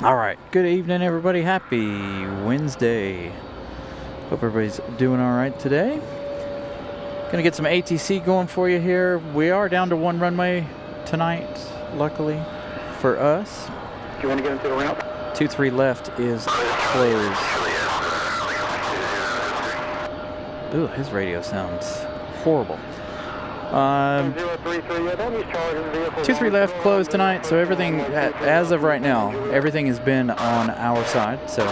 All right, good evening, everybody. Happy Wednesday. Hope everybody's doing all right today. Gonna get some ATC going for you here. We are down to one runway tonight, luckily for us. Do you want to get into the ramp? 23 left is closed. Ooh, his radio sounds horrible. 23 left closed tonight, so everything, as of right now, everything has been on our side, so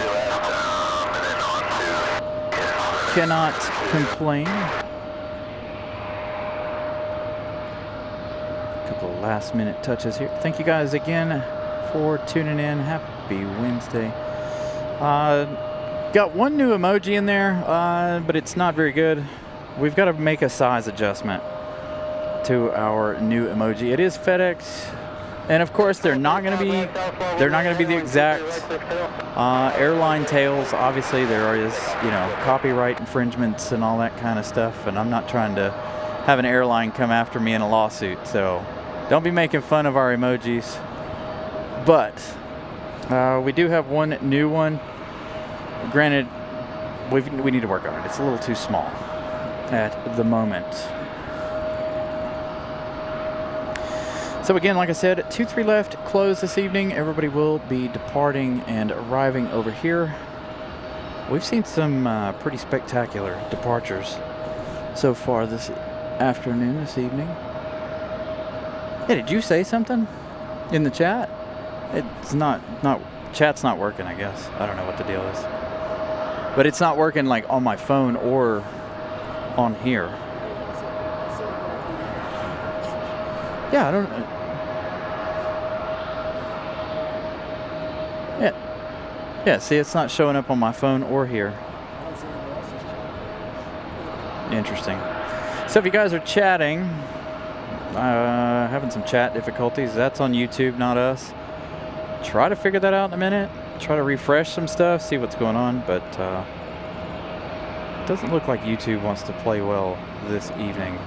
cannot complain. A couple of last minute touches here. Thank you guys again for tuning in. Happy Wednesday. Got one new emoji in there, but it's not very good. We've got to make a size adjustment to our new emoji. It is FedEx, and of course they're not going to be the exact airline tails. Obviously there is, you know, copyright infringements and all that kind of stuff, and I'm not trying to have an airline come after me in a lawsuit, so don't be making fun of our emojis. But we do have one new one. Granted, we need to work on it. It's a little too small at the moment. So again, like I said, 23 left closed this evening. Everybody will be departing and arriving over here. We've seen some pretty spectacular departures so far this afternoon, this evening. Hey, did you say something in the chat? It's not chat's not working, I guess. I don't know what the deal is. But it's not working like on my phone or on here. Yeah, I don't. Yeah. See, it's not showing up on my phone or here. Interesting. So if you guys are chatting, having some chat difficulties, that's on YouTube, not us. Try to figure that out in a minute. Try to refresh some stuff, see what's going on, but it doesn't look like YouTube wants to play well this evening.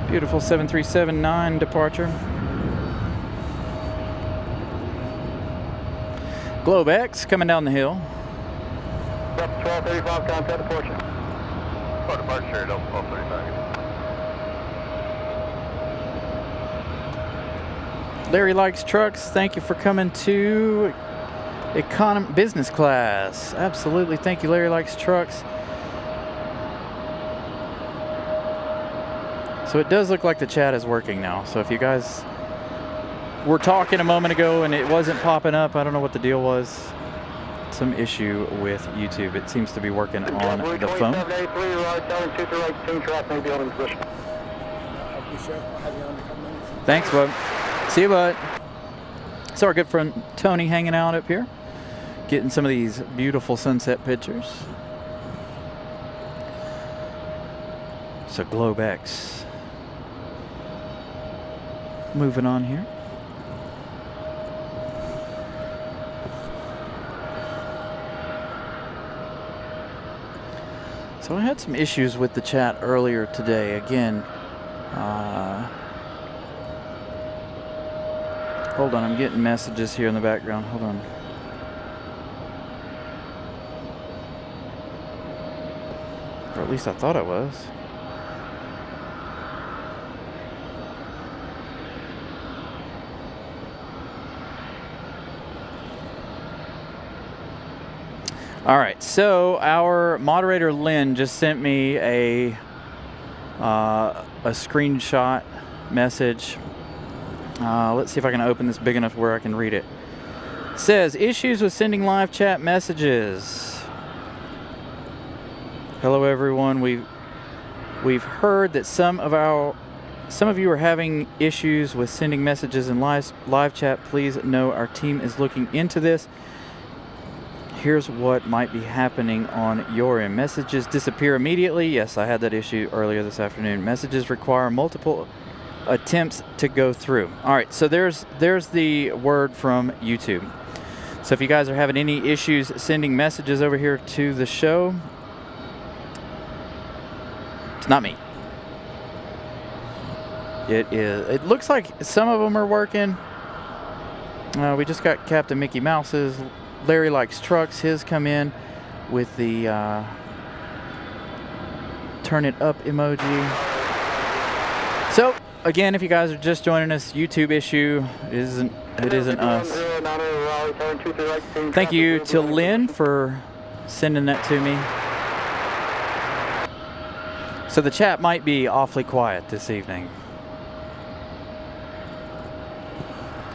Beautiful 7379 departure. Globe X coming down the hill. Yep, 1235, contact departure. Oh, departure, 1235. Larry likes trucks. Thank you for coming to business class. Absolutely. Thank you, Larry likes trucks. So it does look like the chat is working now. So if you guys were talking a moment ago and it wasn't popping up, I don't know what the deal was. Some issue with YouTube. It seems to be working on the phone. Thanks, bud. See you, bud. So our good friend Tony hanging out up here, getting some of these beautiful sunset pictures. So Globe X. Moving on here. So I had some issues with the chat earlier today. Again, hold on, I'm getting messages here in the background. Hold on. Or at least I thought I was. All right, so our moderator Lynn just sent me a screenshot message. Let's see if I can open this big enough where I can read it. It says, issues with sending live chat messages. Hello everyone, we've heard that some of you are having issues with sending messages in live chat. Please know our team is looking into this. Here's what might be happening on your end. Messages disappear immediately. Yes, I had that issue earlier this afternoon. Messages require multiple attempts to go through. All right, so there's the word from YouTube. So if you guys are having any issues sending messages over here to the show, it's not me. It looks like some of them are working. We just got Captain Mickey Mouse's. Larry Likes Trucks, his come in with the turn it up emoji. So again, if you guys are just joining us, YouTube issue, it isn't us. Thank you to Lynn for sending that to me. So the chat might be awfully quiet this evening.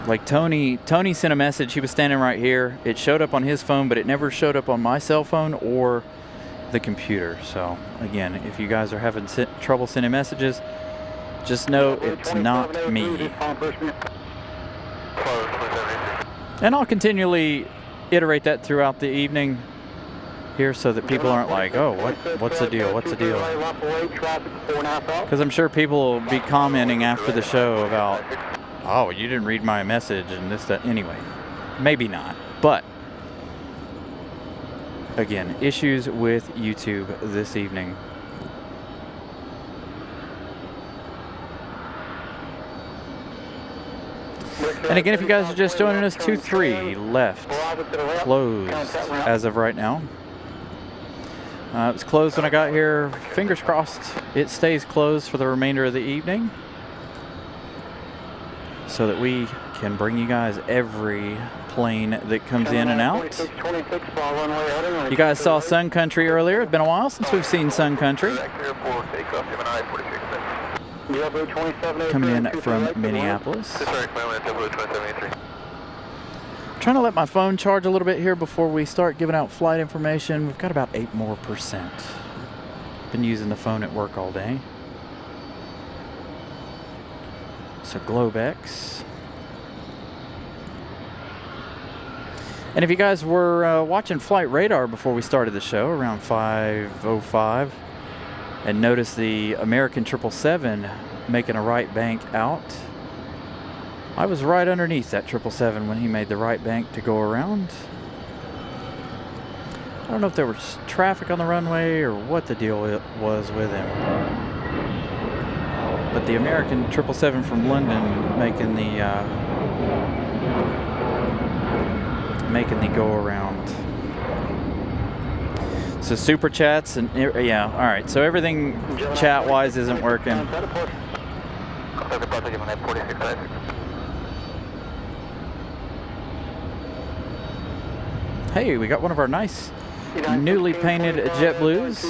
Like Tony sent a message. He was standing right here. It showed up on his phone, but it never showed up on my cell phone or the computer. So again, if you guys are having trouble sending messages, just know it's not me. And I'll continually iterate that throughout the evening here so that people aren't like, oh, what's the deal? What's the deal? Because I'm sure people will be commenting after the show about, oh, you didn't read my message and this, that. Anyway, maybe not. But again, issues with YouTube this evening. And again, if you guys are just joining us, 2-3 left, closed as of right now. It was closed when I got here. Fingers crossed it stays closed for the remainder of the evening, so that we can bring you guys every plane that comes in and out. You guys saw Sun Country earlier. It's been a while since we've seen Sun Country. Coming in from Minneapolis. Trying to let my phone charge a little bit here before we start giving out flight information. We've got about 8% more. Been using the phone at work all day. So Globex. And if you guys were watching Flight Radar before we started the show around 5:05 and noticed the American 777 making a right bank out, I was right underneath that 777 when he made the right bank to go around. I don't know if there was traffic on the runway or what the deal was with him. But the American 777 from London making the go around. So super chats and yeah, all right. So everything chat wise isn't working. Hey, we got one of our nice newly painted JetBlues.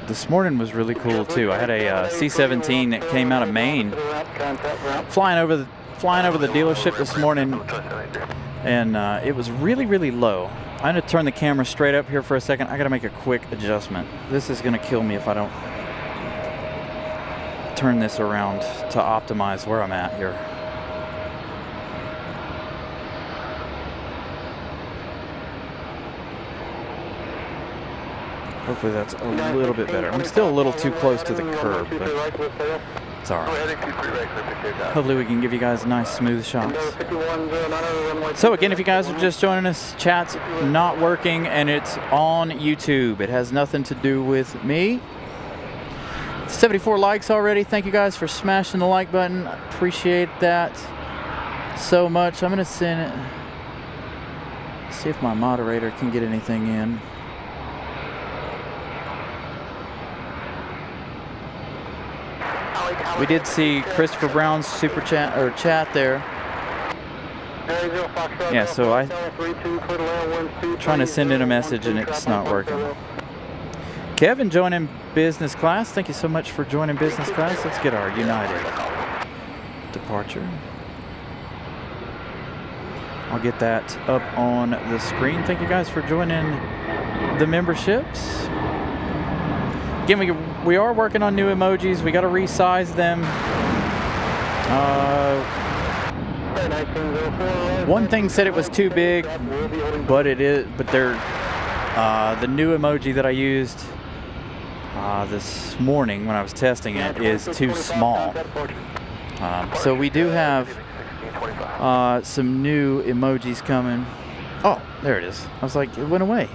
This morning was really cool too. I had a C-17 that came out of Maine, flying over the dealership this morning, and it was really low. I'm gonna turn the camera straight up here for a second. I gotta make a quick adjustment. This is gonna kill me if I don't turn this around to optimize where I'm at here. Hopefully that's a little bit better. I'm still a little too close to the curb, but it's all right. Hopefully we can give you guys nice smooth shots. So again, if you guys are just joining us, chat's not working and it's on YouTube. It has nothing to do with me. 74 likes already. Thank you guys for smashing the like button. I appreciate that so much. I'm gonna send it. See if my moderator can get anything in. We did see Christopher Brown's super chat or chat there. Yeah, so I'm trying to send in a message and it's not working. Kevin joining business class. Thank you so much for joining business class. Let's get our United departure. I'll get that up on the screen. Thank you guys for joining the memberships. Again, we are working on new emojis. We got to resize them. One thing said it was too big, but they're the new emoji that I used this morning when I was testing it is too small. So we do have some new emojis coming. Oh, there it is. I was like, it went away.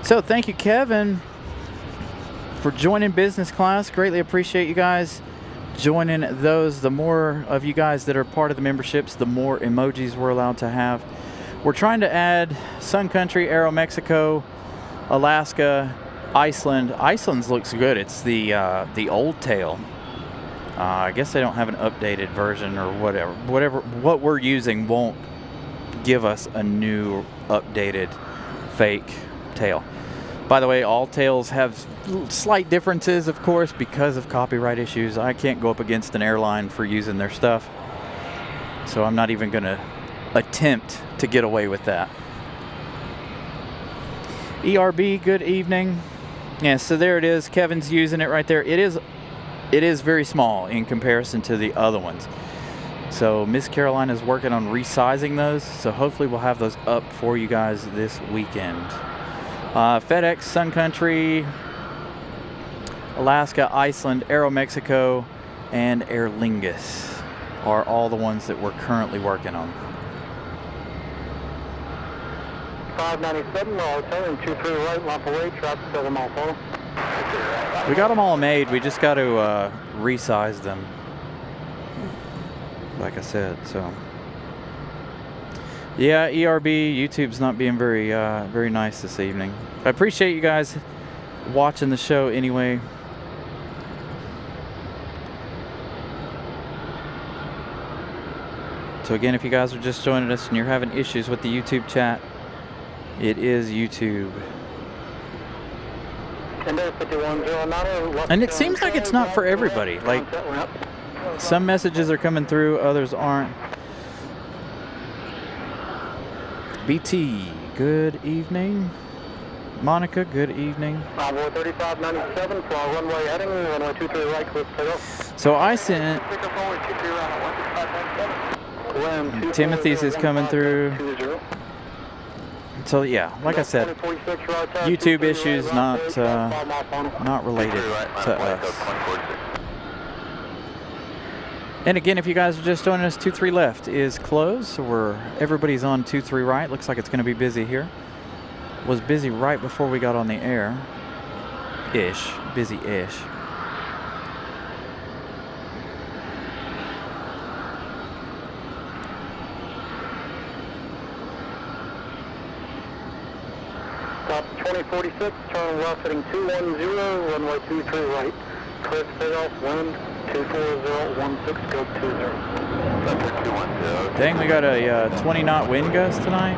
So thank you, Kevin, for joining business class. Greatly appreciate you guys joining those. The more of you guys that are part of the memberships, the more emojis we're allowed to have. We're trying to add Sun Country, Aeromexico, Alaska, Iceland. Iceland's looks good. It's the old tail. I guess they don't have an updated version or whatever. What we're using won't give us a new updated fake tail. By the way, all tails have slight differences, of course, because of copyright issues. I can't go up against an airline for using their stuff, so I'm not even going to attempt to get away with that. ERB, good evening. Yeah, so there it is. Kevin's using it right there. It is very small in comparison to the other ones. So Miss Caroline is working on resizing those, so hopefully we'll have those up for you guys this weekend. FedEx, Sun Country, Alaska, Iceland, Aeromexico, and Aer Lingus are all the ones that we're currently working on. 597, well, turn 23 right, lamp away, traffic, fill them all full. We got them all made. We just got to resize them, like I said. So yeah, ERB, YouTube's not being very very nice this evening. I appreciate you guys watching the show anyway. So again, if you guys are just joining us and you're having issues with the YouTube chat, it is YouTube. And it seems like it's not for everybody. Like, some messages are coming through, others aren't. BT, good evening. Monica, good evening. 3597, fly runway heading, runway 23 right, clear to take off. So I sent Timothy's is coming through. So yeah, like I said, YouTube issues not related to us. And again, if you guys are just joining us, 23 left is closed, so everybody's on 23 right. Looks like it's going to be busy here. Was busy right before we got on the air. Busy-ish. Stop 2046, turn left heading 210, runway 23 right. Clear to take off, wind 24016, go 20. Dang, we got a 20 knot wind gust tonight.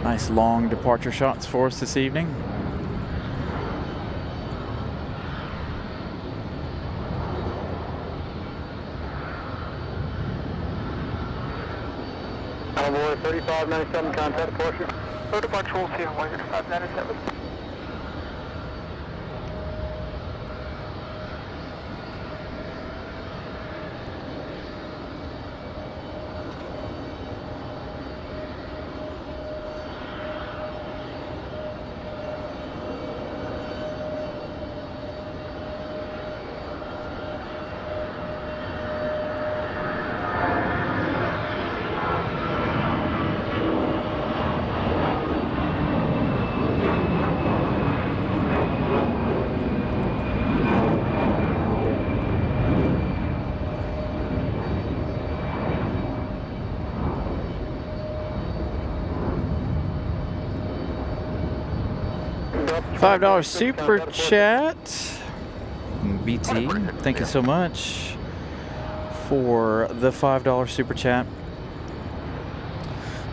Nice long departure shots for us this evening. Onboard 3597, contact departure. Go departure, we'll see on 597. $5 super chat. BT, thank you so much for the $5 super chat.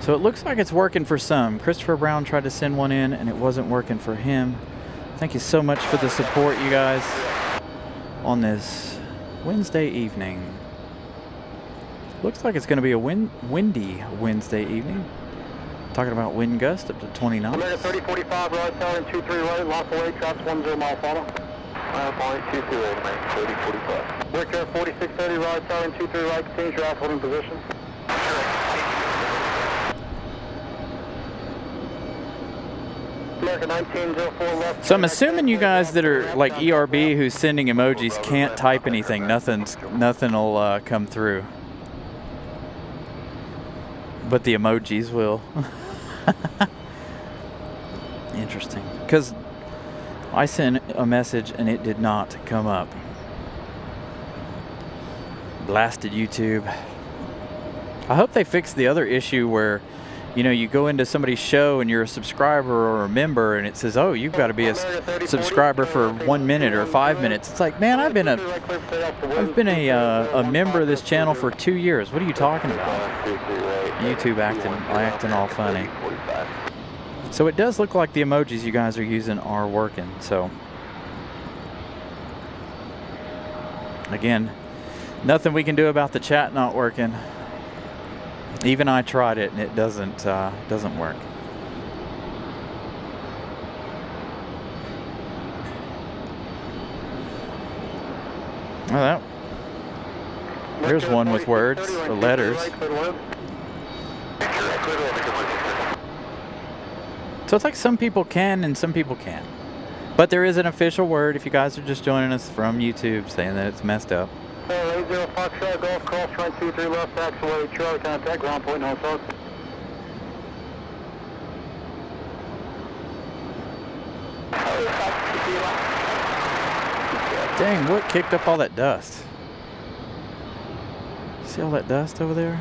So it looks like it's working for some. Christopher Brown tried to send one in and it wasn't working for him. Thank you so much for the support, you guys, on this Wednesday evening. Looks like it's going to be a windy Wednesday evening. Talking about wind gust up to 20 knots. America 3045, right tower and 23 right, lock away, traps 10 mile follow. Point 23 right, America 3045. Wicker 4630, right tower and 23 right, continue your holding position. America 1904 left. So I'm assuming you guys that are like ERB who's sending emojis can't type anything. Nothing will come through. But the emojis will. Interesting. Because I sent a message and it did not come up. Blasted YouTube. I hope they fix the other issue where, you know, you go into somebody's show and you're a subscriber or a member and it says, oh, you've got to be a subscriber for 1 minute or 5 minutes. It's like, man, I've been a member of this channel for 2 years. What are you talking about? YouTube acting all funny. So it does look like the emojis you guys are using are working. So again, nothing we can do about the chat not working. Even I tried it and it doesn't work. Well, there's one with words or letters. So it's like some people can and some people can't. But there is an official word if you guys are just joining us from YouTube saying that it's messed up. 80 Foxtrot Golf, cross train 23 left, taxiway, Charlie, contact ground point 9 Fox. Dang, what kicked up all that dust? See all that dust over there?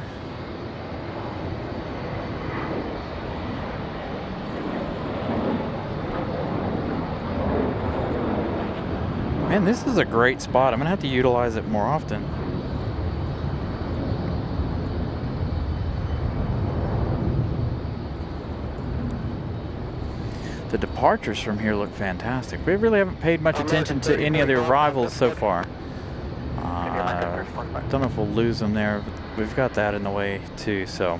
Man, this is a great spot. I'm gonna have to utilize it more often. The departures from here look fantastic. We really haven't paid much attention to any of the arrivals so far. Don't know if we'll lose them there, but we've got that in the way too, so.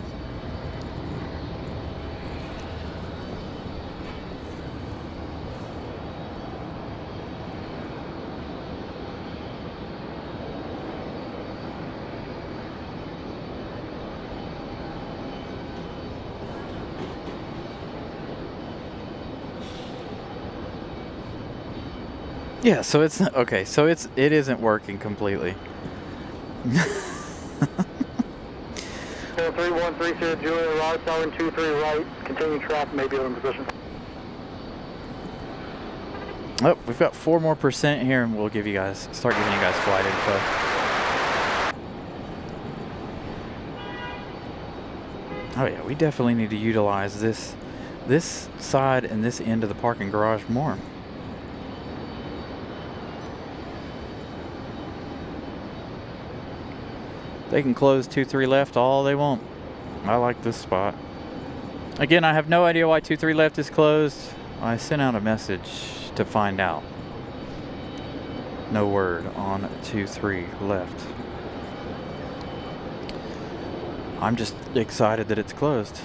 Yeah, so it's okay. So it isn't working completely. 3130 Julia, right tower and 23 right. Continue traffic, maybe in position. Oh, we've got 4% more here, and we'll start giving you guys flight info. Oh yeah, we definitely need to utilize this side and this end of the parking garage more. They can close 23 left all they want. I like this spot. Again, I have no idea why 23 left is closed. I sent out a message to find out. No word on 23 left. I'm just excited that it's closed.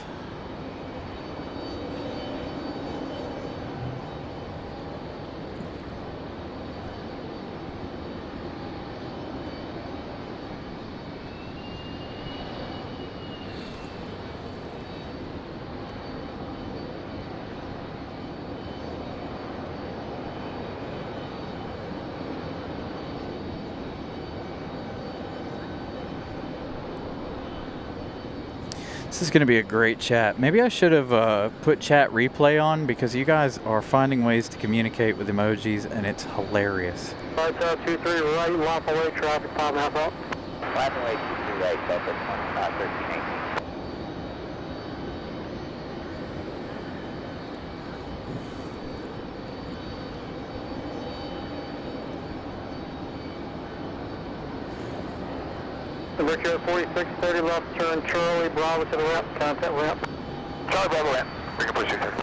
This is going to be a great chat. Maybe I should have put chat replay on because you guys are finding ways to communicate with emojis and it's hilarious. Right tower 23 right, lock away, traffic 5.5 up. Runway 23 right, Delta 13. Mercury 4630 left turn Charlie Bravo to the ramp, contact ramp. Charlie Bravo ramp. Bring a push here.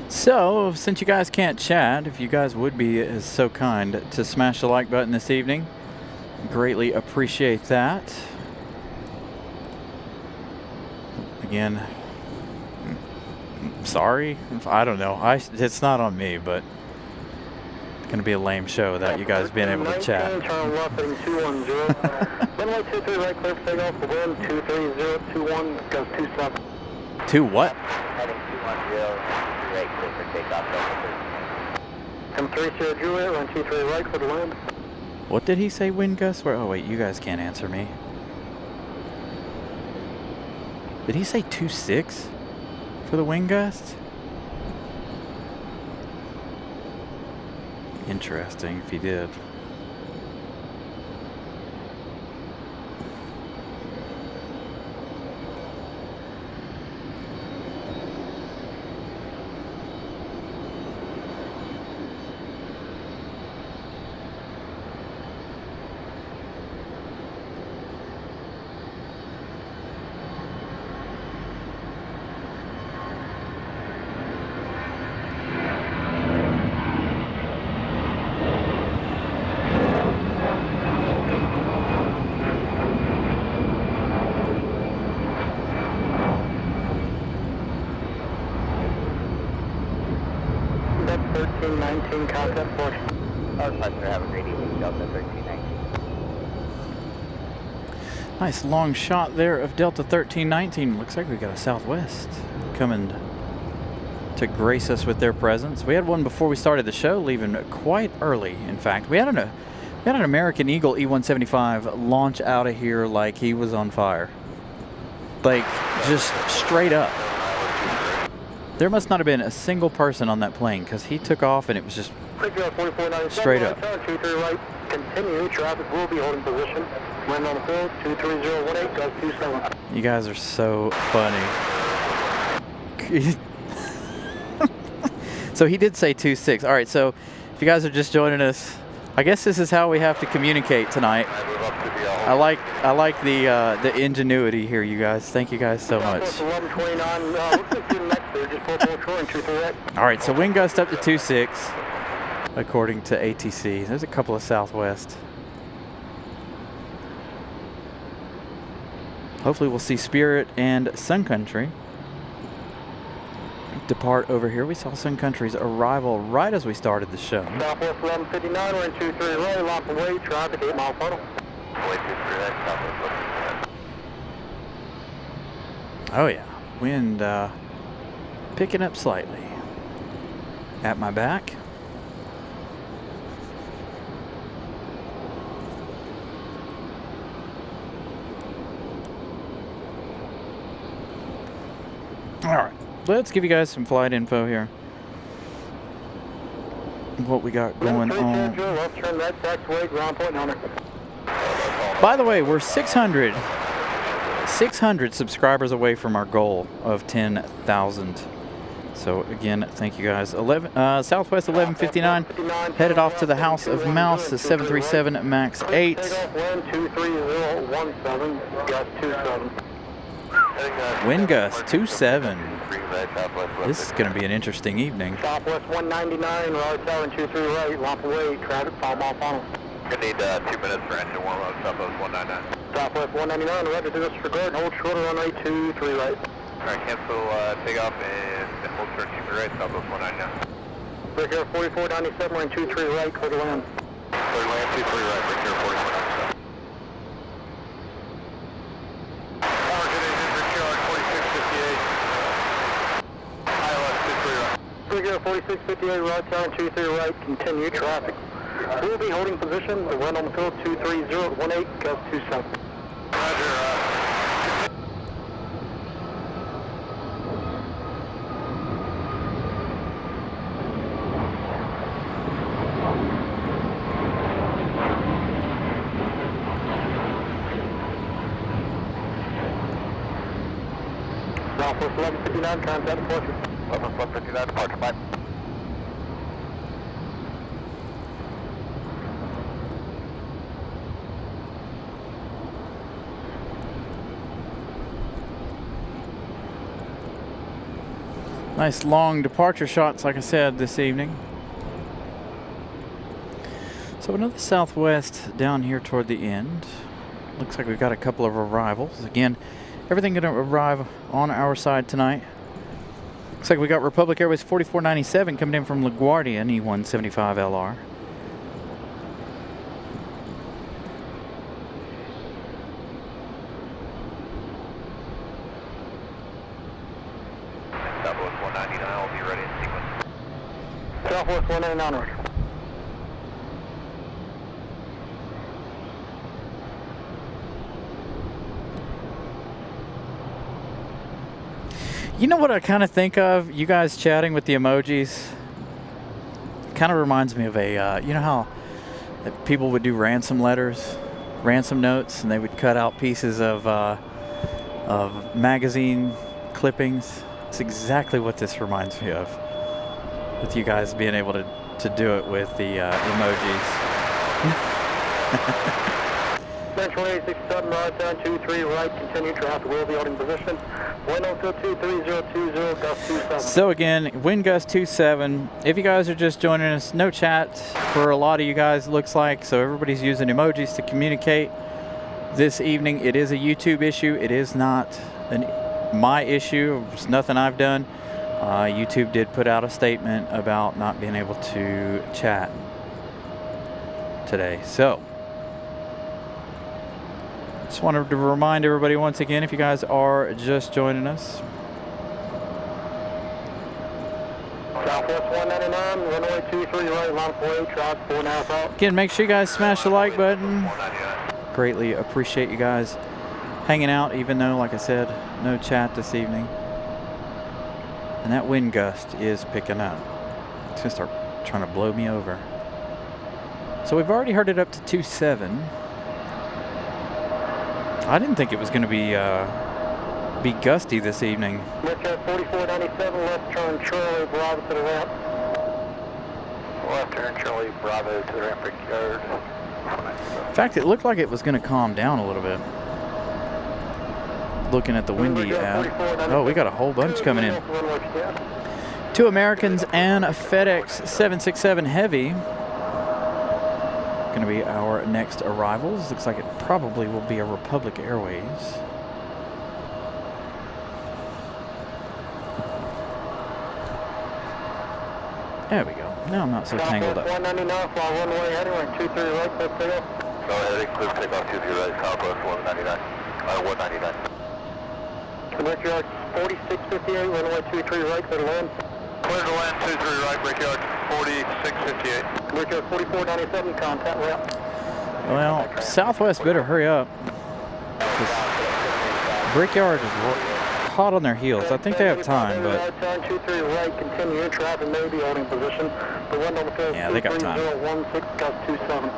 So, since you guys can't chat, if you guys would be so kind to smash the like button this evening, greatly appreciate that. Again, sorry, I don't know. It's not on me, but it's going to be a lame show without you guys being able to chat. Turn left heading 210. Runway 23 right, clear for takeoff. The wind 23021 goes 27. To what? Heading 210, right, clear for takeoff, M30 Juliet, run 23 right, clear to land. What did he say, wind gust? Where? Oh wait, you guys can't answer me. Did he say 2.6 for the wind gust? Interesting if he did. That's 1319, contact push. Our passenger, have a great evening, Delta 1319. Nice long shot there of Delta 1319. Looks like we got a Southwest coming to grace us with their presence. We had one before we started the show, leaving quite early. In fact, we had an American Eagle E-175 launch out of here like he was on fire. Like, just straight up. There must not have been a single person on that plane because he took off and it was just straight up. Turn 23 right, continue. Traffic will be holding position. Land on the field, 23018, goes 27. You guys are so funny. So he did say 2.6. All right, so if you guys are just joining us, I guess this is how we have to communicate tonight. I like the ingenuity here, you guys. Thank you guys so much. 1129, All right, so wind gust up to 2.6, according to ATC. There's a couple of Southwest. Hopefully we'll see Spirit and Sun Country depart over here. We saw Sun Country's arrival right as we started the show. Southwest 1159, we're in 23 right, lock away, traffic 8 mile funnel. Oh yeah, wind picking up slightly. At my back. All right, let's give you guys some flight info here. What we got going on. Left turn right, taxiway, ground point on it. By the way, we're 600 subscribers away from our goal of 10,000. So again, thank you guys. Southwest 1159, headed off to the House of Mouse, the 737 MAX 8. Wind gust 27. This is going to be an interesting evening. Southwest 199, Raleigh Tower 23 right, lamp away, traffic 5 mile funnel. Gonna need 2 minutes for engine warm up, Southwest 199. Southwest 199, ready to disregard, hold short runway 23 right. Alright, cancel takeoff and hold short 23 right, Southwest 199. Break air 4497, we're in 23 right, clear to land. Clear to land, 23 right, break air 4497. Figure 4658, right turn 23 right, continue traffic. We'll be holding position, the wind on the field 23018, gust 27. Roger, Southwest 1159, contact departure. Southwest 159, departure, bye. Nice long departure shots, like I said, this evening. So another Southwest down here toward the end. Looks like we've got a couple of arrivals. Again, everything going to arrive on our side tonight. Looks like we got Republic Airways 4497 coming in from LaGuardia, an E175 LR. Southwest 199, I'll be ready in sequence. Southwest 199 ready. You know what I kind of think of? You guys chatting with the emojis kind of reminds me of a, you know how people would do ransom letters, ransom notes, and they would cut out pieces of magazine clippings? It's exactly what this reminds me of, with you guys being able to do it with the emojis. Central 867, right down 23 right, continue traffic, will be holding position. Wind 23020, gust 27. So again, wind gust 27. If you guys are just joining us, no chat for a lot of you guys, it looks like. So everybody's using emojis to communicate this evening. It is a YouTube issue. It is not my issue. It's nothing I've done. YouTube did put out a statement about not being able to chat today. So just wanted to remind everybody once again, if you guys are just joining us. Southwest 199, runway 23 right, line of way, track 4.5 out. Again, make sure you guys smash the like button. 199. Greatly appreciate you guys hanging out, even though, like I said, no chat this evening. And that wind gust is picking up. It's gonna start trying to blow me over. So we've already heard it up to 27. I didn't think it was gonna be gusty this evening. Metro 4497, left turn Charlie, Bravo to the ramp. Left turn Charlie Bravo to the ramp yard. In fact, it looked like it was gonna calm down a little bit. Looking at the windy app. Oh, we got a whole bunch coming in. 2 Americans and a FedEx 767 Heavy. Going to be our next arrivals. Looks like it probably will be a Republic Airways. There we go. Now I'm not so tangled up. 199, fly runway heading, right 23 right, clear takeoff. Go ahead, clear takeoff 23 right, Southwest 199. 199. Brickyard 4658, runway 23 right, clear to land. Clear to land 23 right, Brickyard 4658. Brickyard 4497, contact route. Well, Southwest better hurry up. Brickyard is hot on their heels. I think they have time, but Right turn 23 right, continue in traffic, maybe holding position. The wind on the field, yeah, they got time. 23016, gust 27.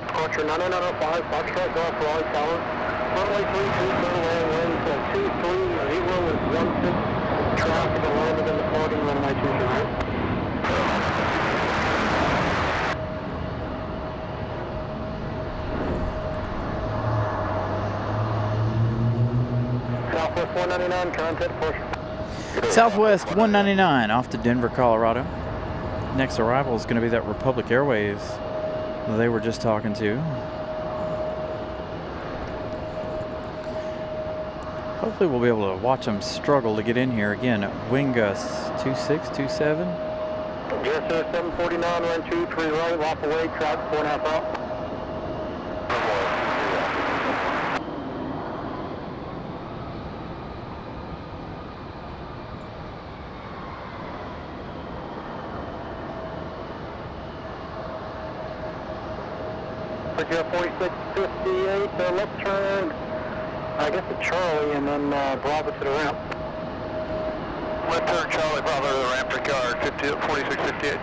Departure 9905, Foxtrot Golf, Raleigh Tower. Runway 32, land winds 230 with 16. Traffic and landed in the parking runway 23 right. Southwest 199, contact departure. Southwest 199 off to Denver, Colorado. Next arrival is going to be that Republic Airways that they were just talking to. Hopefully we'll be able to watch them struggle to get in here. Again, wind gusts 26, 27. Yes, sir, 749, run 23 right, walk away, track 4.5 out. Brickyard 4658, left turn, I guess it's Charlie, and then Bravo to the ramp. Left turn Charlie Bravo to the ramp, Brickyard 4658.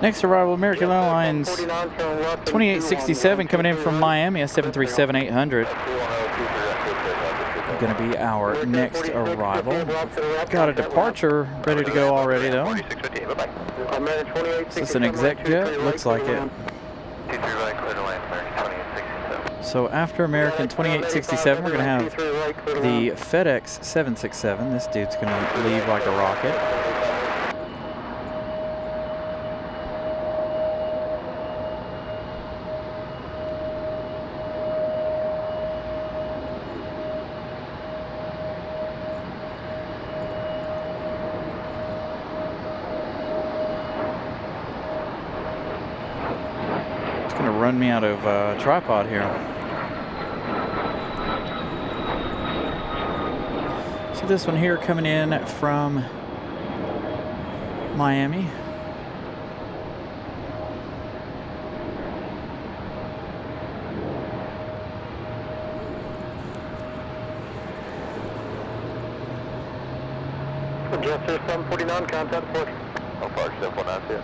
Next arrival, American Airlines 2867 coming in from Miami, a 737-800. Going to be our next arrival. Got a departure ready to go already, though. Is this an exec jet? Looks like it. So after American 2867, we're going to have the FedEx 767. This dude's going to leave like a rocket. It's going to run me out of tripod here. So this one here coming in from Miami. Adjuster 749, contact port. How far 749 to you?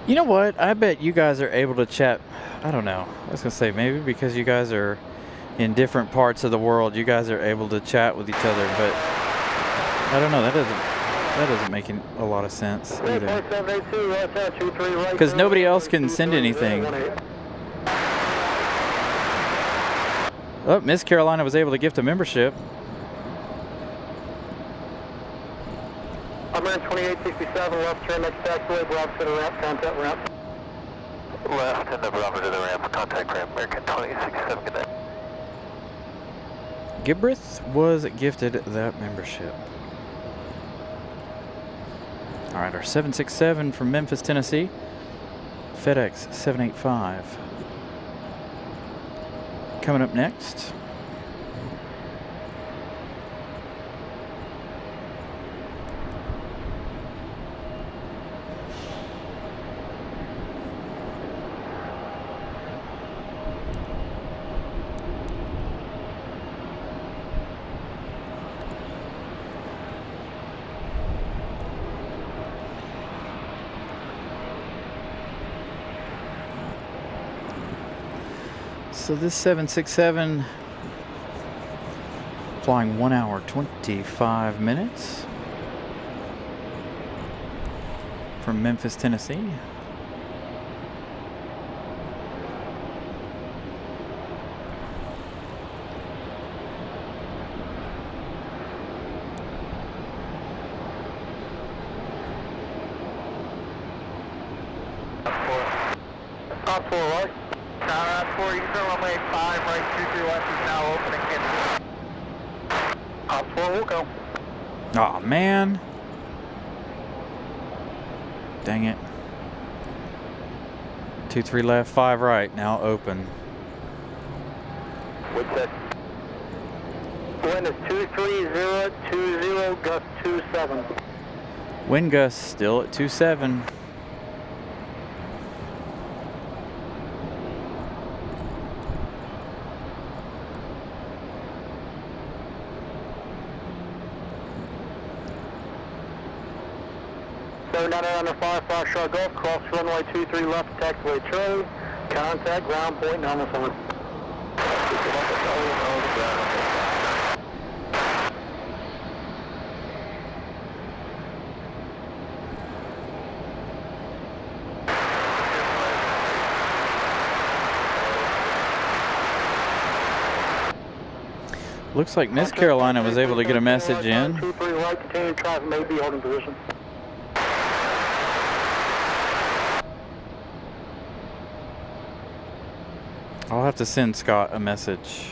You know what? I bet you guys are able to chat. I don't know. I was going to say maybe because you guys are in different parts of the world, you guys are able to chat with each other, but I don't know. That doesn't make a lot of sense either. Because nobody else can send anything. Oh, Miss Carolina was able to gift a membership. American 2867, left turn next taxiway, Bravo to the ramp, contact ramp. Left in the Bravo to the ramp, contact ramp, American 2867, good night. Gibrith was gifted that membership. All right, our 767 from Memphis, Tennessee, FedEx 785. Coming up next. So this 767 flying 1 hour 25 minutes from Memphis, Tennessee. Top 4 right. Tower 4, you can runway 5 right, 23 left is now open and cancel. Top 4 will go. Oh man. Dang it. 23 left, 5 right, now open. What's that? Wind is 23020, gust 27. Wind gust still at 27. Under 5, Foxtrot Golf, cross runway 23 left, taxiway Charlie, contact ground point, normal summit. Looks like Miss Carolina was able to get a message in. 23 right, continue traffic may be holding position. I'll have to send Scott a message.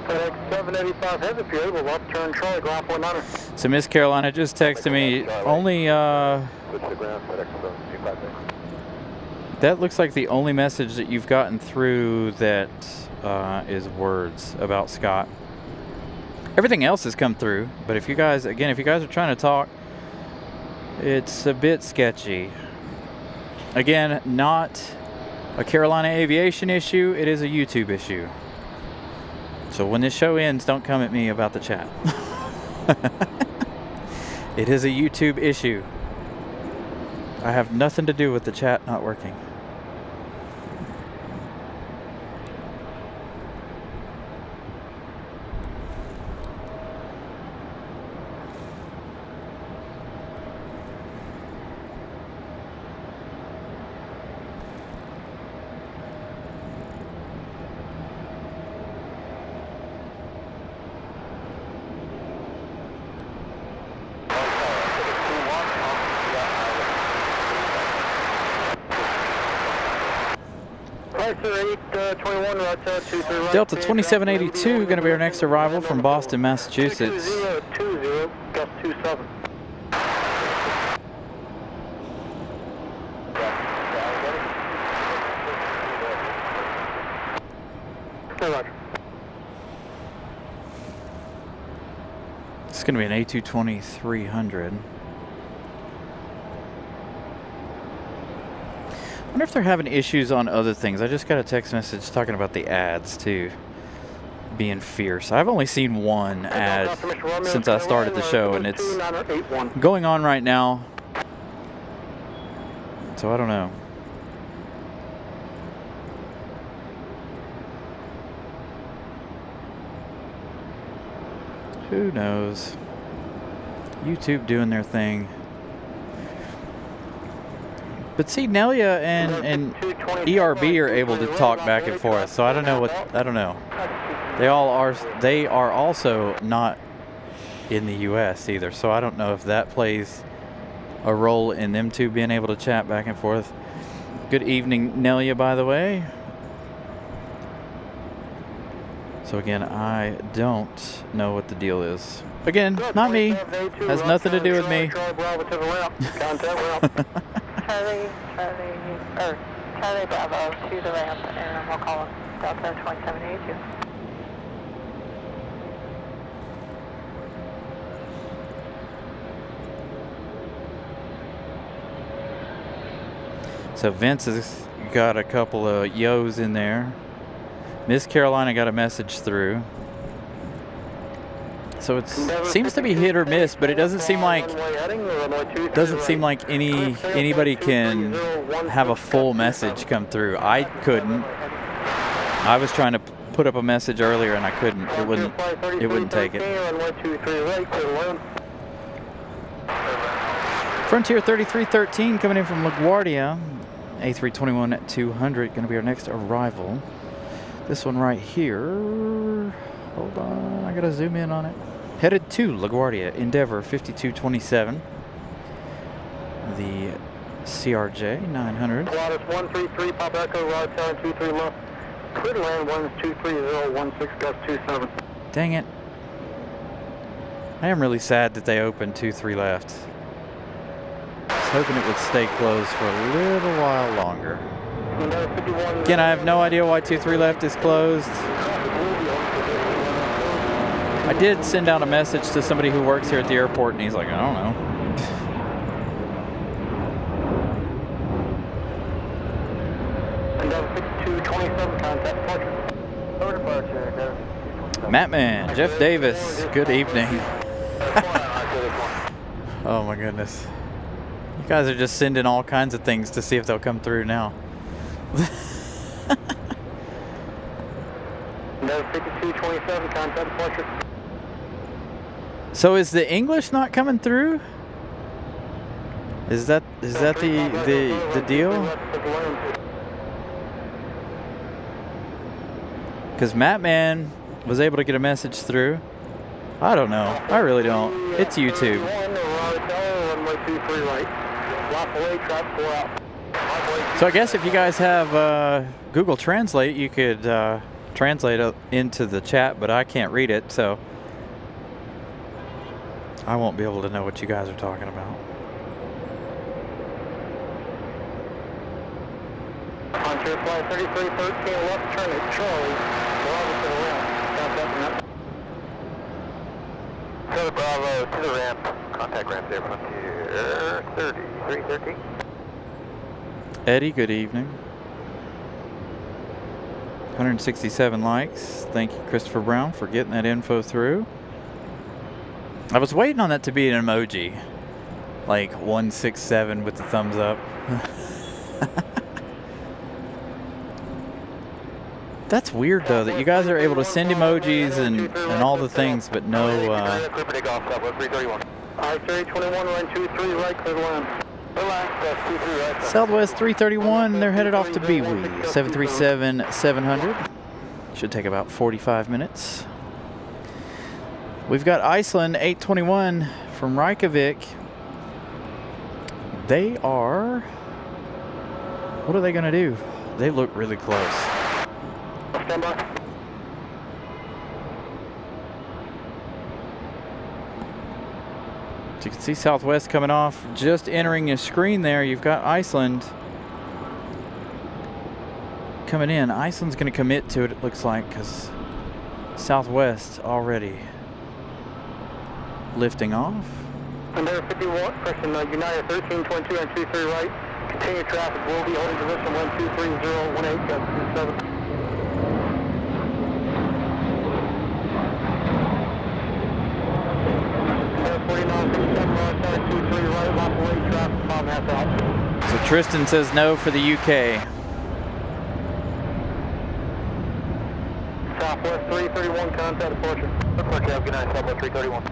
FedEx 785 heads if you're able, left turn Charlie, ground point 9. So Miss Carolina just texted me only Switch to ground, FedEx 785. that looks like the only message that you've gotten through that is words about Scott. Everything else has come through, but if you guys, again, if you guys are trying to talk, it's a bit sketchy. Again, not a Carolina Aviation issue, it is a YouTube issue. So when this show ends, don't come at me about the chat. It is a YouTube issue. I have nothing to do with the chat not working. Delta 2782 going to be our next arrival from Boston, Massachusetts. 2020, gust 27. It's going to be an A220-300. I wonder if they're having issues on other things. I just got a text message talking about the ads too being fierce. I've only seen one ad since I started the show, and it's going on right now. So I don't know. Who knows? YouTube doing their thing. But see, Nelia and ERB are able to talk back and forth, so I don't know what, I don't know. They are also not in the US either, so I don't know if that plays a role in them two being able to chat back and forth. Good evening, Nelia, by the way. So again, I don't know what the deal is. Again, not me. Has nothing to do with me. Charlie Bravo to the ramp, and we'll call him Delta 2782. So Vince has got a couple of yo's in there. Miss Carolina got a message through. So it seems to be hit or miss, but it doesn't seem like anybody can have a full message come through. I couldn't. I was trying to put up a message earlier and I couldn't. It wouldn't take it. Frontier 3313 coming in from LaGuardia. A321 at 200 going to be our next arrival. This one right here. Hold on, I gotta zoom in on it. Headed to LaGuardia, Endeavor 5227. The CRJ 900. Lotus 133, Pop Echo, Rod 723 left. Clear to land 123016, gust 27. Dang it. I am really sad that they opened 23 left. I was hoping it would stay closed for a little while longer. Again, I have no idea why 23 left is closed. I did send out a message to somebody who works here at the airport, and he's like, I don't know. Mattman, Jeff Davis, good evening. Oh my goodness. You guys are just sending all kinds of things to see if they'll come through now. 5227, contact departure. So is the English not coming through? Is that the deal? Because Mattman was able to get a message through. I don't know. I really don't. It's YouTube. So I guess if you guys have Google Translate, you could translate it into the chat, but I can't read it, so I won't be able to know what you guys are talking about. Frontier flight 3313 left, turn at Charlie. Southern Bravo to the ramp. Contact ramp there, Frontier 3313. Eddie, good evening. 167 likes. Thank you, Christopher Brown, for getting that info through. I was waiting on that to be an emoji. Like 167 with the thumbs up. That's weird though, that you guys are able to send emojis and all the things, but no Southwest 331, they're headed off to Bewee, 737-700. Should take about 45 minutes. We've got Iceland 821 from Reykjavik. They are, what are they gonna do? They look really close. Stand by. So you can see Southwest coming off, just entering your screen there. You've got Iceland coming in. Iceland's going to commit to it, it looks like, because Southwest already lifting off. Under 51, person United 1322 and 23 right. Continue traffic. Will be holding position 123018, got 27. 4967, right, lock away, traffic, 5.5 out. So Tristan says no for the UK. Southwest 331, contact departure. Departure, have a good night, Southwest 331.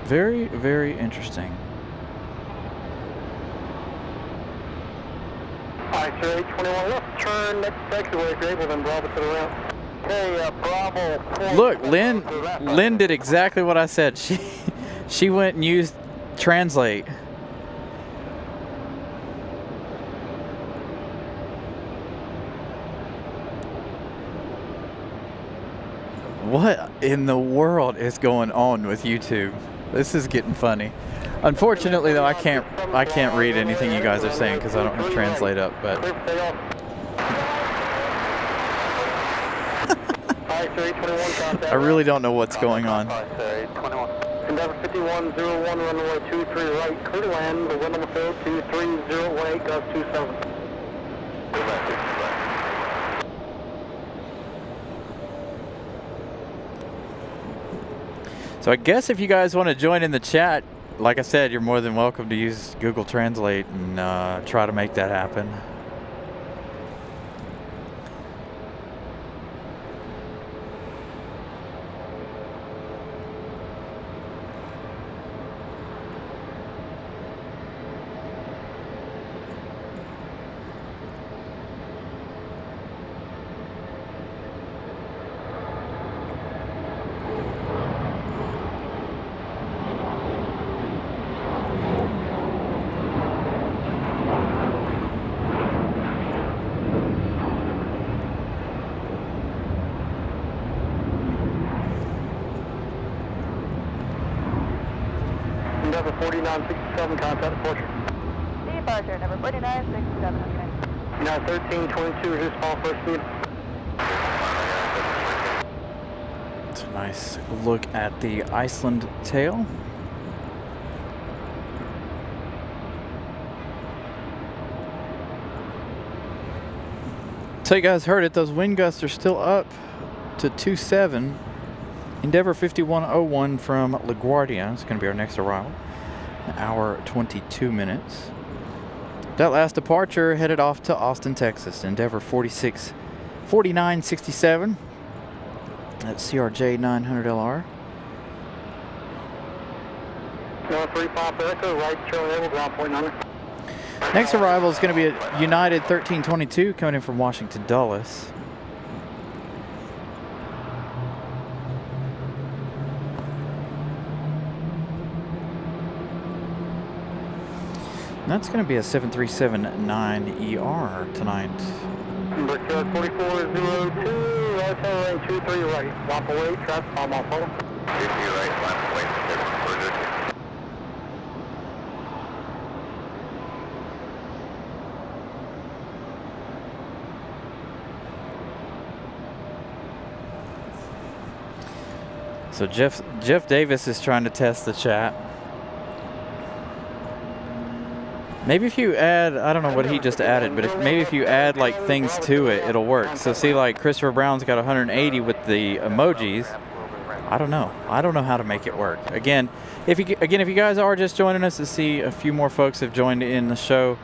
Very, very interesting. Alright, sir, 821 left, turn next taxiway if you're able, then Bravo to the ramp. Hey, Bravo. Look, Lynn did exactly what I said. She went and used Translate. What in the world is going on with YouTube? This is getting funny. Unfortunately, though, I can't read anything you guys are saying because I don't have Translate up. But I really don't know what's going on. Endeavor 5101, runway 23 right, clear to land, the wind on the field 23018, gust 27. So I guess if you guys want to join in the chat, like I said, you're more than welcome to use Google Translate and try to make that happen. Endeavor 4967, contact departure. Departure, number 4967, okay. Now 1322, here's small first speed. It's a nice look at the Iceland tail. So you guys heard it, those wind gusts are still up to 27. Endeavor 5101 from LaGuardia. It's going to be our next arrival. An hour 22 minutes. That last departure headed off to Austin, Texas. Endeavor 4967. That's CRJ 900LR. No 35 Echo, right, Charlie Able, ground point 9. Next arrival is going to be a United 1322 coming in from Washington Dulles. And that's going to be a 737-9ER tonight. Number 4402, right tail lane 23 right. Lop away, traffic, palm off, follow. 23 right, lap away, So Jeff Davis is trying to test the chat. Maybe if you add, I don't know what he just added, but maybe if you add like things to it, it'll work. So see, like Christopher Brown's got 180 with the emojis. I don't know. I don't know how to make it work. Again, if you guys are just joining us to see a few more folks have joined in the show,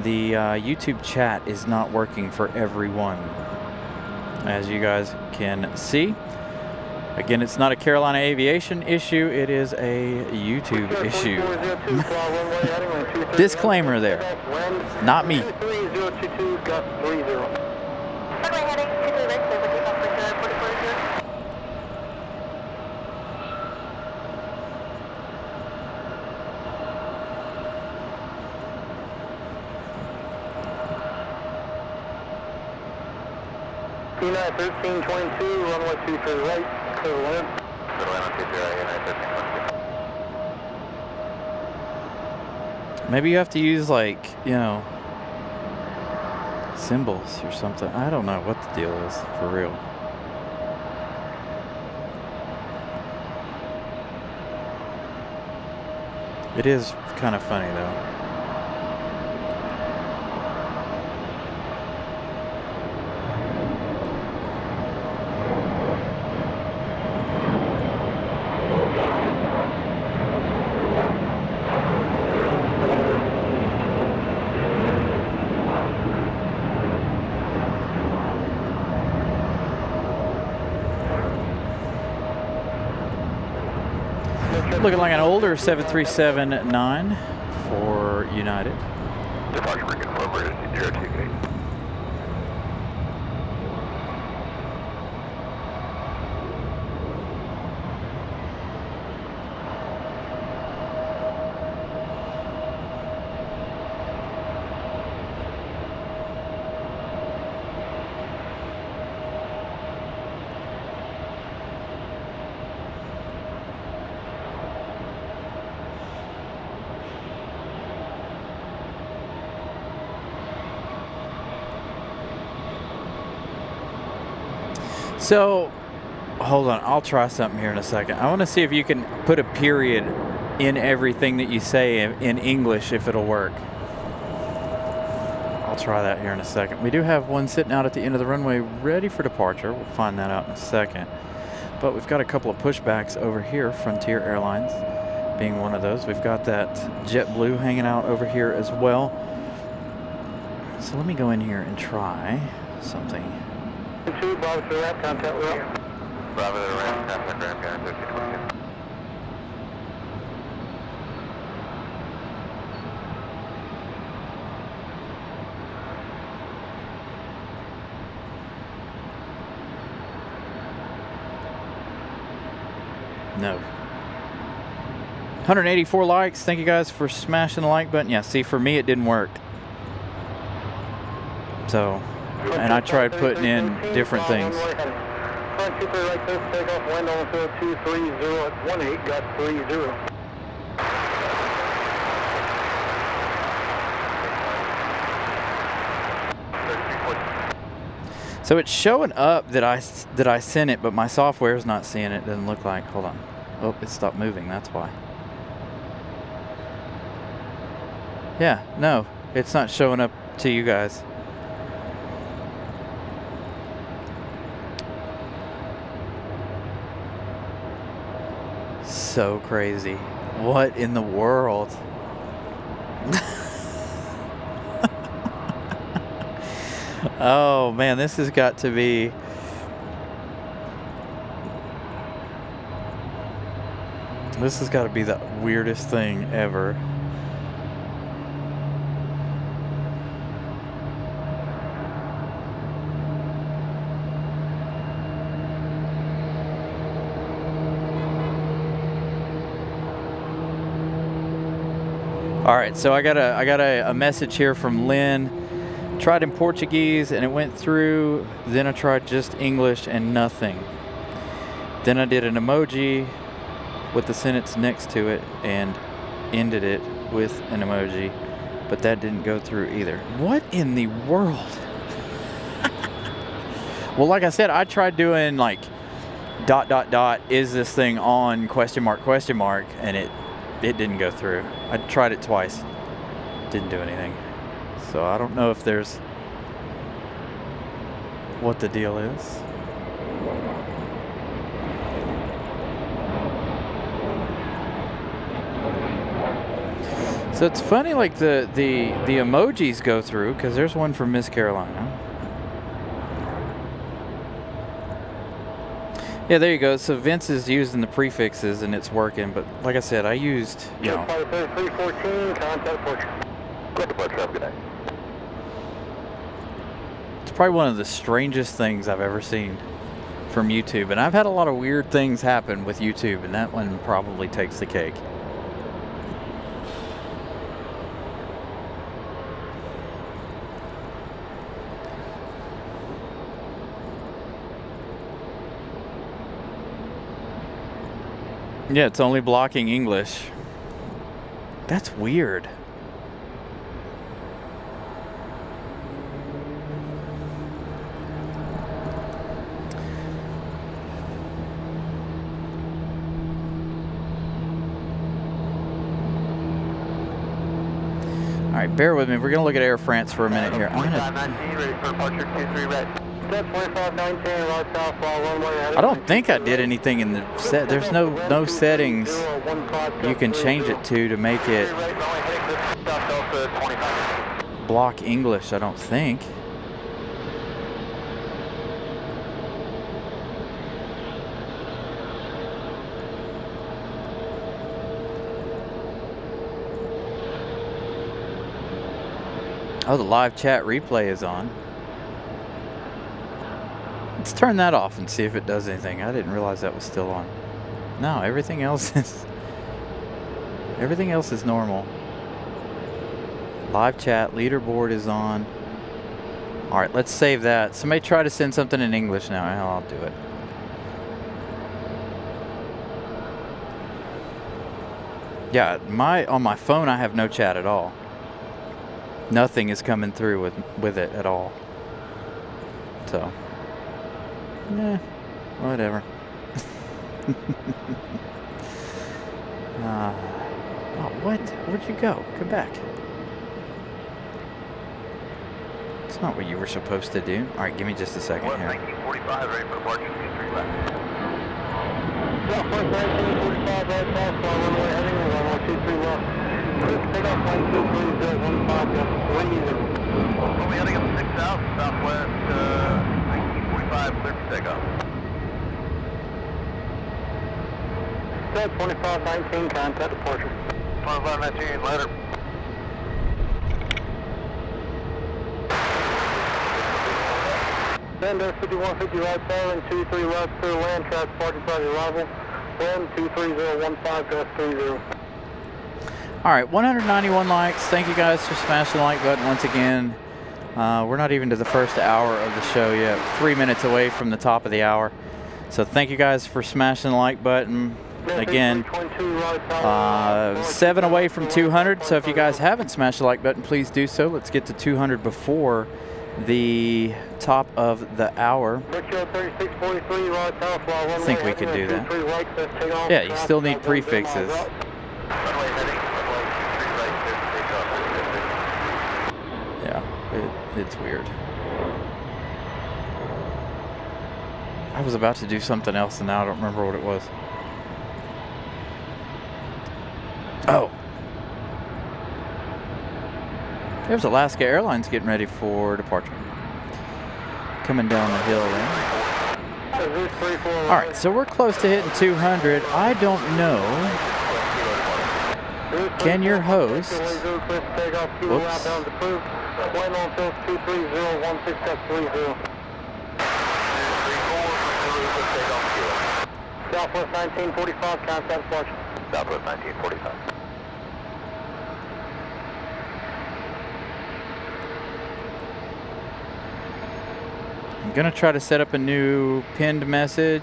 the YouTube chat is not working for everyone, as you guys can see. Again, it's not a Carolina Aviation issue, it is a YouTube issue. Disclaimer there. Not me. Runway heading 23 right, clear for takeoff for 44. 1322, runway 23 right, clear to land. Clear to land on 23 right, United 1322. Maybe you have to use like, you know, symbols or something. I don't know what the deal is for real. It is kind of funny though. Looking like an older 737-9 for United. Departure for confirmed, 02 gate. So, hold on. I'll try something here in a second. I want to see if you can put a period in everything that you say in English, if it'll work. I'll try that here in a second. We do have one sitting out at the end of the runway ready for departure. We'll find that out in a second. But we've got a couple of pushbacks over here, Frontier Airlines being one of those. We've got that JetBlue hanging out over here as well. So let me go in here and try something. Bravo to the ramp, contact ramp. Bravo to the ramp, contact ramp, United 1322. No. 184 likes. Thank you guys for smashing the like button. Yeah, see, for me it didn't work. So, and I tried putting in different things. Front 23 right clear for takeoff, wind on 230 at 18, got 30. So it's showing up that I sent it, but my software is not seeing it. Doesn't look like. Hold on. Oh, it stopped moving. That's why. Yeah, no, it's not showing up to you guys. So crazy. What in the world? Oh man, this has got to be the weirdest thing ever. All right, so I got a message here from Lynn. Tried in Portuguese and it went through. Then I tried just English and nothing. Then I did an emoji with the sentence next to it and ended it with an emoji, but that didn't go through either. What in the world? Well, like I said, I tried doing like ... is this thing on ? And it didn't go through. I tried it twice. Didn't do anything. So I don't know if there's what the deal is. So it's funny, like the emojis go through, because there's one from Miss Carolina. Yeah, there you go. So Vince is using the prefixes and it's working, but like I said, I used, you know. 314, contact porch. Good departure, have a good night. It's probably one of the strangest things I've ever seen from YouTube, and I've had a lot of weird things happen with YouTube, and that one probably takes the cake. Yeah, it's only blocking English. That's weird. All right, bear with me. We're gonna look at Air France for a minute here. I'm gonna. 19, ready for departure 23 red. 2519, right south, runway. I don't think I did anything in the set. There's no settings you can change it to make it block English, I don't think. Oh, the live chat replay is on. Let's turn that off and see if it does anything. I didn't realize that was still on. No, everything else is normal. Live chat, leaderboard is on. All right, let's save that. Somebody try to send something in English now. I'll do it. Yeah, on my phone I have no chat at all. Nothing is coming through with it at all. So, yeah, whatever. Oh, what? Where'd you go? Come back. It's not what you were supposed to do. All right, give me just a second here. 1945, ready for departure 23 left. Southwest 1945, right south, runway heading, runway 23 left. Take off 123, 015, Only heading up 6 south, southwest 1945, clear for takeoff. 2519, contact departure. 2519, later. Send 5150 right southern, 23 left, clear land, track parking side arrival. Wind 23015, All right, 191 likes. Thank you guys for smashing the like button once again. We're not even to the first hour of the show yet. 3 minutes away from the top of the hour. So thank you guys for smashing the like button. Again, 7 away from 200. So if you guys haven't smashed the like button, please do so. Let's get to 200 before the top of the hour. I think we could do that. Yeah, you still need prefixes. Yeah, it's weird. I was about to do something else and now I don't remember what it was. Oh. There's Alaska Airlines getting ready for departure. Coming down the hill there. All right, so we're close to hitting 200. I don't know. Can your host... Whoops. Southwest 1945, contact departure. Southwest 1945. I'm gonna try to set up a new pinned message.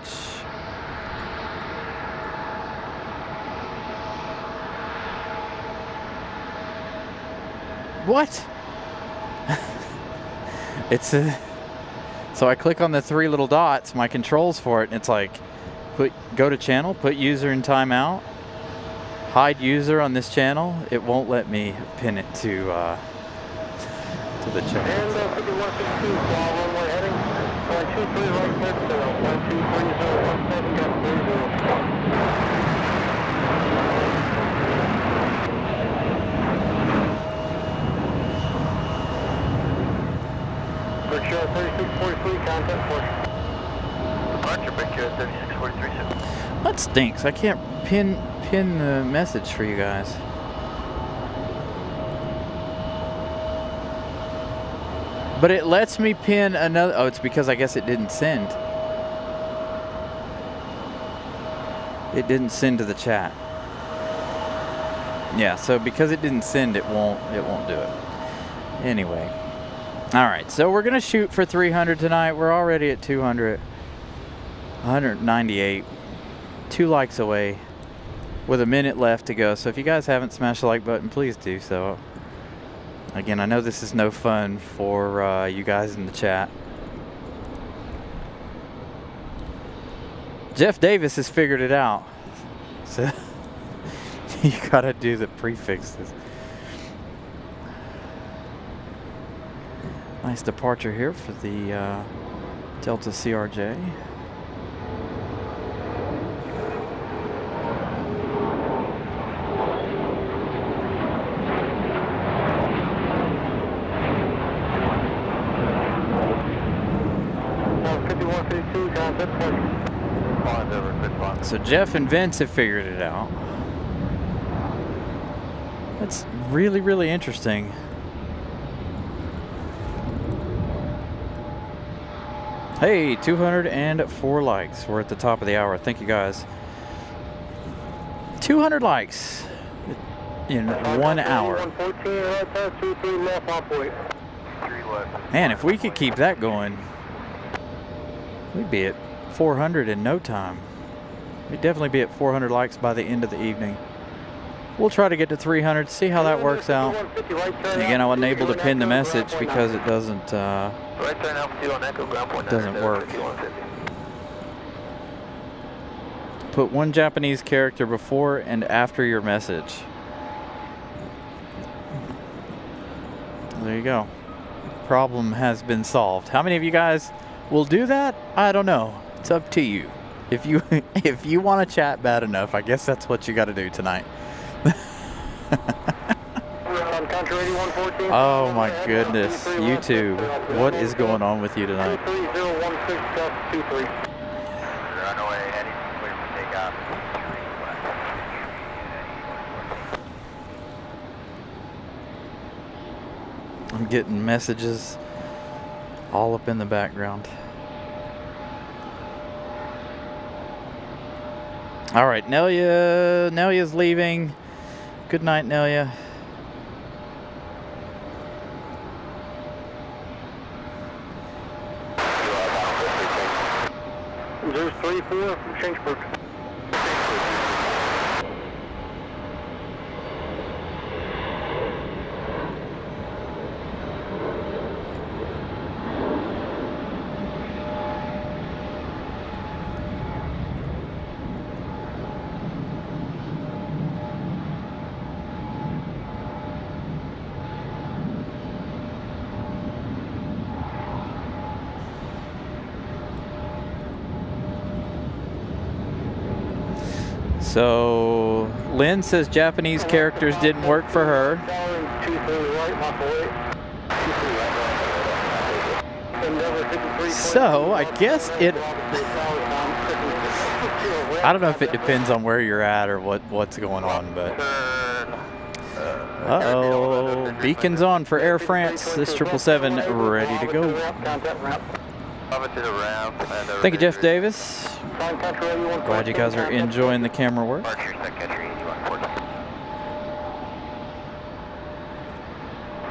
What? It's So I click on the 3 little dots, my controls for it, and it's like, go to channel, put user in timeout, hide user on this channel. It won't let me pin it to the channel. And 5162, fly runway heading. 123 right, clear to 123017, got 30. Big Show 3643, contact push. Departure, Big Show 3643, sir. That stinks. I can't pin the message for you guys. But it lets me pin another. Oh, it's because I guess it didn't send. It didn't send to the chat. Yeah, so because it didn't send, it won't do it. Anyway. All right, so we're gonna shoot for 300 tonight. We're already at 200. 198. 2 likes away with a minute left to go. So if you guys haven't smashed the like button, please do so. Again, I know this is no fun for you guys in the chat. Jeff Davis has figured it out. So you gotta do the prefixes. Nice departure here for the Delta CRJ. So Jeff and Vince have figured it out. That's really, really interesting. Hey, 204 likes. We're at the top of the hour. Thank you guys. 200 likes in 1 hour. Man, if we could keep that going, we'd be at 400 in no time. We'd definitely be at 400 likes by the end of the evening. We'll try to get to 300, see how that works out. And again, I wasn't able to pin the message because it doesn't work. Put 1 Japanese character before and after your message. There you go. Problem has been solved. How many of you guys will do that? I don't know. It's up to you. If you want to chat bad enough, I guess that's what you got to do tonight. Oh my goodness, YouTube, what is going on with you tonight? Runway heading clear for takeoff. I'm getting messages all up in the background. All right, Nelia's leaving. Good night, Nelia. There's 3-4 from Shanksburg. So Lynn says Japanese characters didn't work for her. So I guess it, I don't know if it depends on where you're at or what's going on, but uh-oh, beacon's on for Air France. This 777 ready to go. Thank you, Jeff Davis. Glad you guys are enjoying the camera work.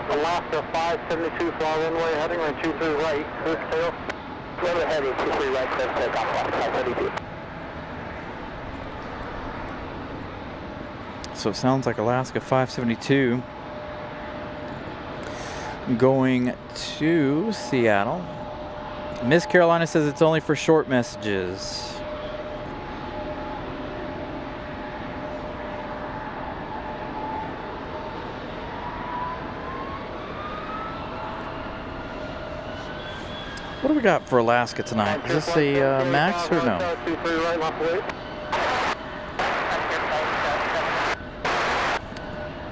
Alaska 572, fly runway heading on 23 right, clear tail. Runway heading 23 right, clear takeoff, 572. So it sounds like Alaska 572 going to Seattle. Miss Carolina says it's only for short messages. What do we got for Alaska tonight? Is this a max or no?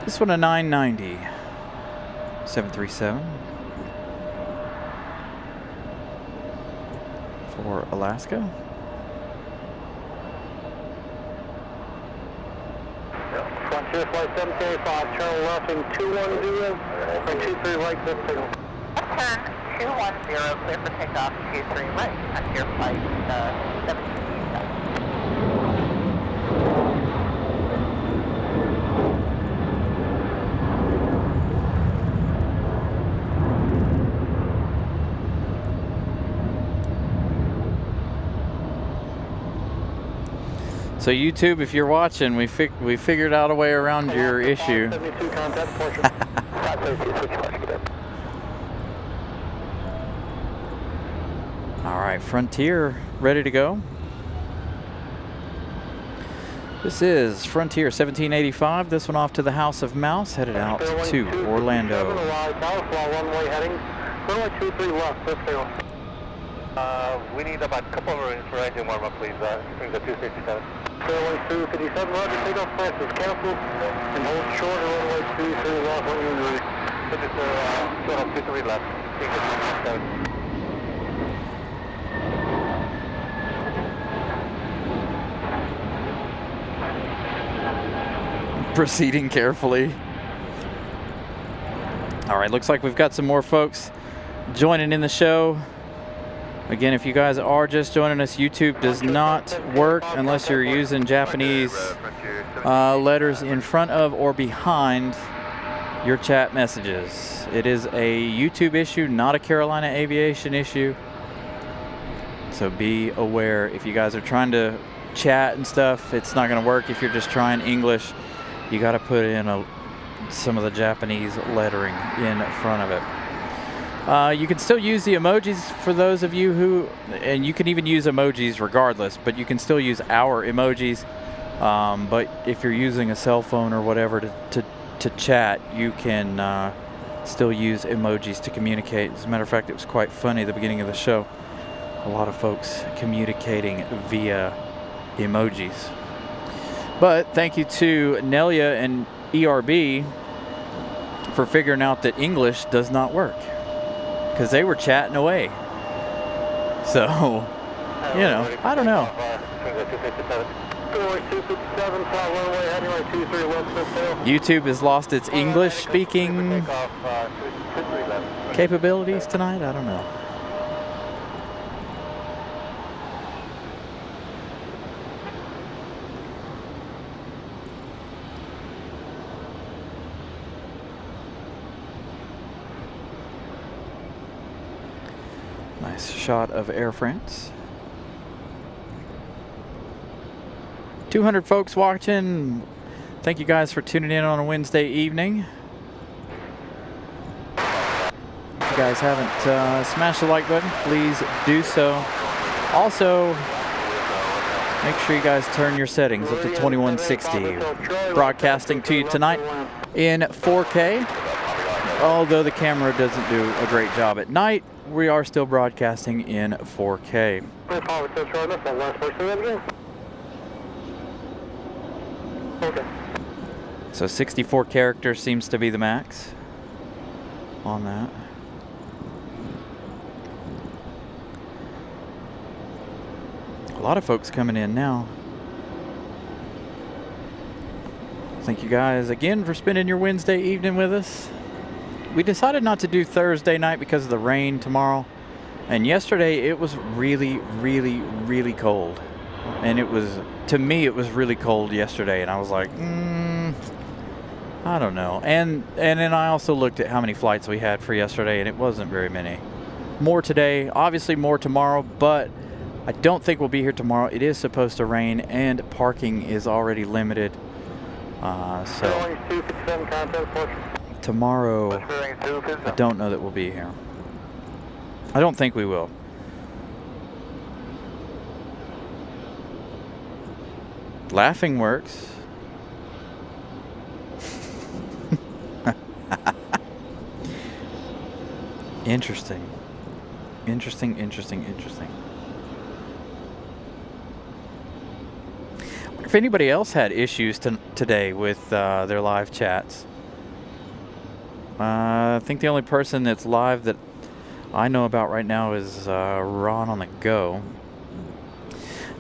This one a 990. 737. For Alaska. Frontier flight 735, turn left in 210, and 23 right, this signal. Turn 210, clear for takeoff, 23 right, Frontier flight 737. So YouTube, if you're watching, we figured out a way around your issue. 72 contact portion. All right, Frontier ready to go. This is Frontier 1785. This one off to the House of Mouse, headed out to Orlando. Runway heading. Runway 23 left, this signal. We need about a couple of rooms for engine warm-up, please. Bring the 267. Runway 257, roger, takeoff fast is canceled. And hold short of runway 23 left, when you're ready. This is total 23 left. Take the 267. Proceeding carefully. All right, looks like we've got some more folks joining in the show. Again, if you guys are just joining us, YouTube does not work unless you're using Japanese letters in front of or behind your chat messages. It is a YouTube issue, not a Carolina Aviation issue. So be aware if you guys are trying to chat and stuff, it's not going to work. If you're just trying English, you got to put in some of the Japanese lettering in front of it. You can still use the emojis for those of you who, and you can even use emojis regardless, but you can still use our emojis. But if you're using a cell phone or whatever to chat, you can still use emojis to communicate. As a matter of fact, it was quite funny at the beginning of the show. A lot of folks communicating via emojis. But thank you to Nelia and ERB for figuring out that English does not work, because they were chatting away. So, you know, I don't know. YouTube has lost its English speaking capabilities tonight. I don't know. Nice shot of Air France. 200 folks watching. Thank you guys for tuning in on a Wednesday evening. If you guys haven't smashed the like button, please do so. Also, make sure you guys turn your settings up to 2160. Broadcasting to you tonight in 4K. Although the camera doesn't do a great job at night, we are still broadcasting in 4K. Okay. So 64 characters seems to be the max on that. A lot of folks coming in now. Thank you guys again for spending your Wednesday evening with us. We decided not to do Thursday night because of the rain tomorrow. And yesterday it was really, really, really cold. And it was, to me, it was really cold yesterday. And I was like, I don't know. And then I also looked at how many flights we had for yesterday, and it wasn't very many. More today, obviously more tomorrow, but I don't think we'll be here tomorrow. It is supposed to rain, and parking is already limited. So tomorrow, I don't know that we'll be here. I don't think we will. Laughing works. Interesting. Interesting. If anybody else had issues today with their live chats, I think the only person that's live that I know about right now is Ron on the Go.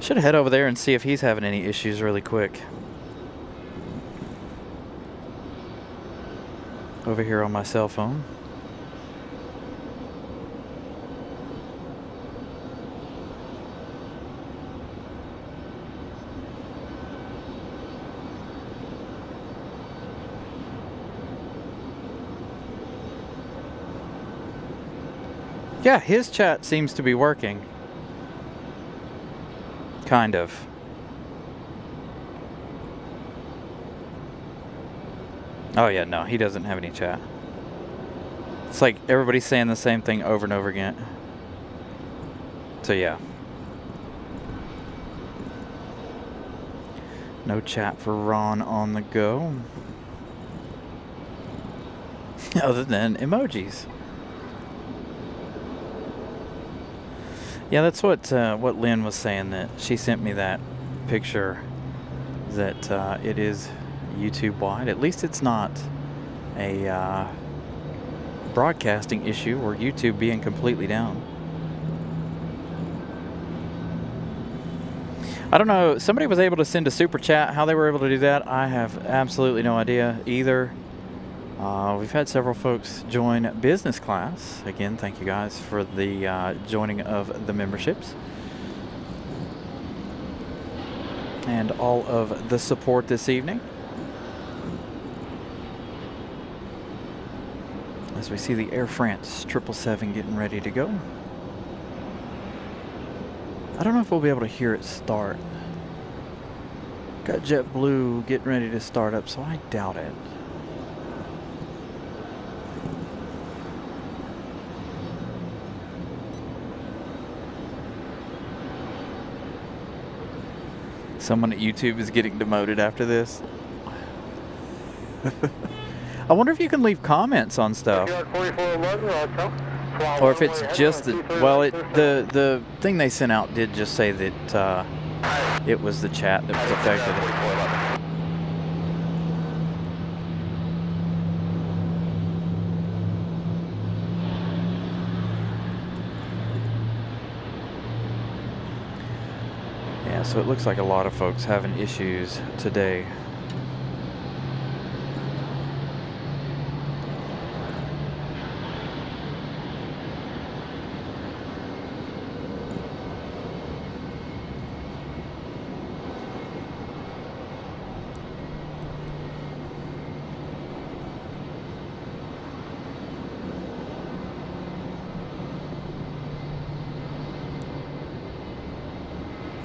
Should head over there and see if he's having any issues really quick. Over here on my cell phone. Yeah, his chat seems to be working. Kind of. Oh yeah, no, he doesn't have any chat. It's like everybody's saying the same thing over and over again. So yeah. No chat for Ron on the Go. Other than emojis. Yeah, that's what Lynn was saying, that she sent me that picture that it is YouTube wide. At least it's not a broadcasting issue or YouTube being completely down. I don't know. Somebody was able to send a super chat. How they were able to do that, I have absolutely no idea either. We've had several folks join business class. Again, thank you guys for the joining of the memberships and all of the support this evening. As we see the Air France 777 getting ready to go. I don't know if we'll be able to hear it start. Got JetBlue getting ready to start up, so I doubt it. Someone at YouTube is getting demoted after this. I wonder if you can leave comments on stuff. Or if it's just the, well, the thing they sent out did just say that it was the chat that was affected. Yeah, so it looks like a lot of folks having issues today.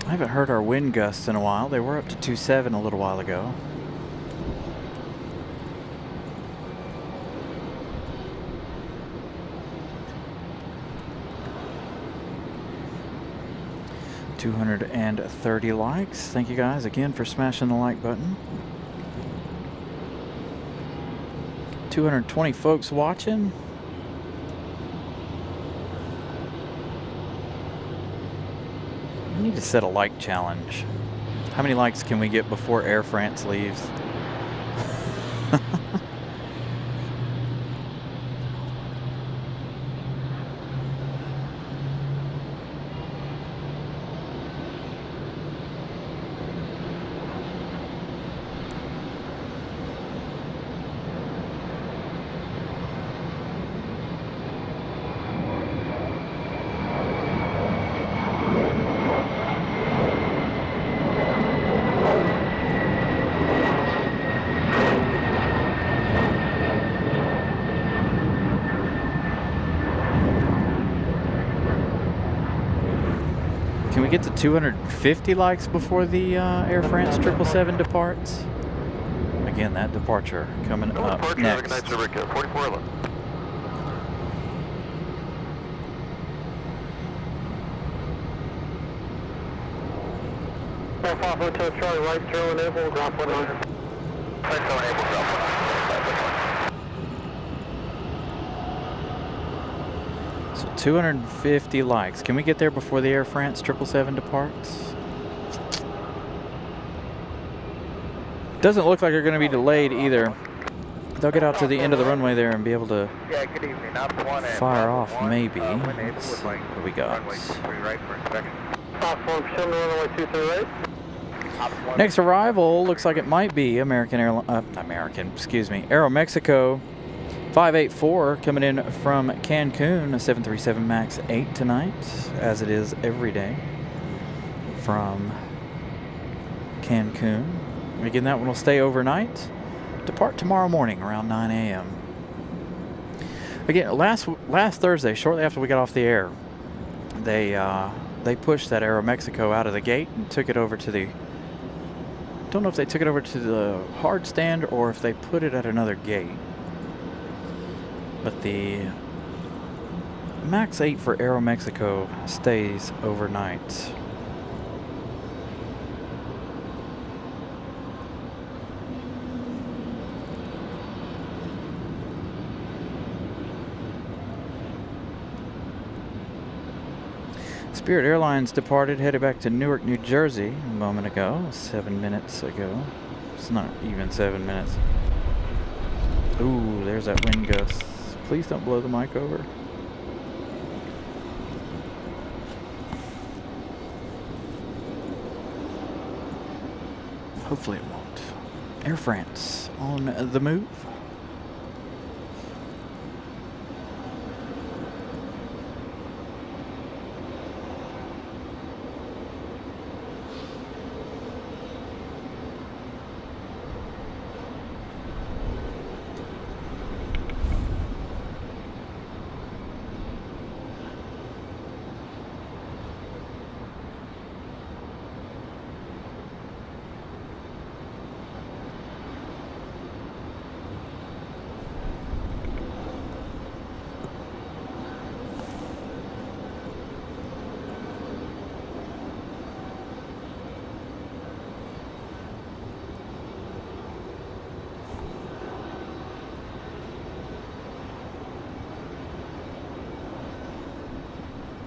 I haven't heard our wind gusts in a while. They were up to 2.7 a little while ago. $230 likes. Thank you guys again for smashing the like button. 220 folks watching. I need to set a like challenge. How many likes can we get before Air France leaves? Can we get to 250 likes before the Air France 777 departs? Again, that departure coming up next. 4411. Step off Hotel Charlie, right, 0 enable, drop 19. Right, 0 enable, drop 19. So 250 likes. Can we get there before the Air France 777 departs? Doesn't look like they're going to be delayed either. They'll get out to the end of the runway there and be able to Yeah, good evening. Ops 1 and fire off, maybe. when able, Let's would see like what we got. runway 23 right for inspection. Ops 1, pursuing runway 23 right. Ops 1. Next arrival looks like it might be Aero Mexico 584 coming in from Cancun, a 737 MAX 8 tonight, as it is every day from Cancun. Again, that one will stay overnight. Depart tomorrow morning around 9 a.m. Again, last Thursday, shortly after we got off the air, they pushed that Aero Mexico out of the gate and took it over to the. Don't know if they took it over to the hard stand or if they put it at another gate. But the MAX 8 for Aero Mexico stays overnight. Spirit Airlines departed, headed back to Newark, New Jersey a moment ago, 7 minutes ago. It's not even 7 minutes. Ooh, there's that wind gust. Please don't blow the mic over. Hopefully it won't. Air France on the move.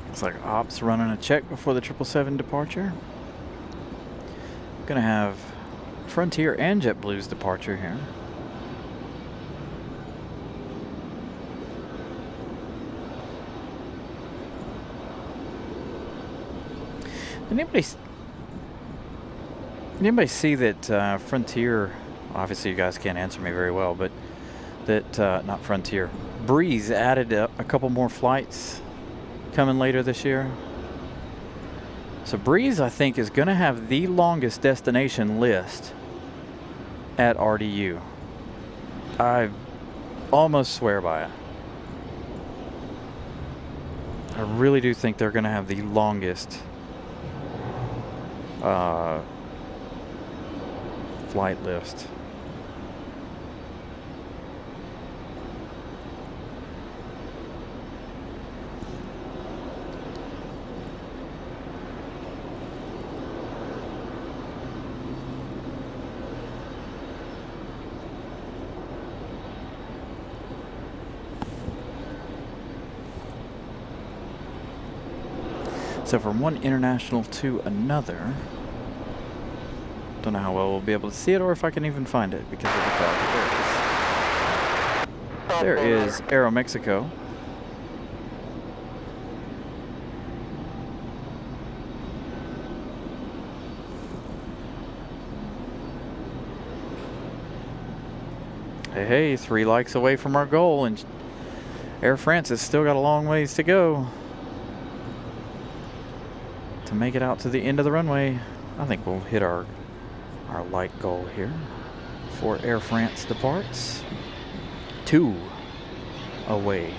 Looks like ops running a check before the 777 departure. Gonna have Frontier and JetBlue's departure here. Anybody see that Frontier? Obviously, you guys can't answer me very well, but that not Frontier, Breeze added a couple more flights coming later this year. So Breeze, I think, is going to have the longest destination list at RDU. I almost swear by it. I really do think they're going to have the longest flight list. So from one international to another, don't know how well we'll be able to see it or if I can even find it because of the fog. There is Aero Mexico. Hey, 3 likes away from our goal, and Air France has still got a long ways to go to make it out to the end of the runway. I think we'll hit our like goal here before Air France departs. 2 away.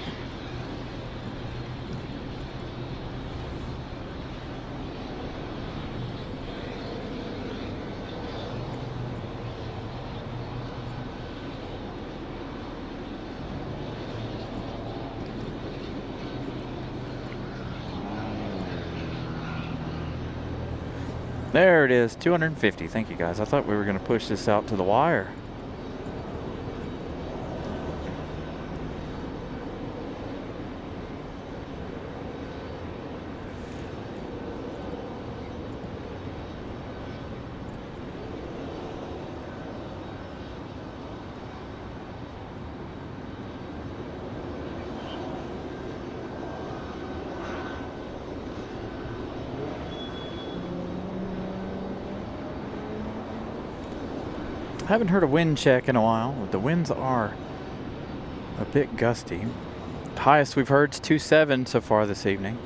There it is, 250. Thank you guys. I thought we were going to push this out to the wire. I haven't heard a wind check in a while, but the winds are a bit gusty. Highest we've heard is 2.7 so far this evening.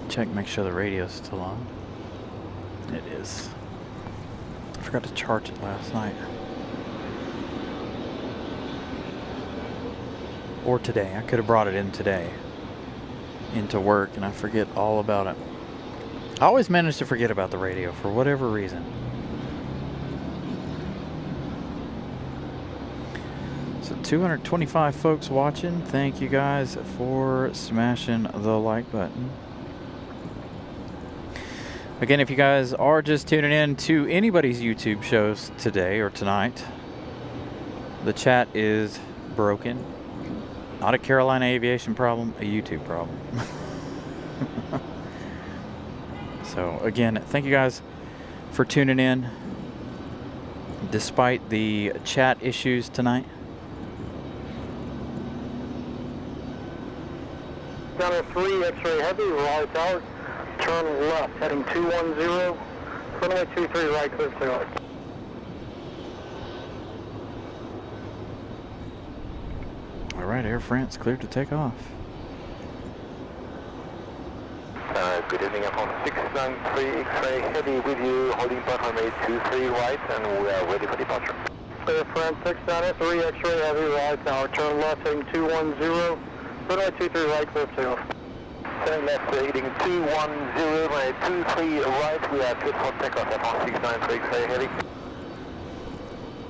Check, make sure the radio's still on. It is. I forgot to charge it last night. Or today. I could have brought it in today into work, and I forget all about it. I always manage to forget about the radio for whatever reason. So 225 folks watching. Thank you guys for smashing the like button. Again, if you guys are just tuning in to anybody's YouTube shows today or tonight, the chat is broken. Not a Carolina Aviation problem, a YouTube problem. So again, thank you guys for tuning in despite the chat issues tonight. Down at 3, X-ray heavy, Raleigh Tower, turn left, heading 210, runway 23 right, clear for takeoff. All right, Air France cleared to take off. Good evening, upon 693 X-ray heavy with you, holding part runway 23 right, and we are ready for departure. Air France 693, X-ray heavy, Raleigh Tower, turn left, heading 210, runway 23 right, clear for takeoff. Turn left, heading 210, runway 23 right, we are clear for takeoff upon 693 X-ray heavy.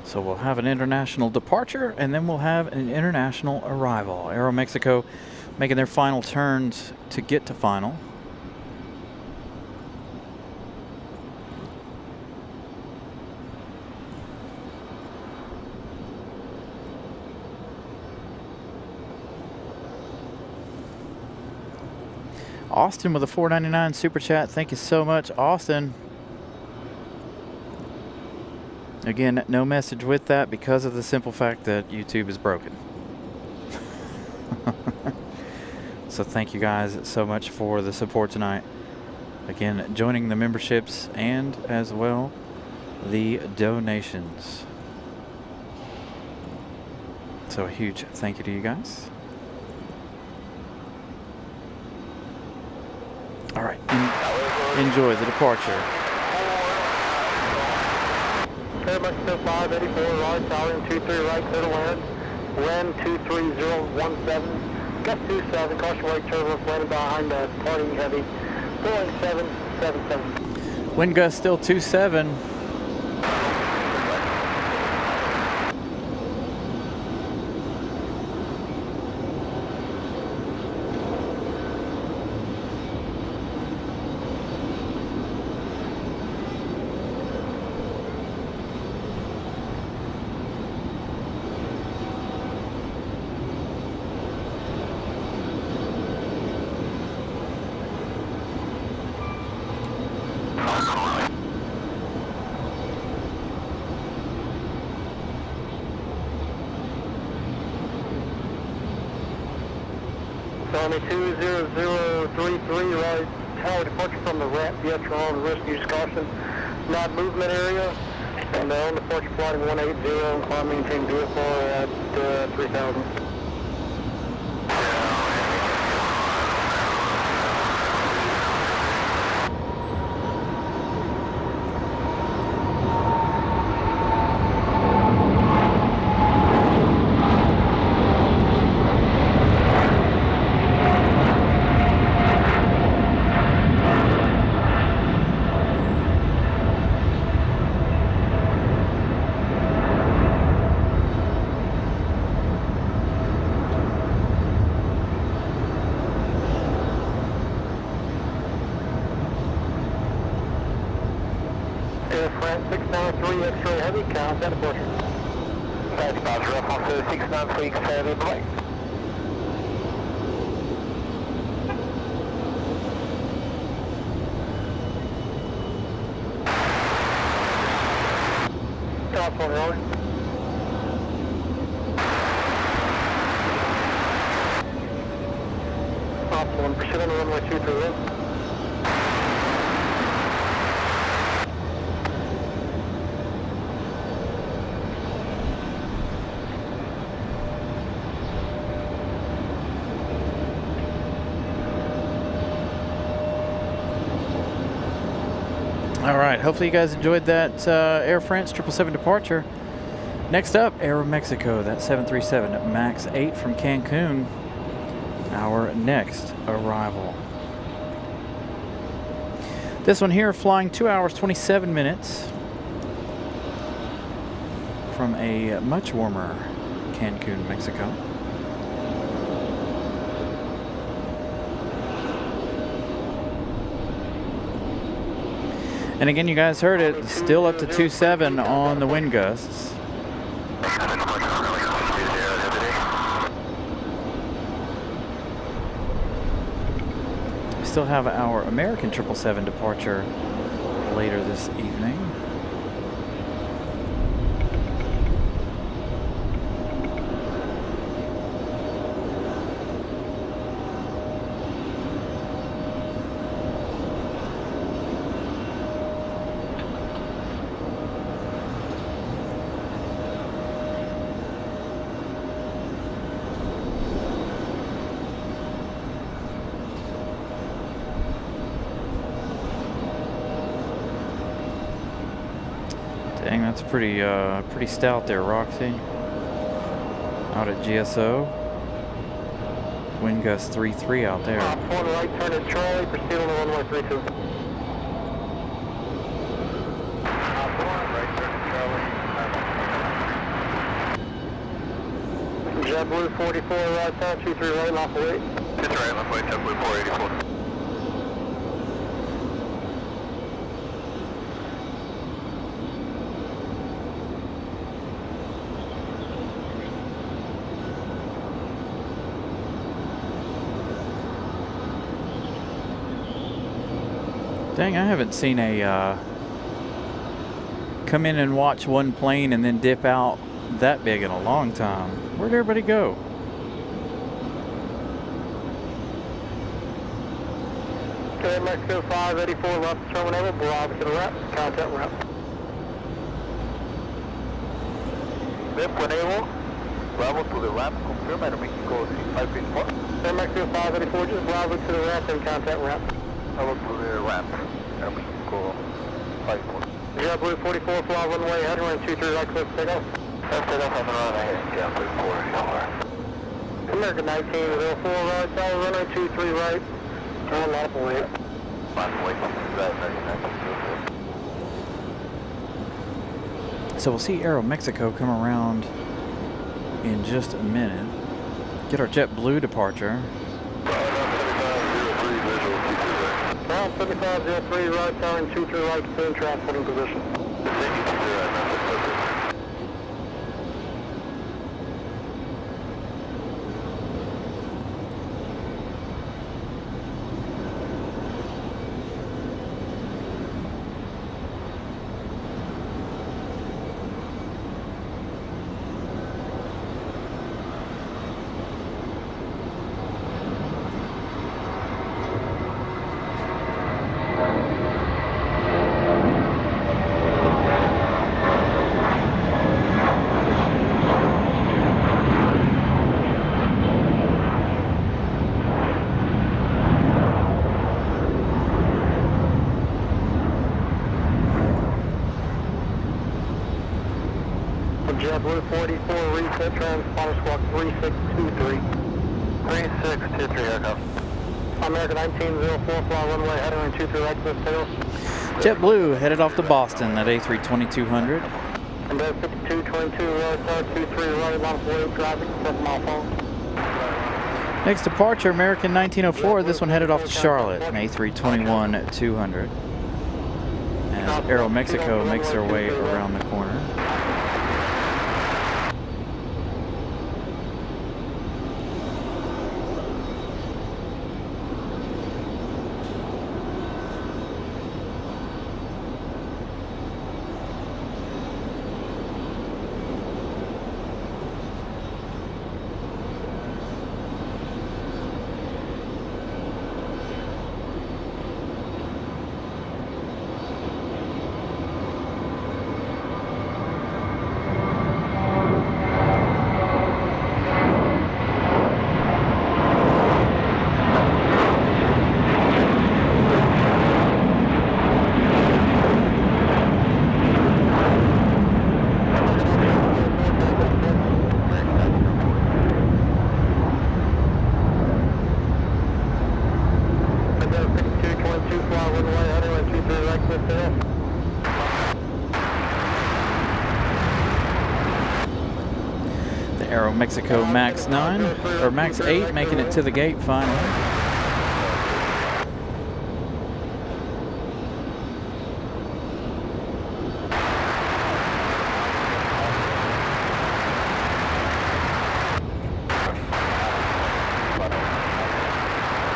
So we'll have an international departure, and then we'll have an international arrival. Aero Mexico making their final turns to get to final. Austin with a $4.99 super chat. Thank you so much, Austin. Again, no message with that because of the simple fact that YouTube is broken. So thank you guys so much for the support tonight. Again, joining the memberships and as well the donations. So a huge thank you to you guys. All right, enjoy the departure. Air Mexico 584, Raleigh Tower, 23 right, clear to land. Wind 23017, gust 27, caution wake turbulence, landing behind the departing heavy, Boeing 777. Wind gust still 27. Army 20033, right, tower departure from the ramp, via on risk, use caution, not movement area, and on departure flight 180, climb maintain VFR at 3000. France 693 X-ray heavy, contact departure. Departure of Officer 693 X-ray heavy, bye. Top one rolling. Top one, proceed on the runway 23 right. All right, hopefully you guys enjoyed that Air France 777 departure. Next up, Aeromexico, that 737 MAX 8 from Cancun, our next arrival. This one here flying 2 hours 27 minutes from a much warmer Cancun, Mexico. And again, you guys heard it, still up to 2.7 on the wind gusts. We still have our American 777 departure later this evening. Dang, that's pretty stout there, Roxy. Out at GSO. Wind gust 3.3 out there. One right, turn at Charlie, proceed on the runway 32. JetBlue 44 right side, 23 right, lawful wait. 23 right, left way, JetBlue 484. Dang, I haven't seen a come in and watch one plane and then dip out that big in a long time. Where'd everybody go? Okay, Mexico 584 left terminal, Bravo to the ramp, contact ramp. Ramp when able, Bravo to the ramp, confirm Aeromexico 584. Okay, Mexico 584, just Bravo to the ramp and contact ramp. Bravo to the ramp, Aeromexico 584. JetBlue 44, fly runway, heading runway 23 right, clear for takeoff. Let's set up on the runway, JetBlue 484. American 1904 right, solid runway 23 right, turn left wait. Left wait, So we'll see Aeromexico come around in just a minute. Get our JetBlue departure. Ground 7503 right, tower 23 right, continuing transporting position. JetBlue 44, reset transponder squawk 3623. 3623 aircraft. American 1904, fly runway, heading runway 23 right, clear tails. JetBlue headed off to Boston at A320-200. And then 5222 right, side 23 right, left wait, traffic, 7 mile phone. Next departure, American 1904. This one headed off to Charlotte, A321-200. And Aero Mexico makes their way around the corner. Aero Mexico Max 9, or Max 8, making it to the gate finally.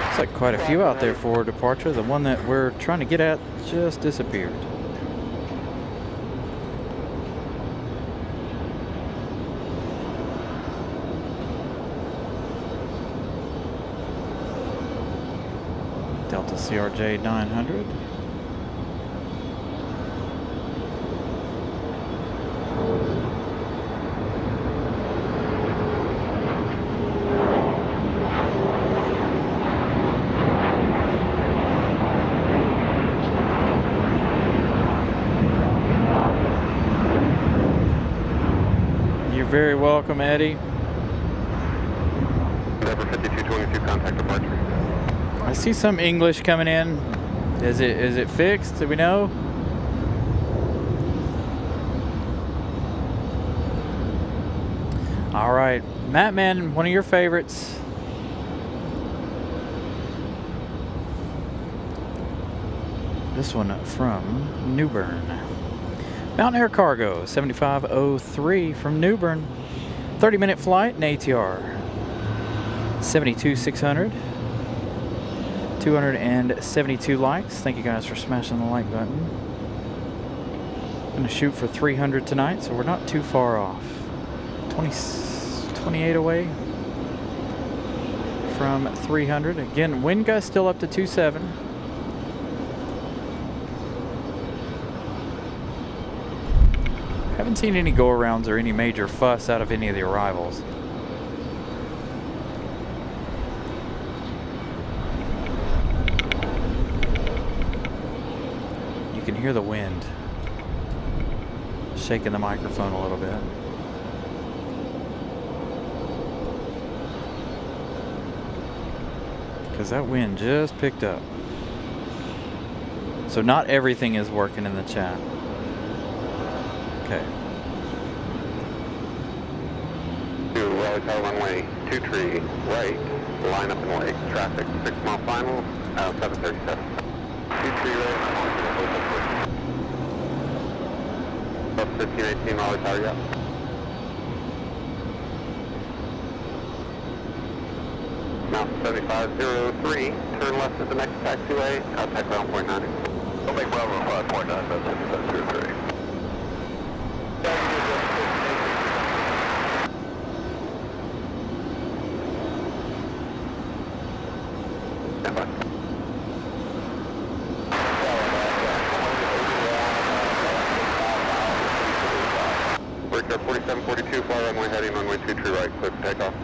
Looks like quite a few out there for departure. The one that we're trying to get at just disappeared. Delta CRJ 900. You're very welcome, Eddie. Number 5222, contact departure. I see some English coming in. Is it fixed? Do we know? All right, Matt Man, one of your favorites. This one from New Bern. Mountain Air Cargo 7503 from New Bern. 30-minute flight in ATR 72600. 272 likes. Thank you guys for smashing the like button. I'm gonna shoot for 300 tonight, so we're not too far off. 28 away from 300. Again, wind gust still up to 27. Haven't seen any go-arounds or any major fuss out of any of the arrivals. You can hear the wind shaking the microphone a little bit. Because that wind just picked up. So not everything is working in the chat. Okay. Raleigh Tower runway 23 right, line up and wait. Traffic 6 mile final, 737. 23 right. 1518 Raleigh Tower, yeah. Mountain 7503, turn left at the next taxiway, contact ground point 9. Don't make Bravo 5.9, that's 7503. Stand by. Breaker 4742, fly runway heading runway 23 right, clear for takeoff.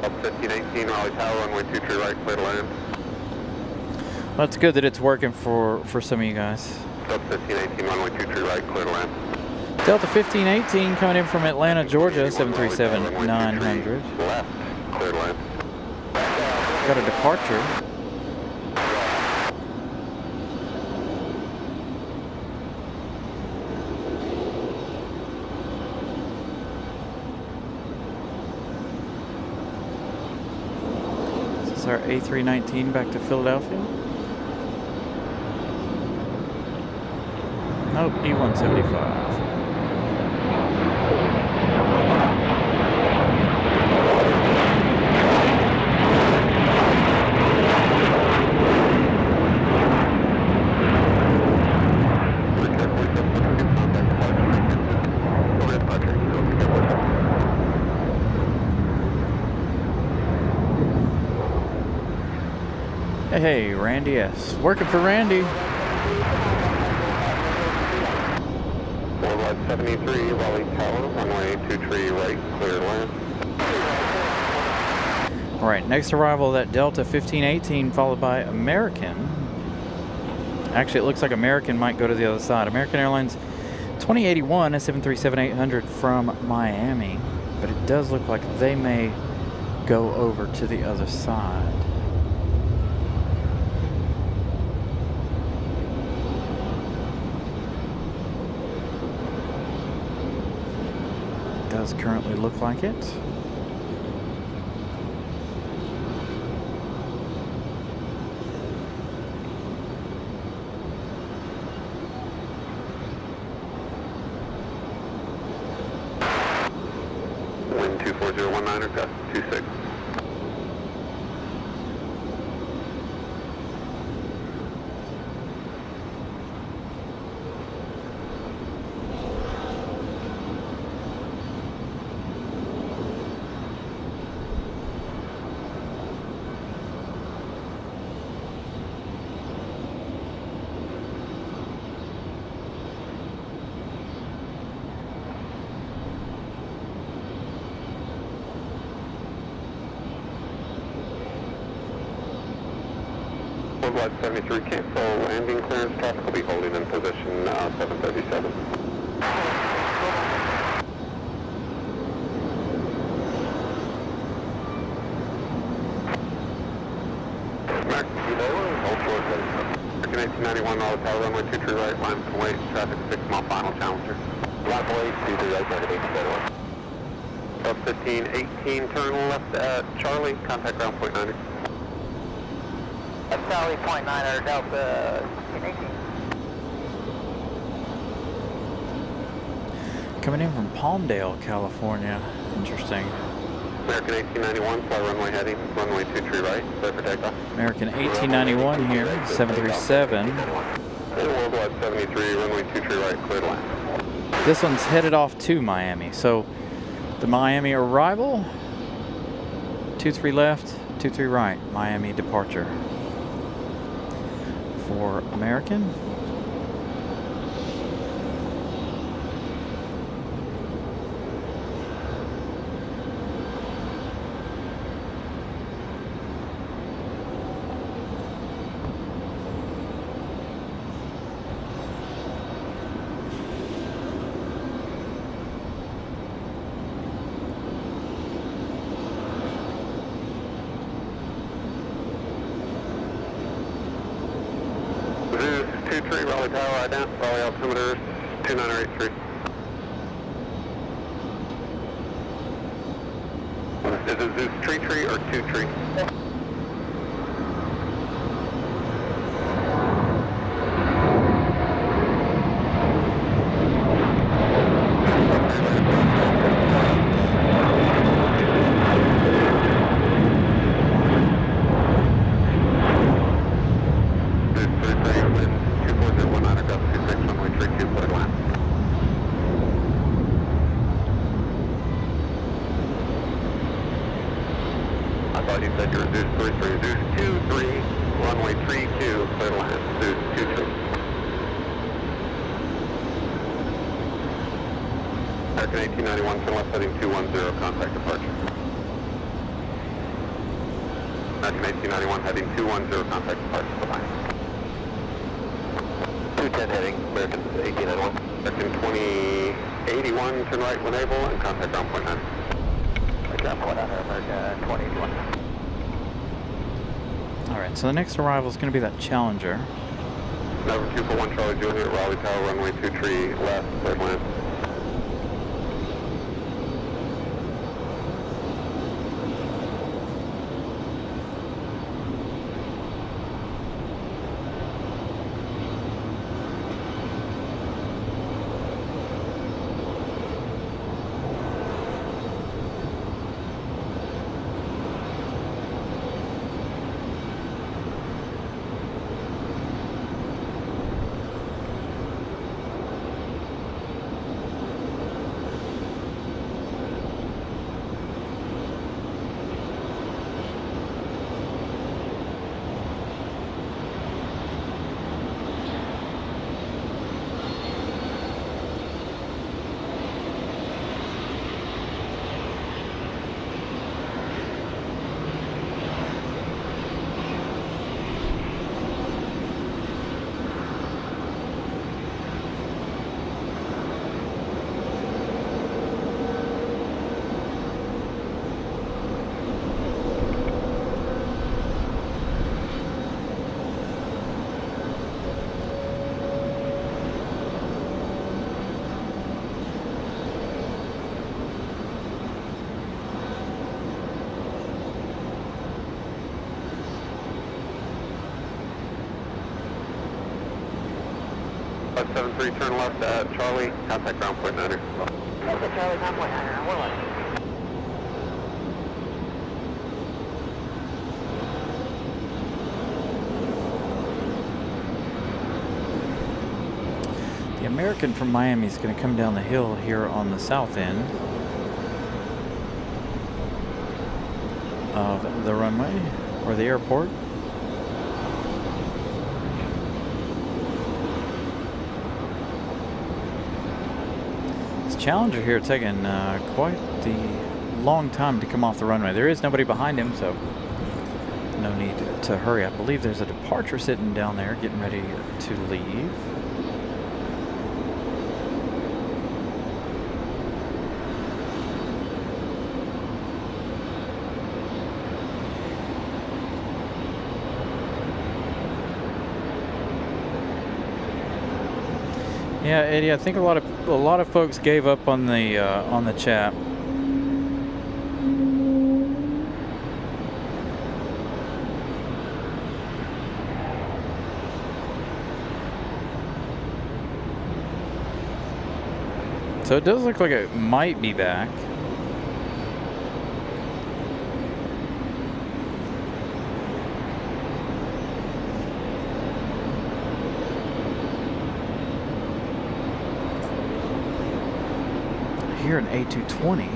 Up 1518 Raleigh Tower, runway 23 right, clear to land. Well, it's good that it's working for some of you guys. Up 1518 runway 23 right, clear to land. Delta 1518 coming in from Atlanta, Georgia, 737-900. Left, clear to land. Got a departure. This is our A319 back to Philadelphia. Nope, E175. Hey, Randy S. Working for Randy. Worldwide 73, Raleigh Tower, runway 23 right, clear land. All right, next arrival, that Delta 1518, followed by American. Actually, it looks like American might go to the other side. American Airlines 2081 S737-800 from Miami, but it does look like they may go over to the other side. Does currently look like it. Wind 24019 or gust 26. Worldwide 73, cancel landing clearance. Traffic will be holding in position 737. American Kilo, hold short, please. American 1891, Raleigh Tower, runway 23 right, line from wait, traffic 6 mile final, Challenger. Line from wait, 23 right, American 1891. Sub 1518, turn left at Charlie, contact ground point 90. That's Charlie .9 or Delta 1518. Coming in from Palmdale, California. Interesting. American 1891, fly runway heading, runway 23 right, clear for takeoff. American 1891 here, 737. Worldwide 73, runway 23 right, clear to land. This one's headed off to Miami. So the Miami arrival, 23 left, 23 right, Miami departure. For American. Zeus 23, Raleigh Tower, ident, Raleigh altimeter 2983. Is it Zeus tree or 2 tree? You said you were Zeus 33, Zeus 23, runway 32, clear to land, Zeus 22. American 1891, turn left heading 210, contact departure. American 1891 heading 210, contact departure, bye-bye. 210 heading, American 1891. American 2081, turn right when able, and contact ground point 9. Ground point 9, American 2081. Alright, so the next arrival is going to be that Challenger. Number 241 Charlie Junior, Raleigh Tower, runway 23 left, clear to land. 573, turn left at Charlie, contact ground point 9er. Okay, Charlie, 9.9, we're left. The American from Miami is going to come down the hill here on the south end of the runway or the airport. This Challenger here taking quite the long time to come off the runway. There is nobody behind him, so no need to hurry. I believe there's a departure sitting down there getting ready to leave. Yeah, Eddie, I think a lot of folks gave up on the chat. So it does look like it might be back. Here an A220.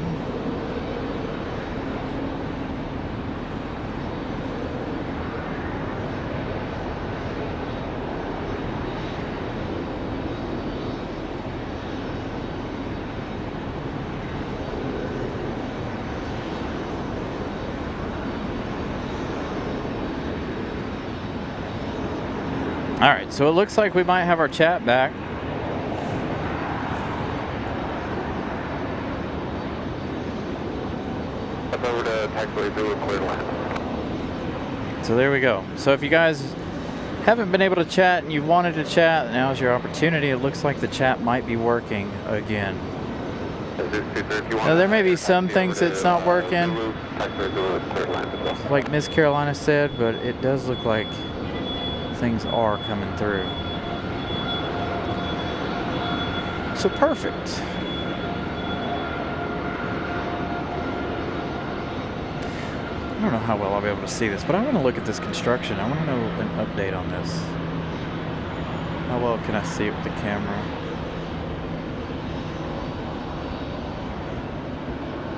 All right, so it looks like we might have our chat back. Over to taxiway 2 clear line. So there we go. So if you guys haven't been able to chat and you wanted to chat, now's your opportunity. It looks like the chat might be working again. Now there may be some things that's not working, like Miss Carolina said, but it does look like things are coming through. So perfect. I don't know how well I'll be able to see this, but I want to look at this construction. I want to know an update on this. How well can I see it with the camera?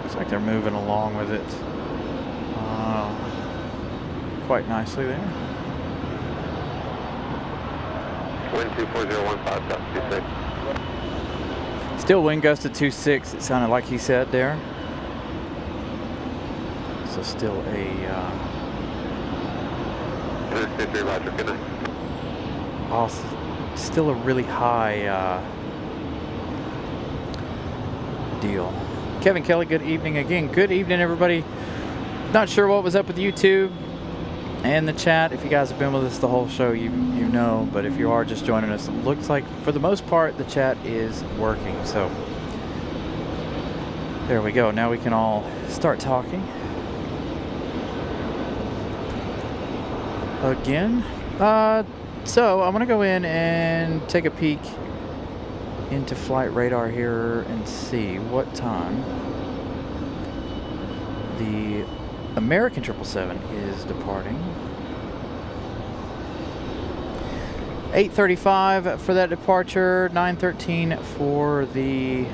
Looks like they're moving along with it quite nicely there. Wind 24015, south 26. Still wind gust at 26. It sounded like he said there. So still a Roger, good night. awesome, still a really high deal. Kevin Kelly, good evening again. Good evening, everybody. Not sure what was up with YouTube and the chat. If you guys have been with us the whole show, you know. But if you are just joining us, it looks like for the most part the chat is working. So there we go. Now we can all start talking again. So I'm gonna go in and take a peek into flight radar here and see what time the American 777 is departing. 8:35 for that departure, 9:13 for the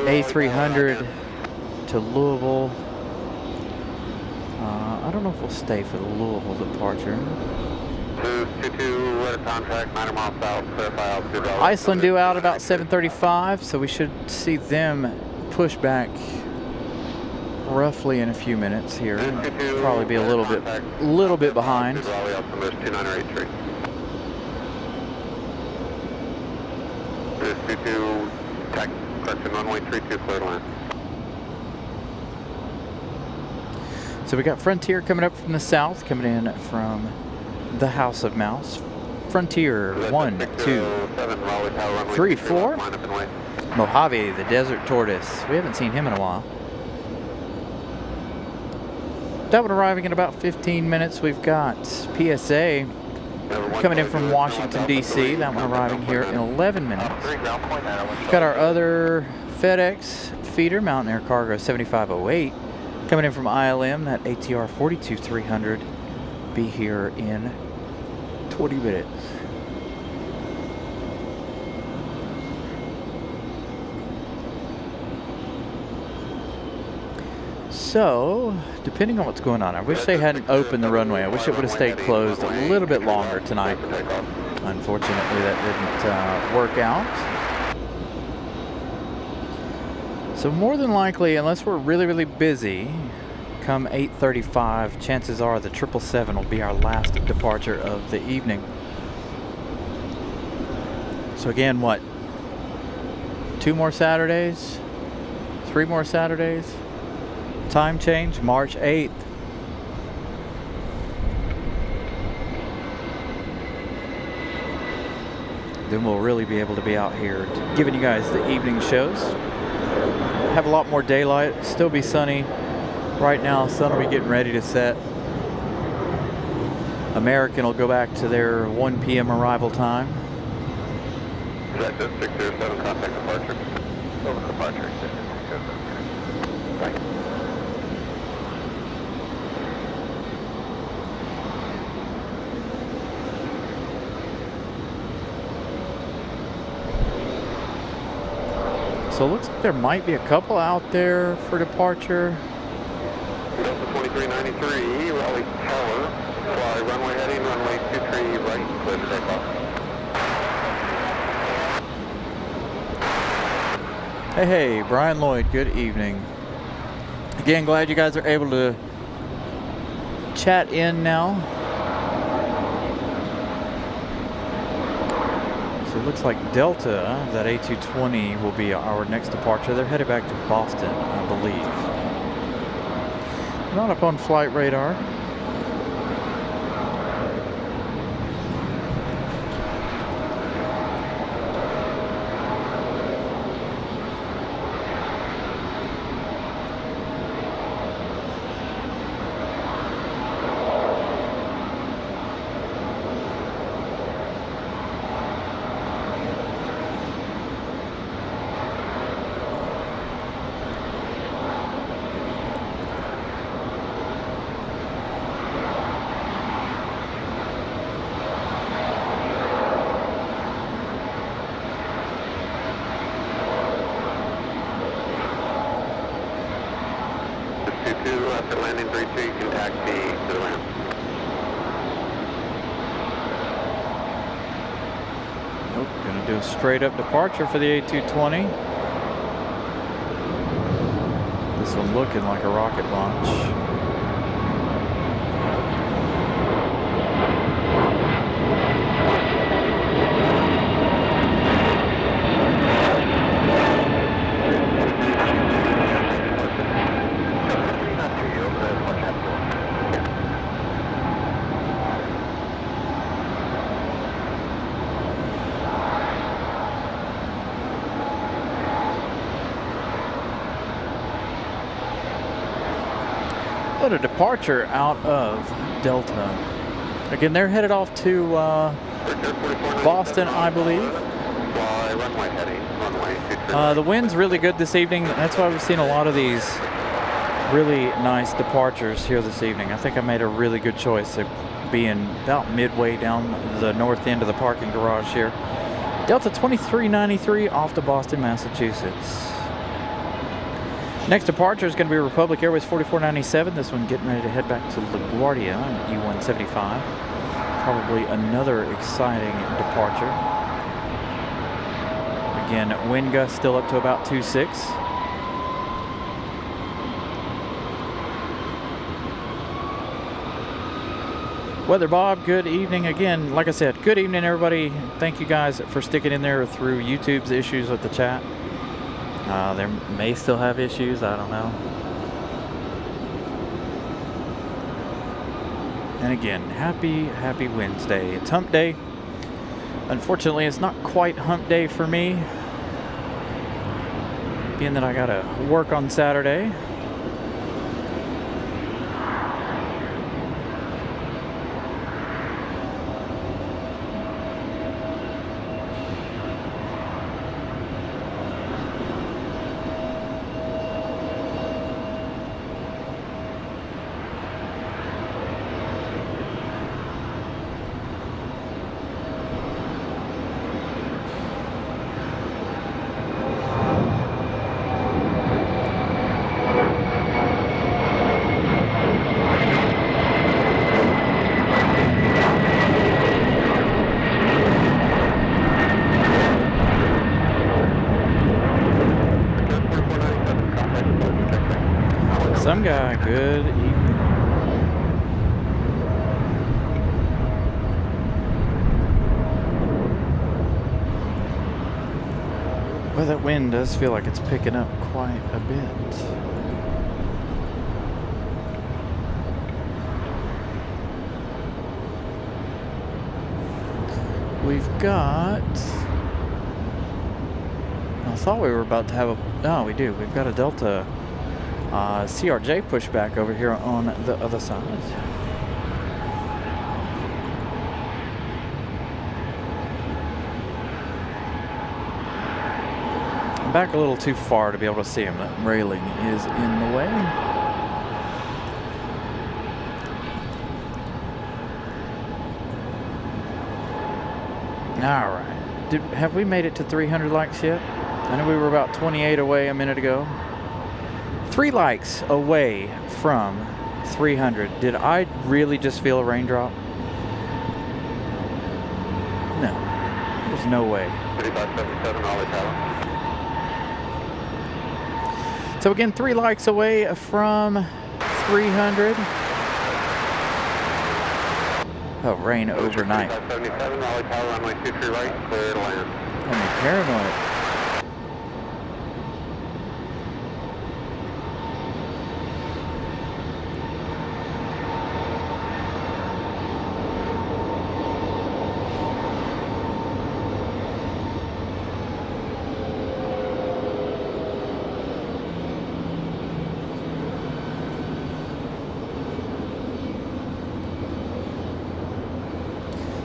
A300 to Louisville. I don't know if we'll stay for the Louisville departure. 222, we're at contract, 90 miles south, clarify altitude. Iceland due out about 7:35, so we should see them push back roughly in a few minutes here. Probably be a little bit behind. Raleigh, altimeter 2983. 22, correction, runway 32, clear line. So we got Frontier coming up from the south, coming in from the House of Mouse. Frontier 1, 2, 3, 4. Mojave, the Desert Tortoise. We haven't seen him in a while. That one arriving in about 15 minutes. We've got PSA coming in from Washington, D.C. That one arriving here in 11 minutes. 3 ground point 901. Got our other FedEx feeder, Mountain Air Cargo 7508, coming in from ILM, that ATR 42300, be here in 20 minutes. So, depending on what's going on, I wish they hadn't opened the runway. I wish it would have stayed closed a little bit longer tonight. Unfortunately, that didn't work out. So more than likely, unless we're really, really busy, come 8:35, chances are the 777 will be our last departure of the evening. So again, what? 2 more Saturdays? 3 more Saturdays? Time change, March 8th. Then we'll really be able to be out here giving you guys the evening shows. Have a lot more daylight, still be sunny. Right now, sun will be getting ready to set. American will go back to their 1 p.m. arrival time. Is that just 607 contact departure? Over departure. Right. So it looks like there might be a couple out there for departure. Delta 2393, Raleigh Tower, fly runway heading, runway 23 right, clear for takeoff. Hey, Brian Lloyd, good evening. Again, glad you guys are able to chat in now. So it looks like Delta, that A220, will be our next departure. They're headed back to Boston, I believe. Not up on flight radar. After landing 32, you can taxi to the ramp. Nope, gonna do a straight up departure for the A220. This one looking like a rocket launch. What a departure out of Delta. Again, they're headed off to Boston, I believe. Fly runway heading, runway 23. The wind's really good this evening. That's why we've seen a lot of these really nice departures here this evening. I think I made a really good choice of being about midway down the north end of the parking garage here. Delta 2393 off to Boston, Massachusetts. Next departure is going to be Republic Airways 4497. This one getting ready to head back to LaGuardia on E175. Probably another exciting departure. Again, wind gust still up to about 2.6. Weather Bob, good evening again. Like I said, good evening, everybody. Thank you guys for sticking in there through YouTube's issues with the chat. There may still have issues, I don't know. And again, happy Wednesday. It's hump day. Unfortunately, it's not quite hump day for me, being that I gotta work on Saturday. evening, good evening. Well, that wind does feel like it's picking up quite a bit. We've got... I thought we were about to have a... No, we do. We've got a Delta CRJ pushback over here on the other side. I'm back a little too far to be able to see him. That railing is in the way. All right. Have we made it to 300 likes yet? I know we were about 28 away a minute ago. 3 likes away from 300. Did I really just feel a raindrop? No. There's no way. 3577 Raleigh Tower. So again, 3 likes away from 300. Oh, rain overnight. 3577 Raleigh Tower, runway 23 right, clear to land. I'm paranoid.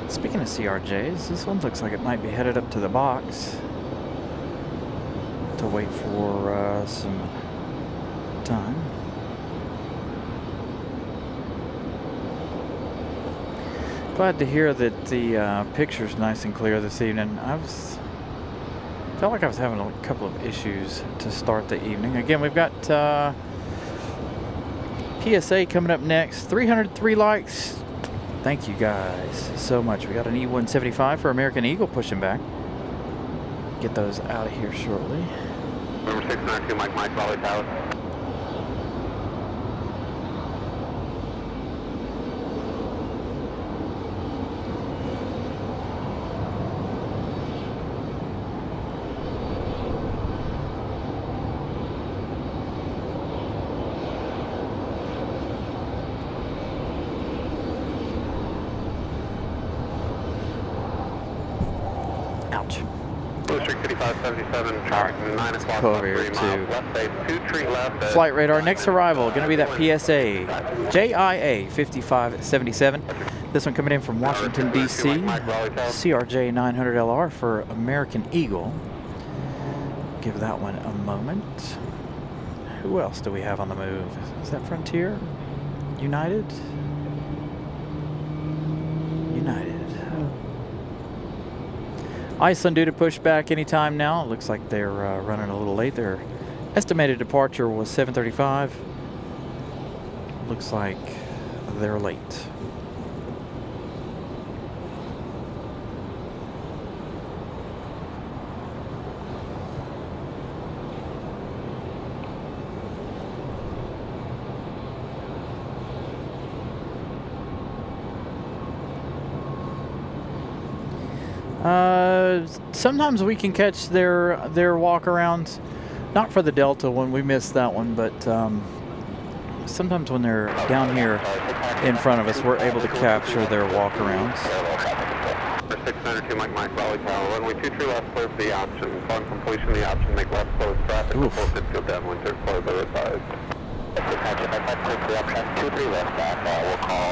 Speaking of CRJs, this one looks like it might be headed up to the box to wait for some time. Glad to hear that the picture's nice and clear this evening. Felt like I was having a couple of issues to start the evening. Again, we've got PSA coming up next. 303 likes. Thank you guys so much. We got an E175 for American Eagle pushing back. Get those out of here shortly. Number 692 Mike Raleigh Tower. Ouch. Blue Street 5577, traffic 9 o'clock, go over here 3 miles, to left base, 2 tree left. Flight radar. Next arrival, going to be that PSA JIA 5577. This one coming in from Washington, D.C. CRJ 900LR for American Eagle. Give that one a moment. Who else do we have on the move? Is that Frontier? United? United. Iceland due to push back anytime now. It looks like they're running a little late. Their estimated departure was 7:35. Looks like they're late. Sometimes we can catch their walk-arounds. Not for the Delta one, we missed that one, but sometimes when they're down here in front of us, we're able to capture their walk-arounds. 692 Mike Raleigh Tower, runway 23 left, clear for the option. Upon completion of the option, make left close traffic before Pittsfield downwind, clear the side.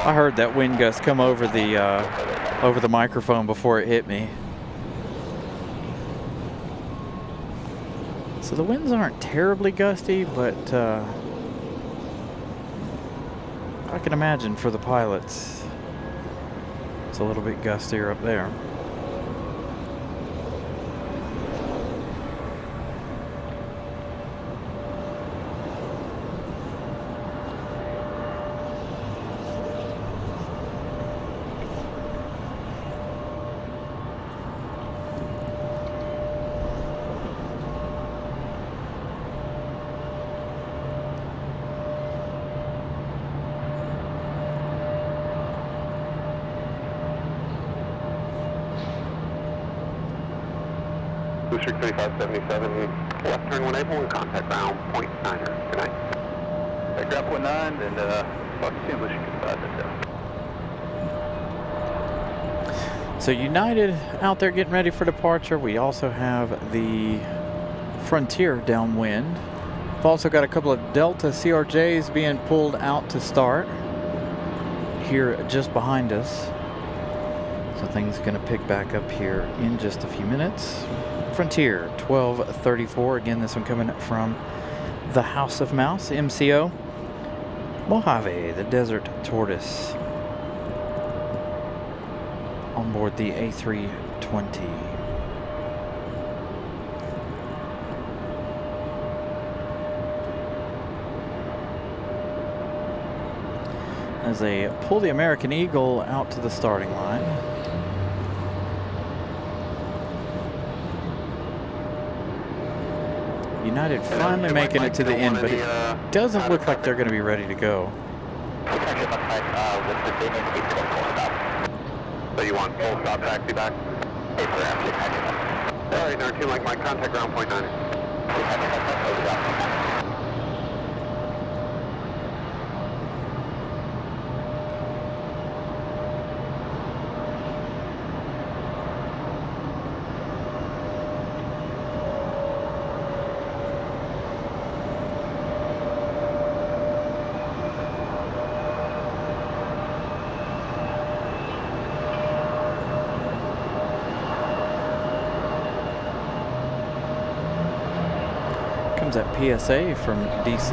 I heard that wind gust come over the microphone before it hit me. So the winds aren't terribly gusty, but I can imagine for the pilots, it's a little bit gustier up there. Booster 3577, left turn when able and contact ground .9er. Good night. Aircraft 19 and Fox 10, Booster 3577. So United out there getting ready for departure. We also have the Frontier downwind. We've also got a couple of Delta CRJs being pulled out to start here just behind us. So things are going to pick back up here in just a few minutes. Frontier 1234. Again, this one coming from the House of Mouse, MCO. Mojave, the Desert Tortoise. On board the A320. As they pull the American Eagle out to the starting line. United finally making it to the end, but it doesn't look like they're going to be ready to go. So you want full stop taxi back? All right, number 2, Mike, contact ground .9er. Comes that PSA from DC.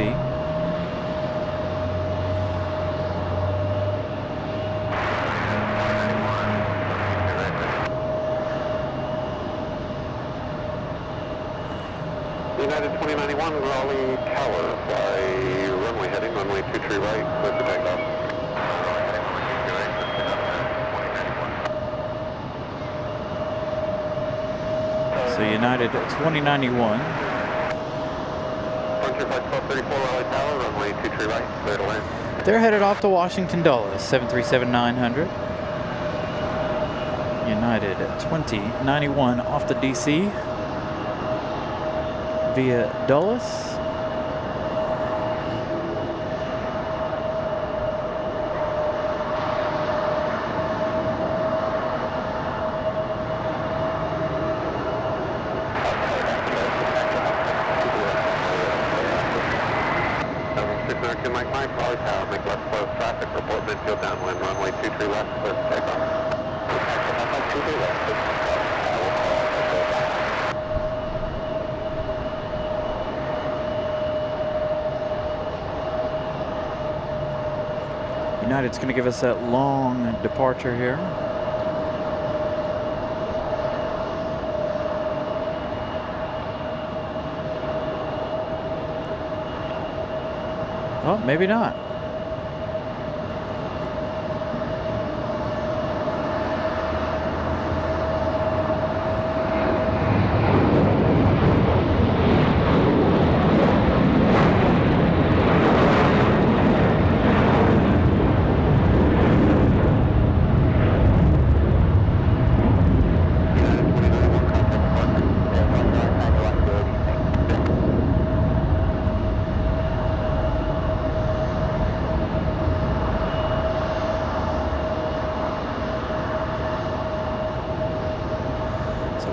United 2091, Raleigh Tower, fly runway heading, runway 23 right, clear for takeoff. So United 2091. Frontier flight 1234, Raleigh Tower, runway 23 right, clear to land. They're headed off to Washington Dulles, 737-900. United 2091 off to DC via Dulles. Mike, Raleigh Tower, make left close traffic, report midfield downwind, runway 23 left, clear for takeoff. United's going to give us that long departure here. Oh, maybe not.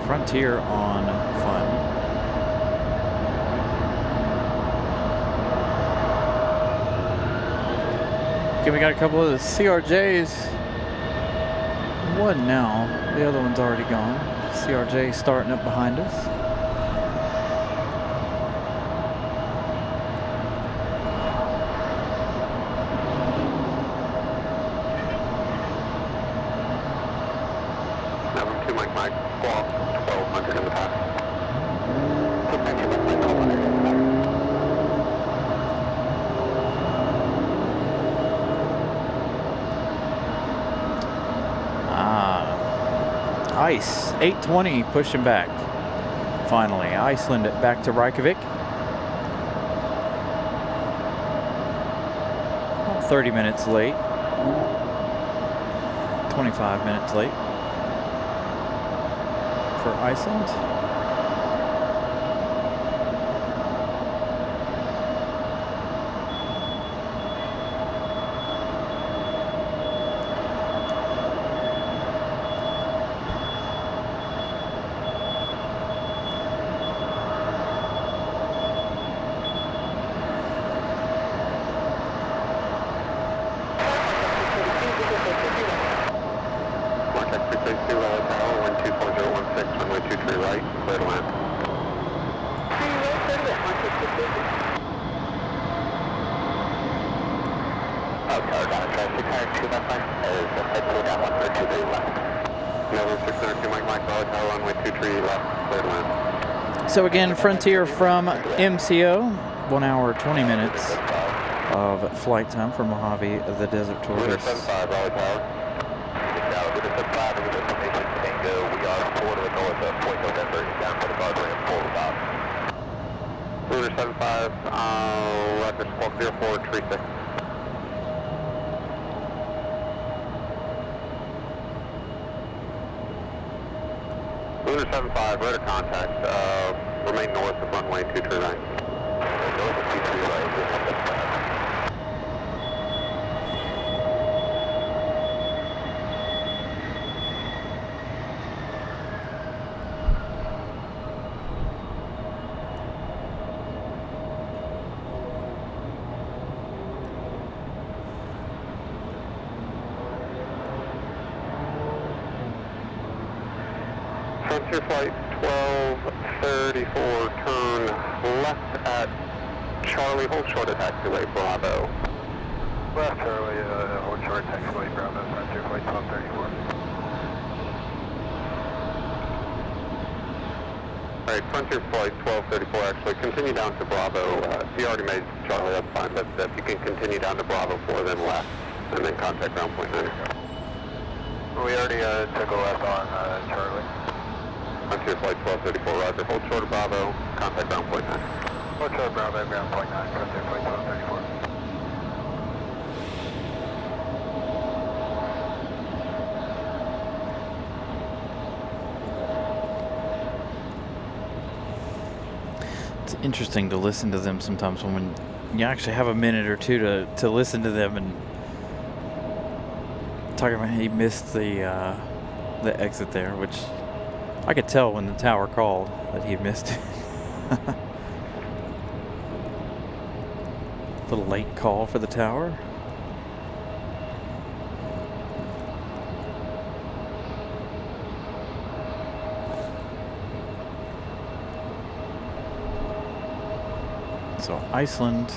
Frontier on fun. Okay, we got a couple of the CRJs. One now, the other one's already gone. CRJ starting up behind us. Number 2, Mike, squawk 1200 in the pass. Ice 820 pushing back. Finally, Iceland back to Reykjavik. About 30 minutes late. 25 minutes late for Iceland. Raleigh Tower, wind 24016, runway 23 right, clear to land. Tower down, try 602 Mike Mike. There's a head pull down 123 left. Nova 602 Mike Mike, Raleigh Tower, runway 23 left, clear to land. So again, Frontier from MCO, 1 hour 20 minutes of flight time from Mojave, the Desert Tortoise. 75 Raleigh Tower. With the 75 with information Tango, we are 4 to the north of Point November, down for the guard ramp, full stop. Lunar 75, left is 1204, tree 6. Lunar 75, radar contact, remain north of runway 23 right. North of 23 right, we'll have that. Frontier flight 1234, turn left at Charlie, hold short at taxiway Bravo. Left Charlie, hold short, taxiway Bravo, Frontier flight 1234. Alright, Frontier flight 1234, actually continue down to Bravo. If you already made Charlie, that's fine, but if you can continue down to Bravo 4, then left, and then contact ground point 9. We already took a left on Charlie. Frontier flight 1234, roger, hold short of Bravo, contact ground point 9. Hold short Bravo, ground point 9, Frontier flight 1234. It's interesting to listen to them sometimes when you actually have a minute or two to listen to them and talking about he missed the exit there, which I could tell when the tower called that he missed it. Little late call for the tower. So Iceland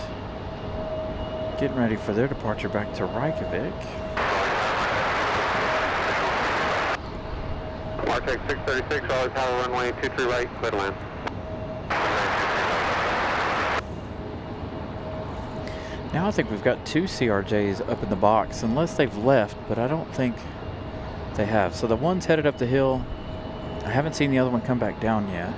getting ready for their departure back to Reykjavik. Martech 636, Raleigh Tower, runway 23 right, clear to land. Now I think we've got 2 CRJs up in the box, unless they've left, but I don't think they have. So the one's headed up the hill. I haven't seen the other one come back down yet.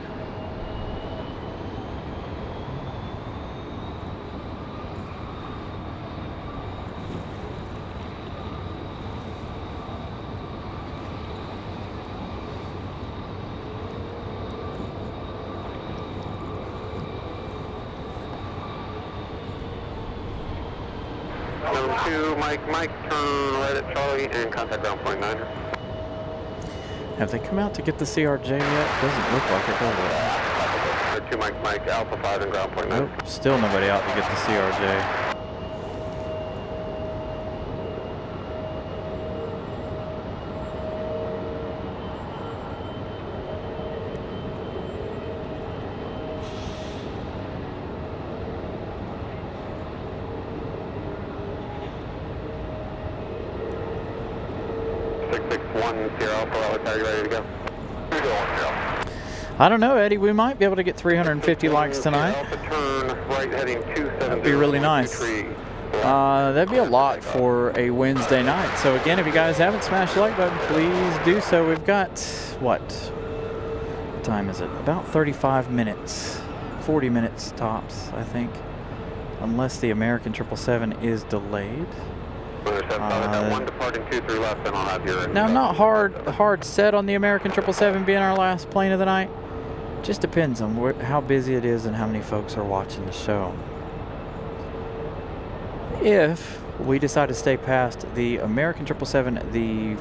Number 2, Mike, turn right at Charlie and contact ground point 9. Have they come out to get the CRJ yet? Doesn't look like it, does it? Number 2, Mike, Alpha 5 and ground point 9. Nope, still nobody out to get the CRJ. Are you ready to go? You're going, Joe. I don't know, Eddie. We might be able to get 350 likes tonight. Alpha turn right heading 270. That'd be really nice. That'd be a lot for a Wednesday night. So again, if you guys haven't smashed the like button, please do so. We've got, what time is it? About 35 minutes. 40 minutes tops, I think. Unless the American 777 is delayed. One departing 23 left, then I'll have your. Now, I'm not hard set on the American 777 being our last plane of the night. Just depends on how busy it is and how many folks are watching the show. If we decide to stay past the American 777, the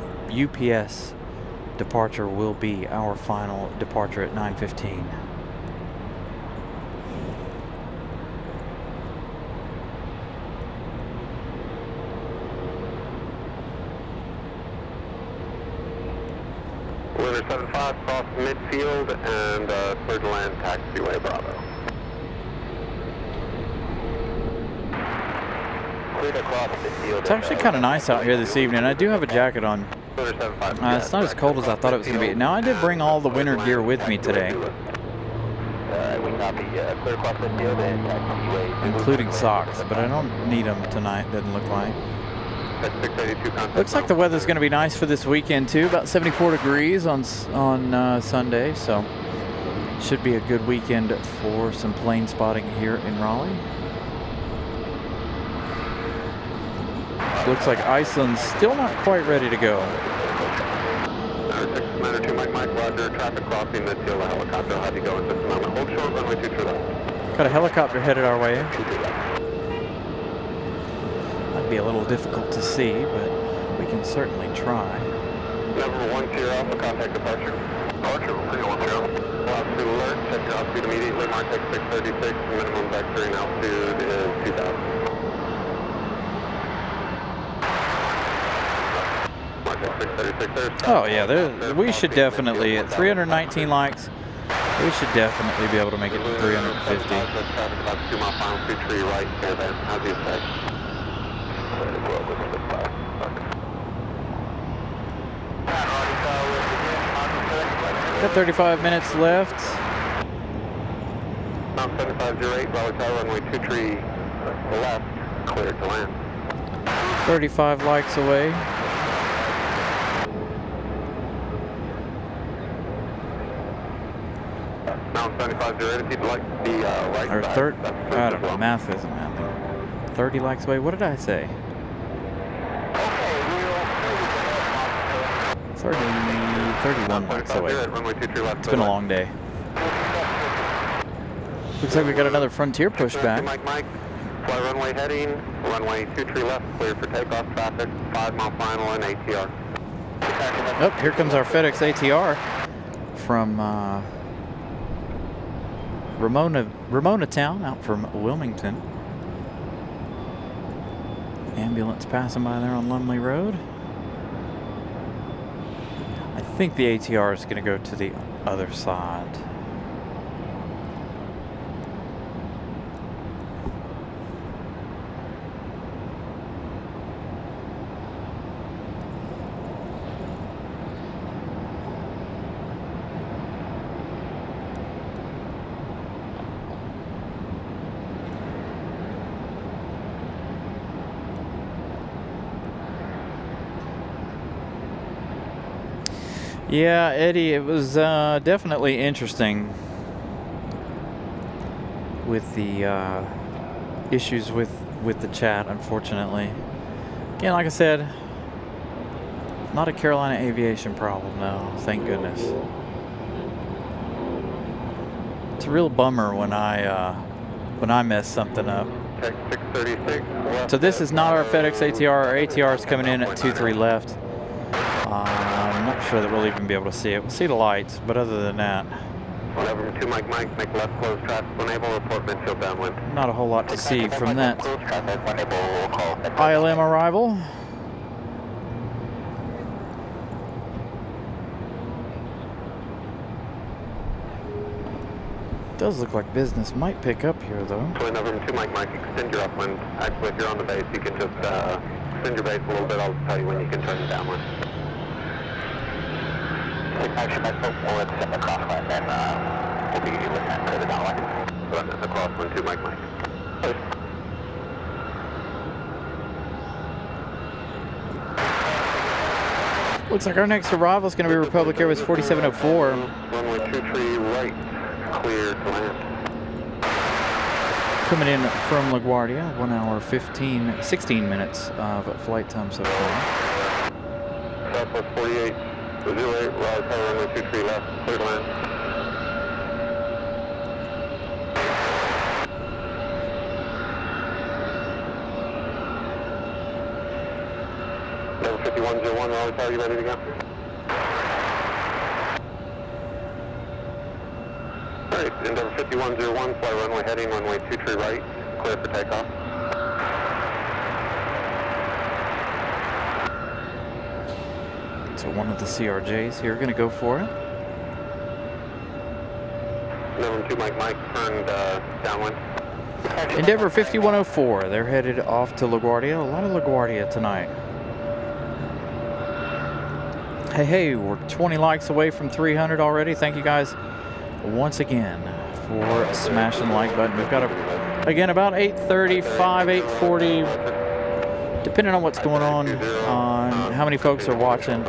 UPS departure will be our final departure at 9:15. Winner 75, cross midfield and clear to land taxiway Bravo. Clear to cross midfield. It's actually kind of nice out here this evening. I do have a jacket on. Winner 75. It's not as cold as I thought it was going to be. Now, I did bring all the winter gear with me today, We copy. Clear cross midfield and taxiway. including socks, but I don't need them tonight, doesn't look like. 682 contact. Looks like the weather's going to be nice for this weekend too, about 74 degrees on Sunday, so should be a good weekend for some plane spotting here in Raleigh. Looks like Iceland's still not quite ready to go. 692 Mike Roger, traffic crossing midfield, a helicopter, how do you go in just a moment? Hold short, runway 23 left. Got a helicopter headed our way. Might be a little difficult to see, but we can certainly try. Number 10 Alpha, contact departure. Departure, 310. Altitude alert, check your altitude immediately, Mark X 636, minimum vectoring altitude is 2000. Mark X 636, Oh yeah, we should definitely, at 319 likes, we should definitely be able to make it to 350. Traffic about 2 mile final, 23 right, caravan, how's the effect? Got 35 minutes left. Mount 7508, Raleigh Tower, runway 23 left, clear to land. 35 likes away. Mount 7508, if you'd like the right Or side. third, that's I don't know, math isn't mathing. 30 likes away, what did I say? 31 likes away. It's been a long day. Looks like we got another Frontier pushback. Mike, fly runway heading, runway 23 left, clear for takeoff traffic, 5 mile final and ATR. Oh, here comes our FedEx ATR from Ramona Town, out from Wilmington. Ambulance passing by there on Lumley Road. I think the ATR is going to go to the other side. Yeah, Eddie, it was definitely interesting with the issues with the chat, unfortunately. Again, like I said, not a Carolina Aviation problem, no, thank goodness. It's a real bummer when I mess something up. So this is not our FedEx ATR. Our ATR is coming in at 23 left. I'm not sure that we'll even be able to see it. We'll see the lights, but other than that, 2 Mike, make left close traffic when able, report midfield downwind. not a whole lot to see from that ILM arrival. Does look like business might pick up here, though. Number 2 Mike, extend your upwind. Actually, if you're on the base, you can just extend your base a little bit. I'll tell you when you can turn it downwind. Actually, my folks will extend the crosswind, and we'll be listening to the downwind. So that's the crosswind, 2 Mike. Looks like our next arrival is going to be Republic Airways 4704. Runway 23 right, clear to land. Coming in from LaGuardia, 1 hour 16 minutes of flight time so far. Southwest 48, 08, Raleigh Tower, runway 23 left, clear to land. Number 5101, Raleigh Tower, you ready to go? Alright, Endeavor 5101, fly runway heading, runway 23 right, clear for takeoff. So one of the CRJs here going to go for it. Number 2 Mike turned downwind. Endeavor 5104. They're headed off to LaGuardia. A lot of LaGuardia tonight. Hey, we're 20 likes away from 300 already. Thank you guys once again for smashing the like button. We've got again about 8:35, 8:40, depending on what's going on how many folks are watching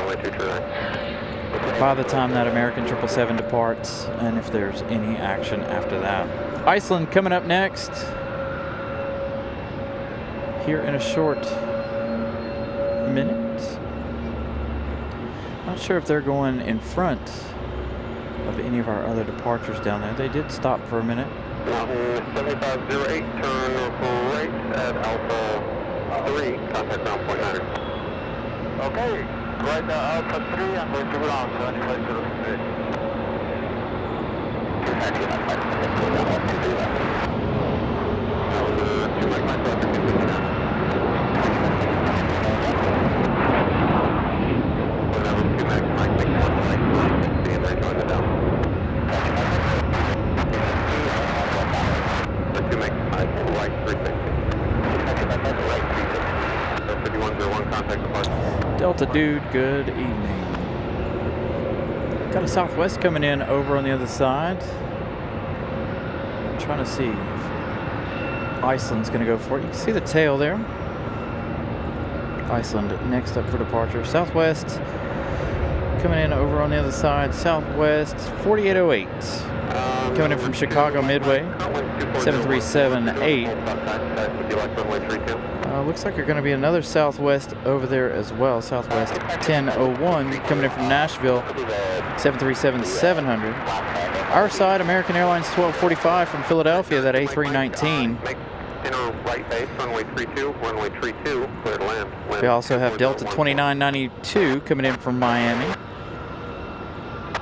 by the time that American 777 departs, and if there's any action after that. Iceland coming up next here in a short minute. Not sure if they're going in front of any of our other departures down there. They did stop for a minute. Mountain 7508, turn right at Alpha 3, contact ground point 9. Okay, right now Alpha 3, I'm going to ground 7506. Delta Dude, good evening. Got a Southwest coming in over on the other side. I'm trying to see if Iceland's going to go for it. You can see the tail there. Iceland next up for departure. Southwest coming in over on the other side. Southwest 4808. Coming in from Chicago Midway. 7378. Looks like there's going to be another Southwest over there as well. Southwest 1001 coming in from Nashville. 737-700. Our side, American Airlines 1245 from Philadelphia, that A319. Right base, runway 32, runway 32, clear to land. We also have Delta 2992 coming in from Miami.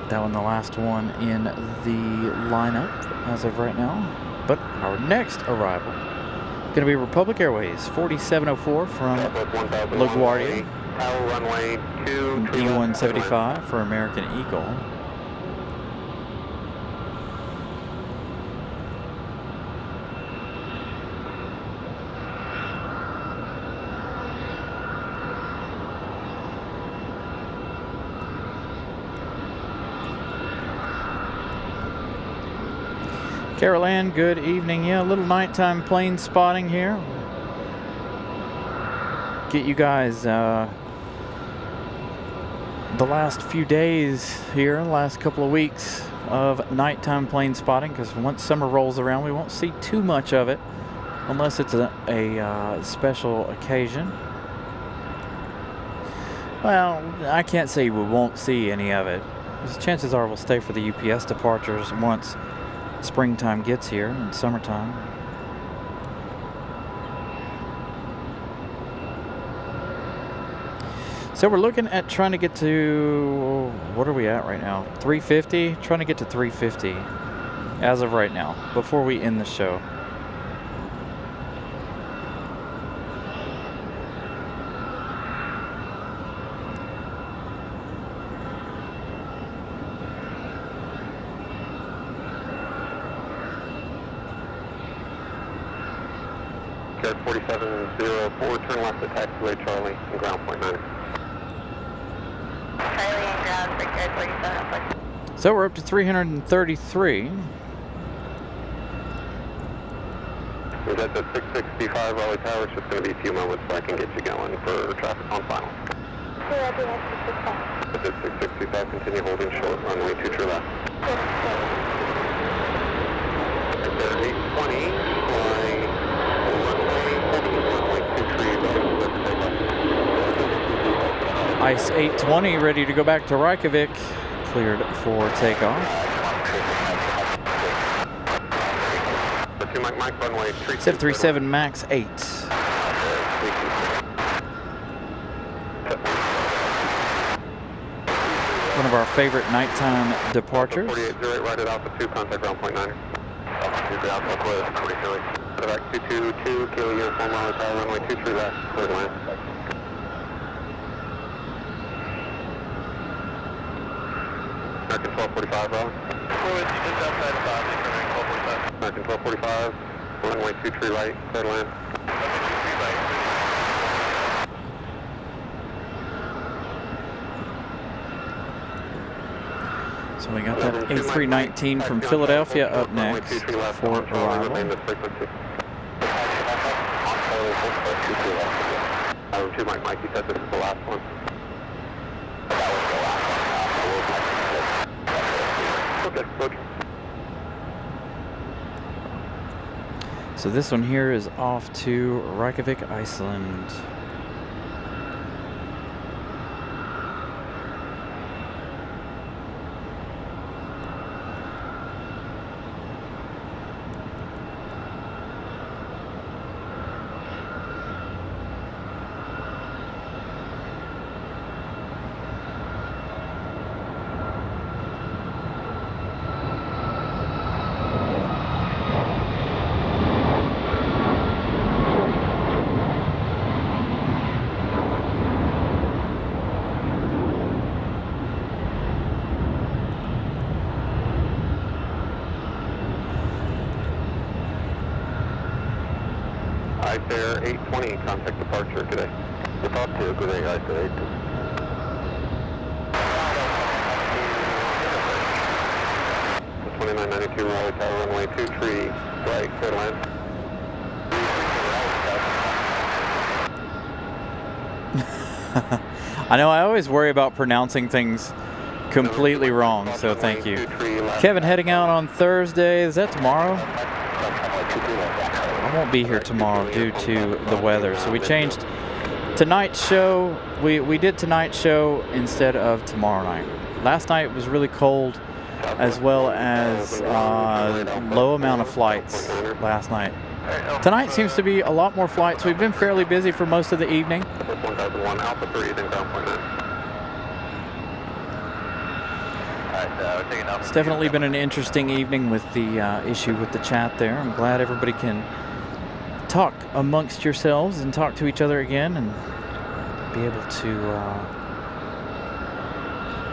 That one the last one in the lineup as of right now. But our next arrival going to be Republic Airways 4704 from LaGuardia. Runway 2, E175 for American Eagle. Carol Ann, good evening. Yeah, a little nighttime plane spotting here. Get you guys the last few days here, last couple of weeks of nighttime plane spotting, because once summer rolls around, we won't see too much of it unless it's a special occasion. Well, I can't say we won't see any of it. Chances are we'll stay for the UPS departures once springtime gets here and summertime. So we're looking at trying to get to, what are we at right now? 350? Trying to get to 350 as of right now, before we end the show. Air 4704, turn left at taxiway Charlie and ground point 9. Charlie and ground, Victor 47. So we're up to 333. We're at the 665 Raleigh Tower. It's just going to be a few moments so I can get you going for traffic on final. At 665, continue holding short, runway 2 true left. At 820, flying runway 2 true left. Ice 820 ready to go back to Reykjavik. Cleared for takeoff. Mike, runway 737 MAX 8. One of our favorite nighttime departures. 4808, right at Alpha 2, contact ground point 9. Alpha 2, ground point clear, 23. Back 222, Kilo Uniform Raleigh Tower, runway 23 left, clear to land. American 1245, Raleigh. We're with you just outside of Bobby, American 1245. American 1245, runway 23 right, clear to land. Runway 23 right. So we got that A319 from Philadelphia up next for arrival. Two Mike, Mike, you said this is the last one. Okay, okay. So this one here is off to Reykjavik, Iceland. Fair 820, contact departure today. Report to good day, Fair 8. 2992 Raleigh Tower, runway 23 right, clear to land. I know I always worry about pronouncing things completely wrong, so thank you. Kevin heading out on Thursday. Is that tomorrow? I won't be here tomorrow due to the weather, so we changed tonight's show. We did tonight's show instead of tomorrow night. Last night was really cold, as well as low amount of flights last night. Tonight seems to be a lot more flights. We've been fairly busy for most of the evening. 1001 Alpha 3 is in ground point 9. It's definitely been an interesting evening with the issue with the chat there. I'm glad everybody can talk amongst yourselves and talk to each other again and be able to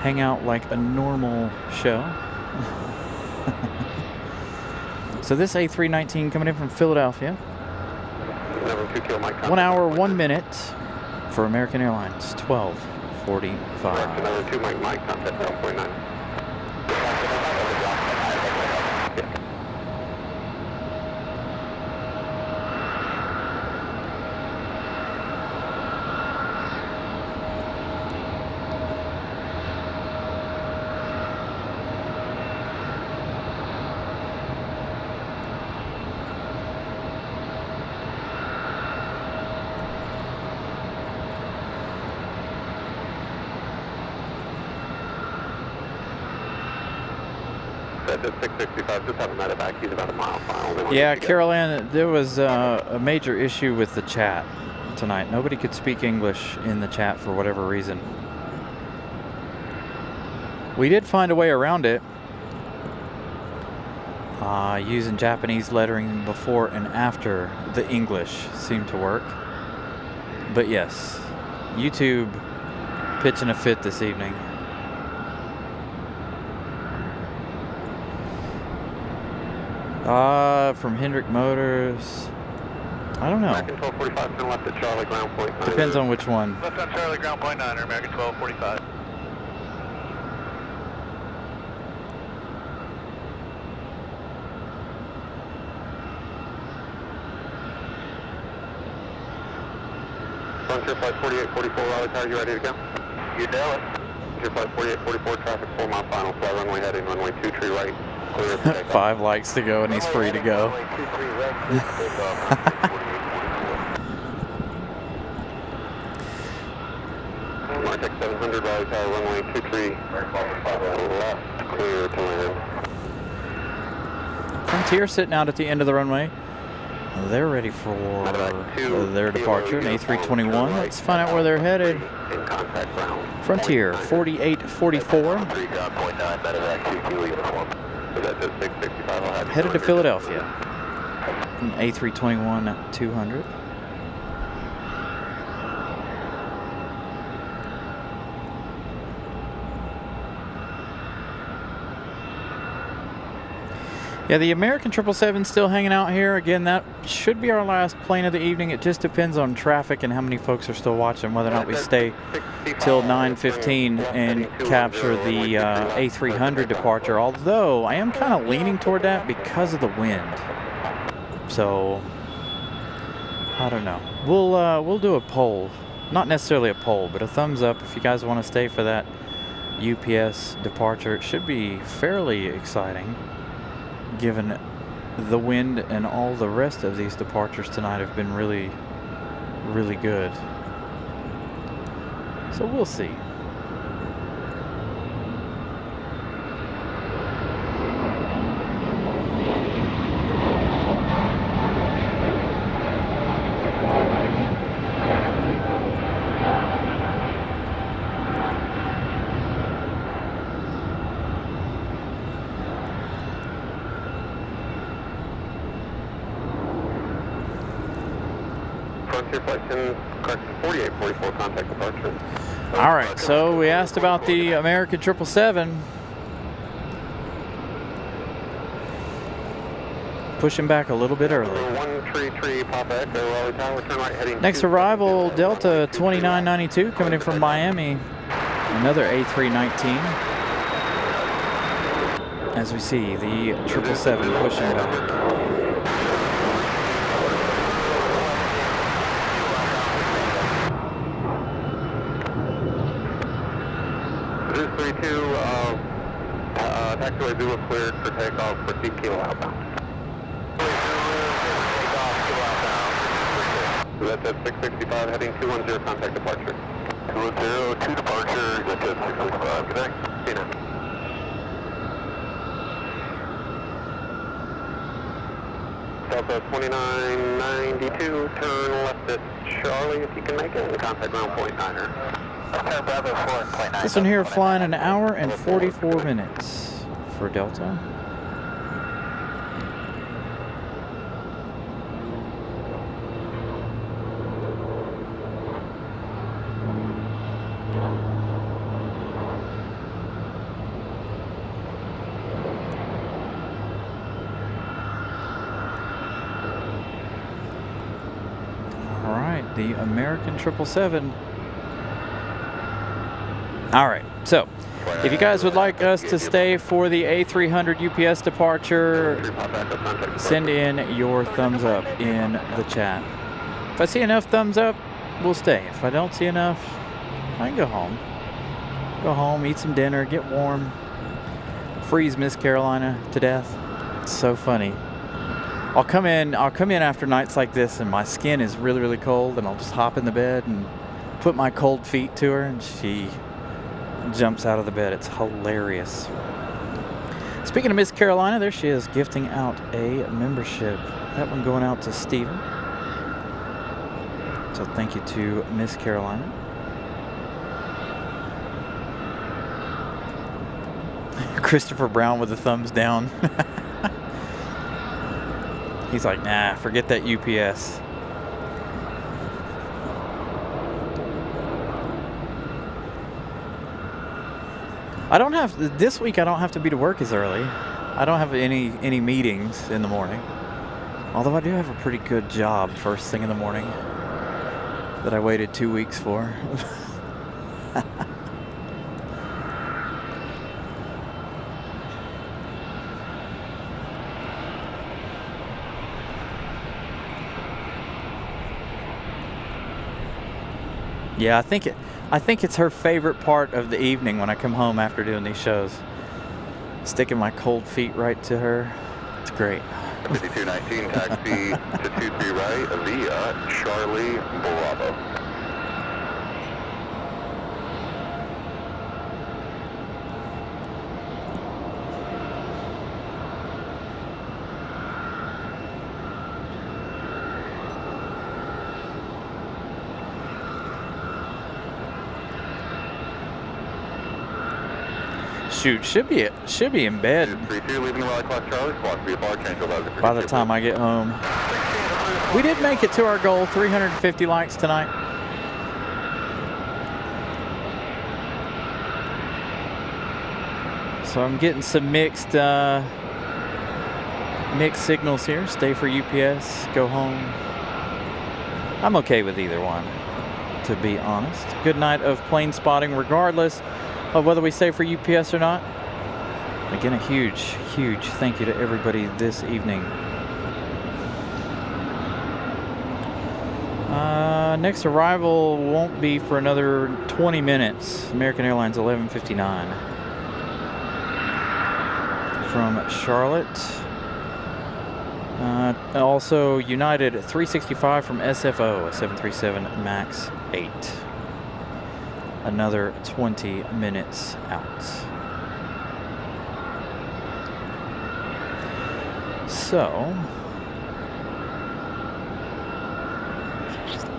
hang out like a normal show. So this A319 coming in from Philadelphia. 1 hour, 1 minute for American Airlines, 12:45. Another 2 Mike, Mike, contact ground point 9. At 665, just have a medevac. He's about a mile final. Yeah, Carol Ann, there was a major issue with the chat tonight. Nobody could speak English in the chat for whatever reason. We did find a way around it, using Japanese lettering before and after the English seemed to work. But yes, YouTube pitching a fit this evening. From Hendrick Motors. I don't know. American 1245, turn left at Charlie, ground point 9. Depends on which one. Left on Charlie, ground point 9, or American 1245. Frontier flight 4844, Raleigh Tower, you ready to go? You know it. Frontier flight 4844, traffic 4 mile final, fly runway heading, runway 23 right. Clear for takeoff. 5 likes to go and he's free to go. Runway 23 right, Martech 700, Raleigh Tower, runway 23 left, clear to land. Frontier sitting out at the end of the runway. They're ready for their departure, an A321. Let's find out where they're headed. In contact ground. Frontier 4844. Headed to Philadelphia. An A321-200. Yeah, the American 777 still hanging out here. Again, that should be our last plane of the evening. It just depends on traffic and how many folks are still watching, whether or not we stay till 9:15 and capture the A300 departure. Although I am kind of leaning toward that because of the wind. So I don't know. We'll do a poll, not necessarily a poll, but a thumbs up if you guys want to stay for that UPS departure. It should be fairly exciting, given the wind and all the rest of these departures tonight have been really, really good. So we'll see. All right, so we asked about the American 777. Pushing back a little bit early. Next arrival, Delta 2992 coming in from Miami. Another A319. As we see the 777 pushing back. 32, taxiway Zulu cleared for takeoff for Kilo outbound. So that's at 665 heading 210, contact departure. 210, 2 departure, that's at 665. Good night. See you now. Delta 2992, turn left at Charlie if you can make it, and contact ground point 9er. This one here flying an hour and 44 minutes for Delta. All right, the American 777. All right, so if you guys would like us to stay for the A300 UPS departure, send in your thumbs up in the chat. If I see enough thumbs up, we'll stay. If I don't see enough, I can go home. Go home, eat some dinner, get warm, freeze Miss Carolina to death. It's so funny. I'll come in after nights like this and my skin is really, really cold, and I'll just hop in the bed and put my cold feet to her, and she jumps out of the bed. It's hilarious. Speaking of Miss Carolina, there she is gifting out a membership. That one going out to Steven. So thank you to Miss Carolina. Christopher Brown with a thumbs down. He's like, nah, forget that UPS. This week I don't have to be to work as early. I don't have any meetings in the morning. Although I do have a pretty good job first thing in the morning that I waited 2 weeks for. Yeah, I think it's her favorite part of the evening when I come home after doing these shows. Sticking my cold feet right to her. It's great. 5219, taxi to 23 right via Charlie Bravo. Shoot, should be in bed by the time I get home. We did make it to our goal, 350 likes tonight. So I'm getting some mixed mixed signals here. Stay for UPS, go home. I'm okay with either one, to be honest. Good night of plane spotting regardless of whether we stay for UPS or not. Again, a huge, huge thank you to everybody this evening. Next arrival won't be for another 20 minutes. American Airlines 11:59 from Charlotte. Also United 365 from SFO, a 737 MAX 8. Another 20 minutes out. So,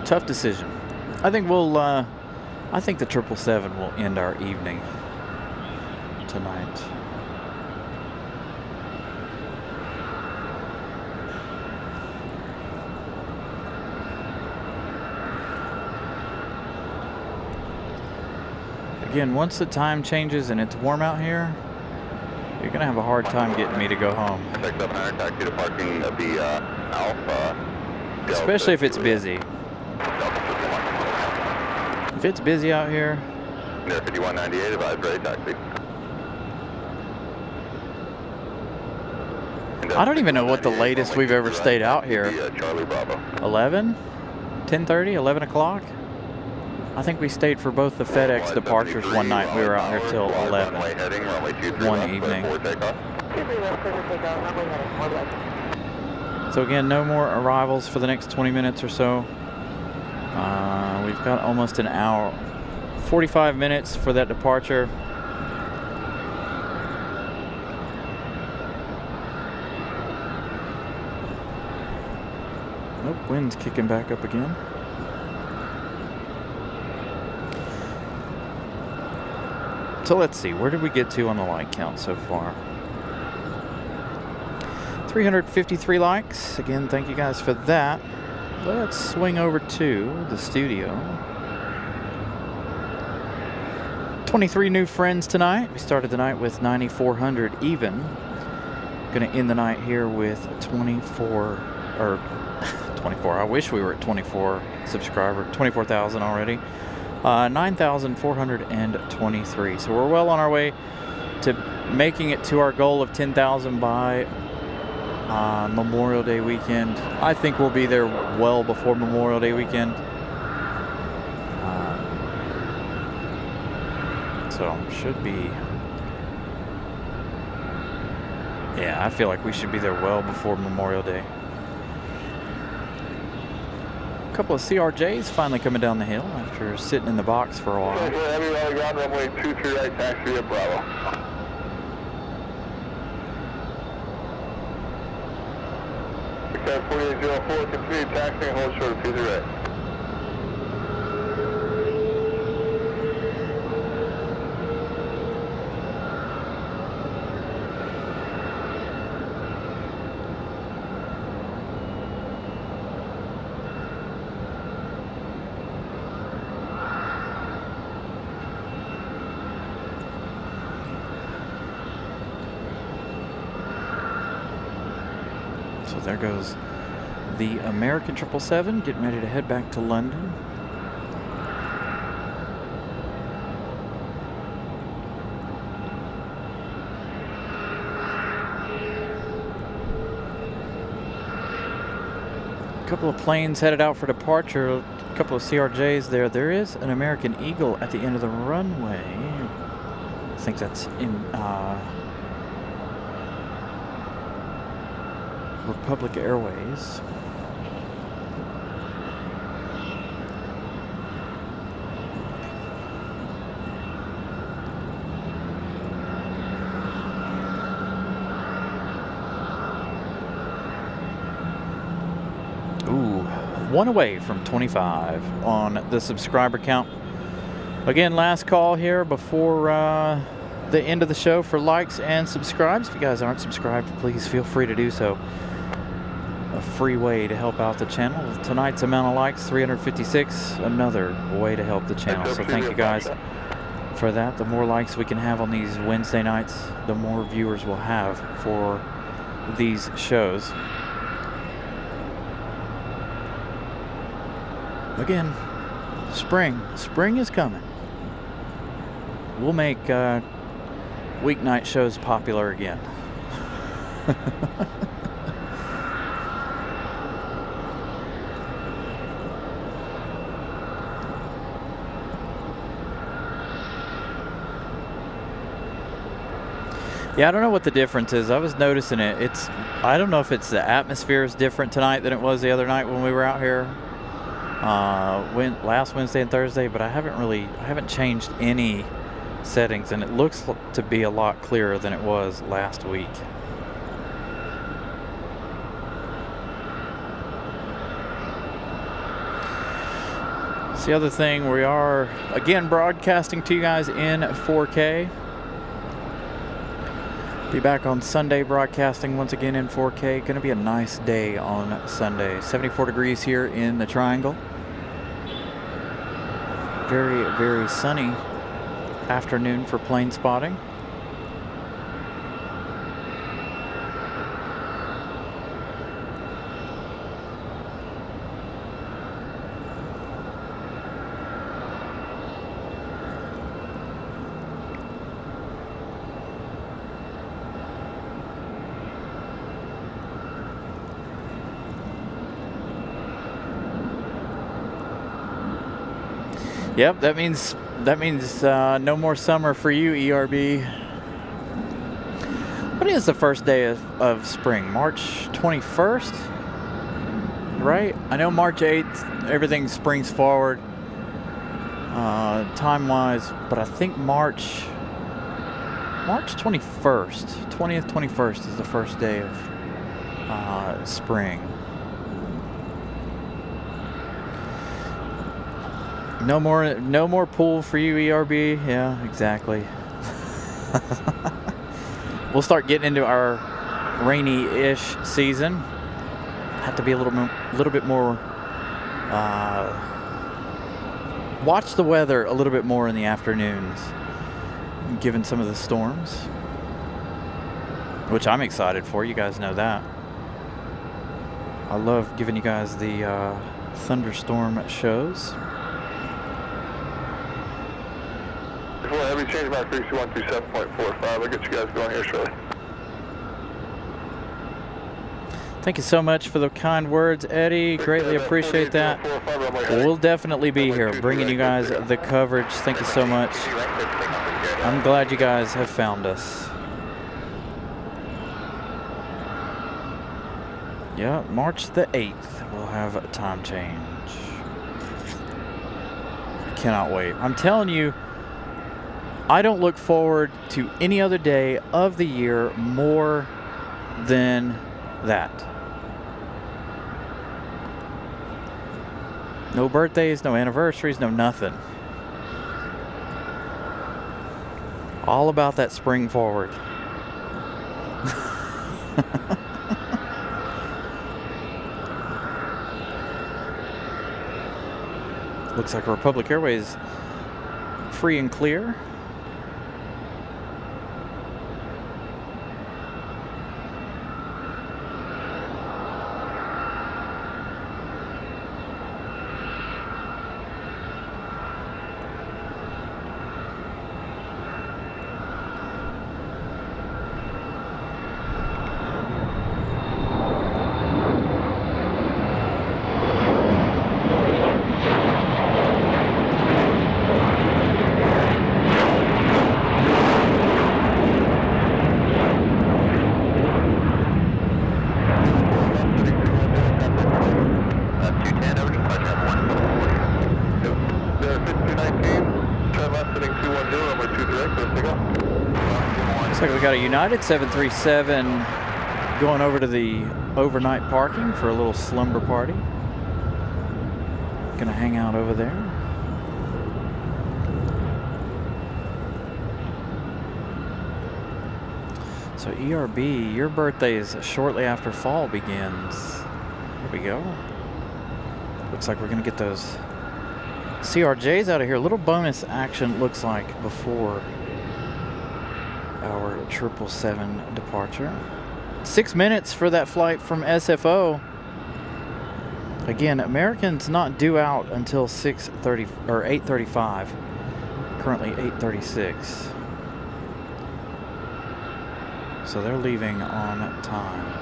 tough decision. I think we'll, I think the 777 will end our evening tonight. Again, once the time changes and it's warm out here, you're gonna have a hard time getting me to go home. 6700, taxi to parking at the Alpha. Especially if it's busy. If it's busy out here. Near 5198, advise ready, taxi. I don't even know what the latest we've ever stayed out here. Charlie Bravo. 11? 10:30? 11 o'clock? I think we stayed for both the FedEx departures one night. We were out here till 11. One evening. So again, no more arrivals for the next 20 minutes or so. We've got almost an hour, 45 minutes for that departure. Nope, wind's kicking back up again. So let's see, where did we get to on the like count so far? 353 likes. Again, thank you guys for that. Let's swing over to the studio. 23 new friends tonight. We started the night with 9,400 even. Gonna end the night here with 24. I wish we were at 24,000 already. 9,423. So we're well on our way to making it to our goal of 10,000 by Memorial Day weekend. I think we'll be there well before Memorial Day weekend. So should be. Yeah, I feel like we should be there well before Memorial Day. A couple of CRJs finally coming down the hill after sitting in the box for a while. Heavy Raleigh ground, runway 23 right, taxi at Bravo. Except 4804, continue taxiing, hold short of 23 right. So there goes the American 777 getting ready to head back to London. A couple of planes headed out for departure. A couple of CRJs there. There is an American Eagle at the end of the runway. I think that's in Republic Airways. Ooh, one away from 25 on the subscriber count. Again, last call here before the end of the show for likes and subscribes. If you guys aren't subscribed, please feel free to do so. A free way to help out the channel. Tonight's amount of likes, 356. Another way to help the channel. So thank you guys for that. The more likes we can have on these Wednesday nights, the more viewers we'll have for these shows. Again, spring is coming. We'll make weeknight shows popular again. Yeah, I don't know what the difference is. I was noticing it. I don't know if it's the atmosphere is different tonight than it was the other night when we were out here. Last Wednesday and Thursday, but I haven't changed any settings, and it looks to be a lot clearer than it was last week. It's the other thing, we are again broadcasting to you guys in 4K. Be back on Sunday broadcasting once again in 4K. Going to be a nice day on Sunday. 74 degrees here in the Triangle. Very, very sunny afternoon for plane spotting. Yep, that means no more summer for you, ERB. What is the first day of spring? March 21st, right? I know March 8th, everything springs forward time-wise, but I think March 21st, 20th, 21st is the first day of spring. No more pool for you, ERB. Yeah, exactly. We'll start getting into our rainy-ish season. Have to be a little bit more. Watch the weather a little bit more in the afternoons, given some of the storms, which I'm excited for. You guys know that. I love giving you guys the thunderstorm shows. Heavy change mark 32127.45. I'll get you guys going here shortly. Thank you so much for the kind words, Eddie. Greatly appreciate that. We'll definitely be here bringing you guys the coverage. Thank you so much. I'm glad you guys have found us. Yeah, March the 8th, we'll have a time change. Cannot wait. I'm telling you, I don't look forward to any other day of the year more than that. No birthdays, no anniversaries, no nothing. All about that spring forward. Looks like Republic Airways free and clear. Got a United 737 going over to the overnight parking for a little slumber party. Gonna hang out over there. So ERB, your birthday is shortly after fall begins. There we go. Looks like we're gonna get those CRJs out of here. A little bonus action looks like before our 777 departure. 6 minutes for that flight from SFO. Again, American's not due out until 6:30 or 8:35. Currently 8:36. So they're leaving on time.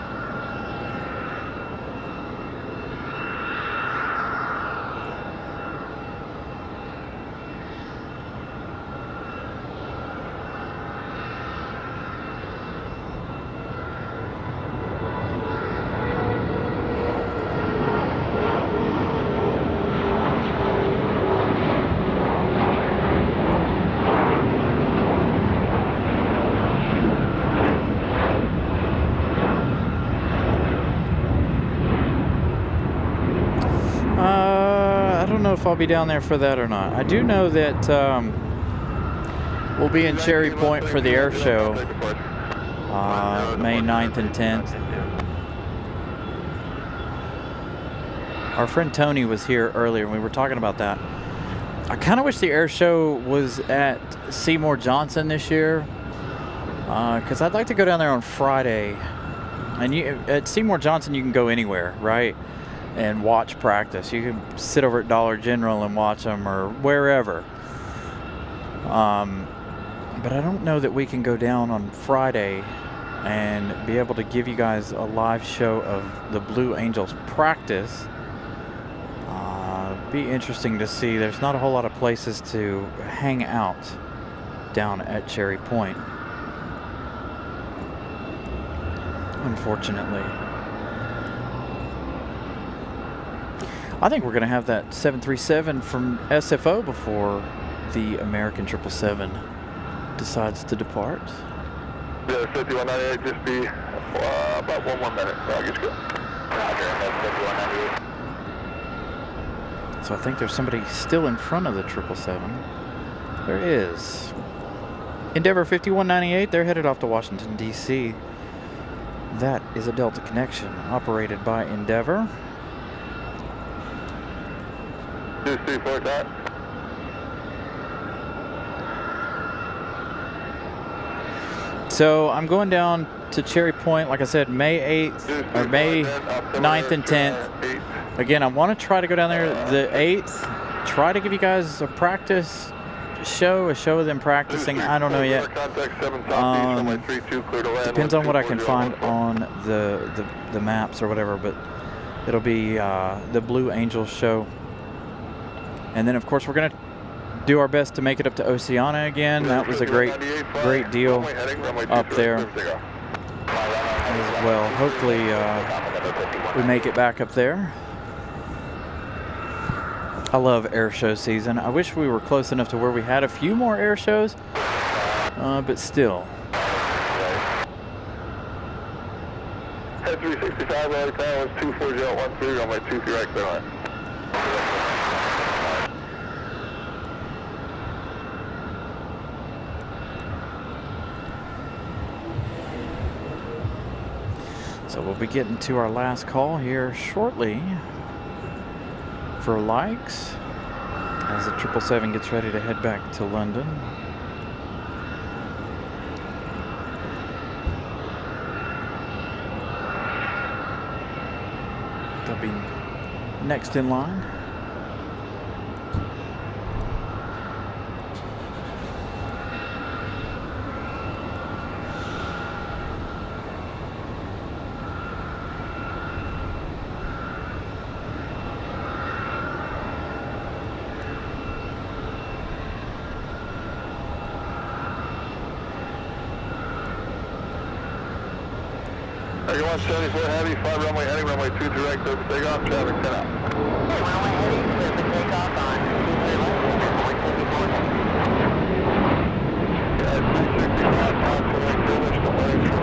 If I'll be down there for that or not. I do know that we'll be in Cherry Point for the air show May 9th and 10th. Our friend Tony was here earlier and we were talking about that. I kind of wish the air show was at Seymour Johnson this year, because I'd like to go down there on Friday. And at Seymour Johnson you can go anywhere, right? And watch practice. You can sit over at Dollar General and watch them, or wherever. But I don't know that we can go down on Friday and be able to give you guys a live show of the Blue Angels practice. Be interesting to see. There's not a whole lot of places to hang out down at Cherry Point, unfortunately. I think we're going to have that 737 from SFO before the American 777 decides to depart. Yeah, 5198, just be about 1 more minute, so I'll get you good. Roger, that's 5198. So I think there's somebody still in front of the 777. There is. Endeavor 5198, they're headed off to Washington, D.C. That is a Delta connection operated by Endeavor. 234 dot. So I'm going down to Cherry Point, like I said, May 8th or May 9th and 10th. Again, I want to try to go down there the 8th. Try to give you guys a practice show, a show of them practicing. I don't know yet. Depends on what I can find on the maps or whatever, but it'll be the Blue Angels show. And then, of course, we're going to do our best to make it up to Oceana again. That was a great deal up there as well. Hopefully, we make it back up there. I love air show season. I wish we were close enough to where we had a few more air shows, but still. Head 365, Raleigh Tower is 24013, runway 23 right, clear line. So we'll be getting to our last call here shortly for likes as the 777 gets ready to head back to London. They'll be next in line. Are 174 heavy, 5 runway heading, runway 23 right, clear for takeoff, traffic 10 out. Hey, runway heading, clear for takeoff on 23 left, 174 heavy. Yeah, 365, constantly privileged to landing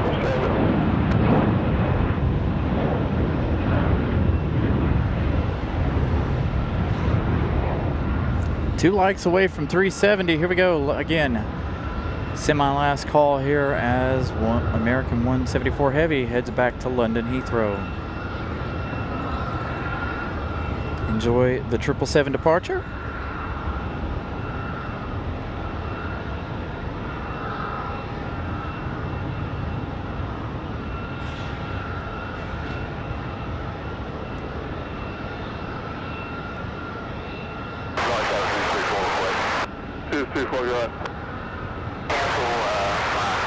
777. 2 likes away from 370. Here we go again. Semi-last call here as American 174 Heavy heads back to London Heathrow. Enjoy the 777 departure. 24, go ahead. Cancel,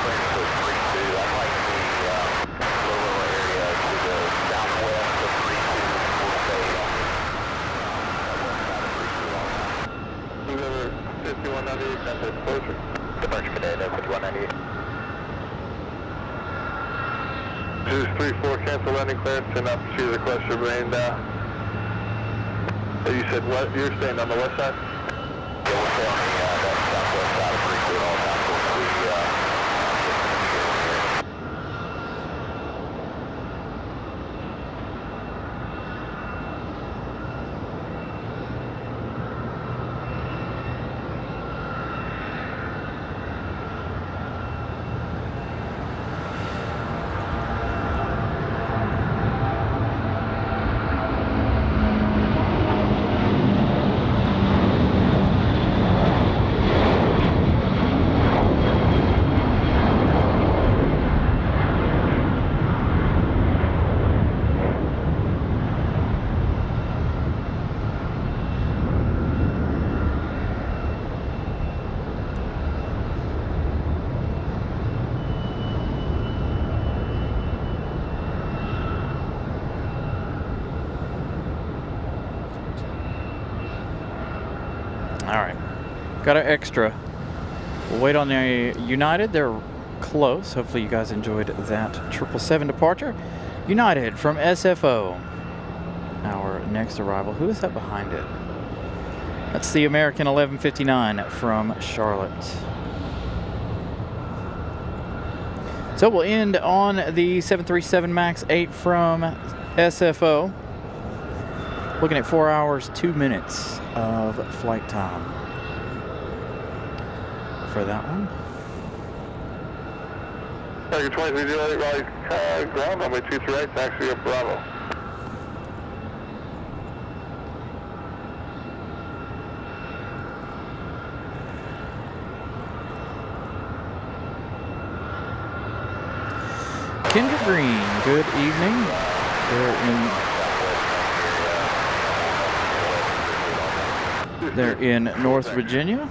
clearance of 32. I'd like the lower area to the southwest of 32 will stay on the Who's over 5198, that's exposure. departure cadet at 5198. 234, cancel landing clearance and up to request your main, you said what, you're staying on the west side? Yeah, we'll stay on the that southwest side of 32 at all times. All right, got an extra. We'll wait on the United. They're close. Hopefully you guys enjoyed that 777 departure. United from SFO. Our next arrival. Who is that behind it? That's the American 1159 from Charlotte. So we'll end on the 737 MAX 8 from SFO. Looking at 4 hours, 2 minutes of flight time for that one. Target 2308, Raleigh, ground runway 23 right, taxi up Bravo. Kendra Green, good evening. They're in North Virginia.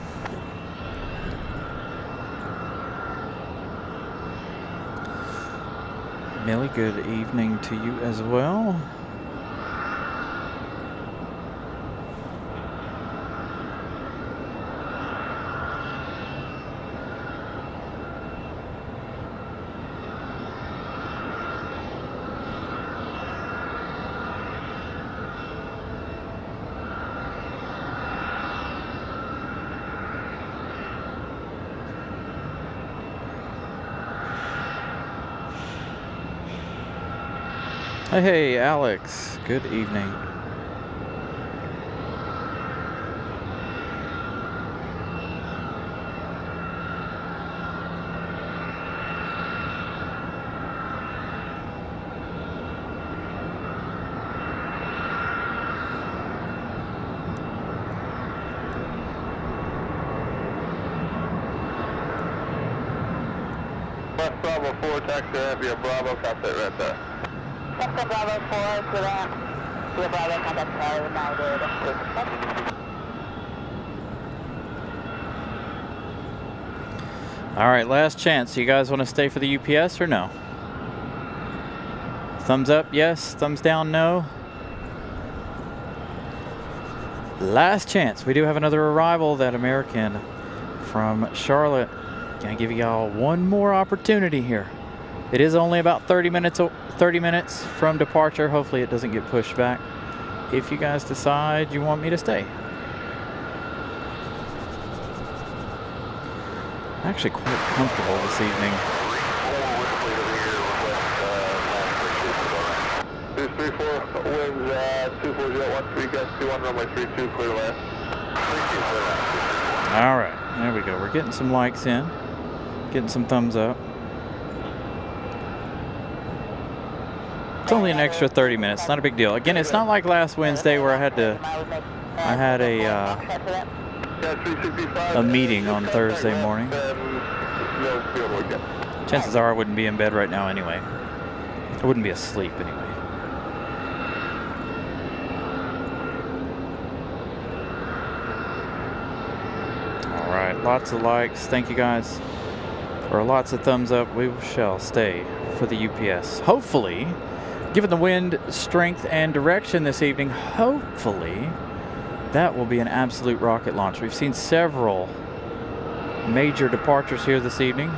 Millie, good evening to you as well. Hey, Alex. Good evening. West Bravo 4, taxi via Bravo, contact right there. Central Bravo 4, Durham. Via Bravo, contact United. All right, last chance. You guys want to stay for the UPS or no? Thumbs up, yes. Thumbs down, no. Last chance. We do have another arrival, that American from Charlotte. Gonna give y'all one more opportunity here. It is only about 30 minutes from departure. Hopefully it doesn't get pushed back. If you guys decide you want me to stay. I'm actually quite comfortable this evening. 234, winds 24013, gust 21, runway 32, clear land. All right, there we go. We're getting some likes in, getting some thumbs up. It's only an extra 30 minutes, not a big deal. Again, it's not like last Wednesday where I had a meeting on Thursday morning. Chances are I wouldn't be in bed right now anyway. I wouldn't be asleep anyway. All right. Lots of likes. Thank you guys. Or lots of thumbs up. We shall stay for the UPS. Hopefully, given the wind strength and direction this evening, hopefully that will be an absolute rocket launch. We've seen several major departures here this evening.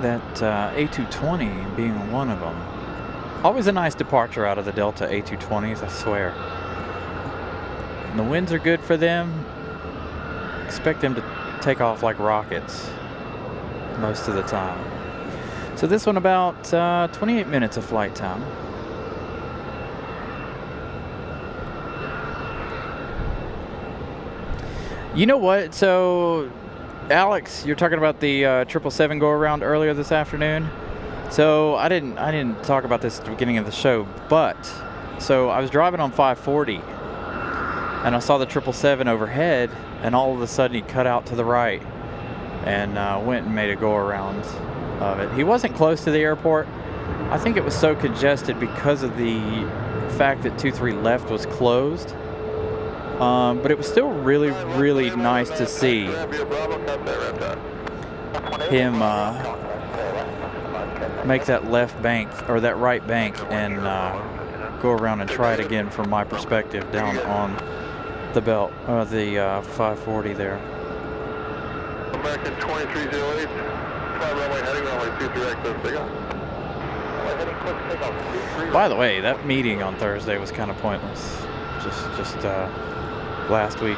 That A220 being one of them. Always a nice departure out of the Delta A220s, I swear. And the winds are good for them. Expect them to take off like rockets most of the time. So this one about 28 minutes of flight time. You know what? So Alex, you're talking about the 777 go around earlier this afternoon. So I didn't talk about this at the beginning of the show, but so I was driving on 540 and I saw the 777 overhead, and all of a sudden he cut out to the right and went and made a go around of it. He wasn't close to the airport. I think it was so congested because of the fact that 23 left was closed. But it was still really, really nice to see him make that left bank or that right bank and go around and try it again from my perspective down on the belt, the 540 there. American 2308, runway heading runway 23 right, clear takeoff. By the way, that meeting on Thursday was kind of pointless. Just last week.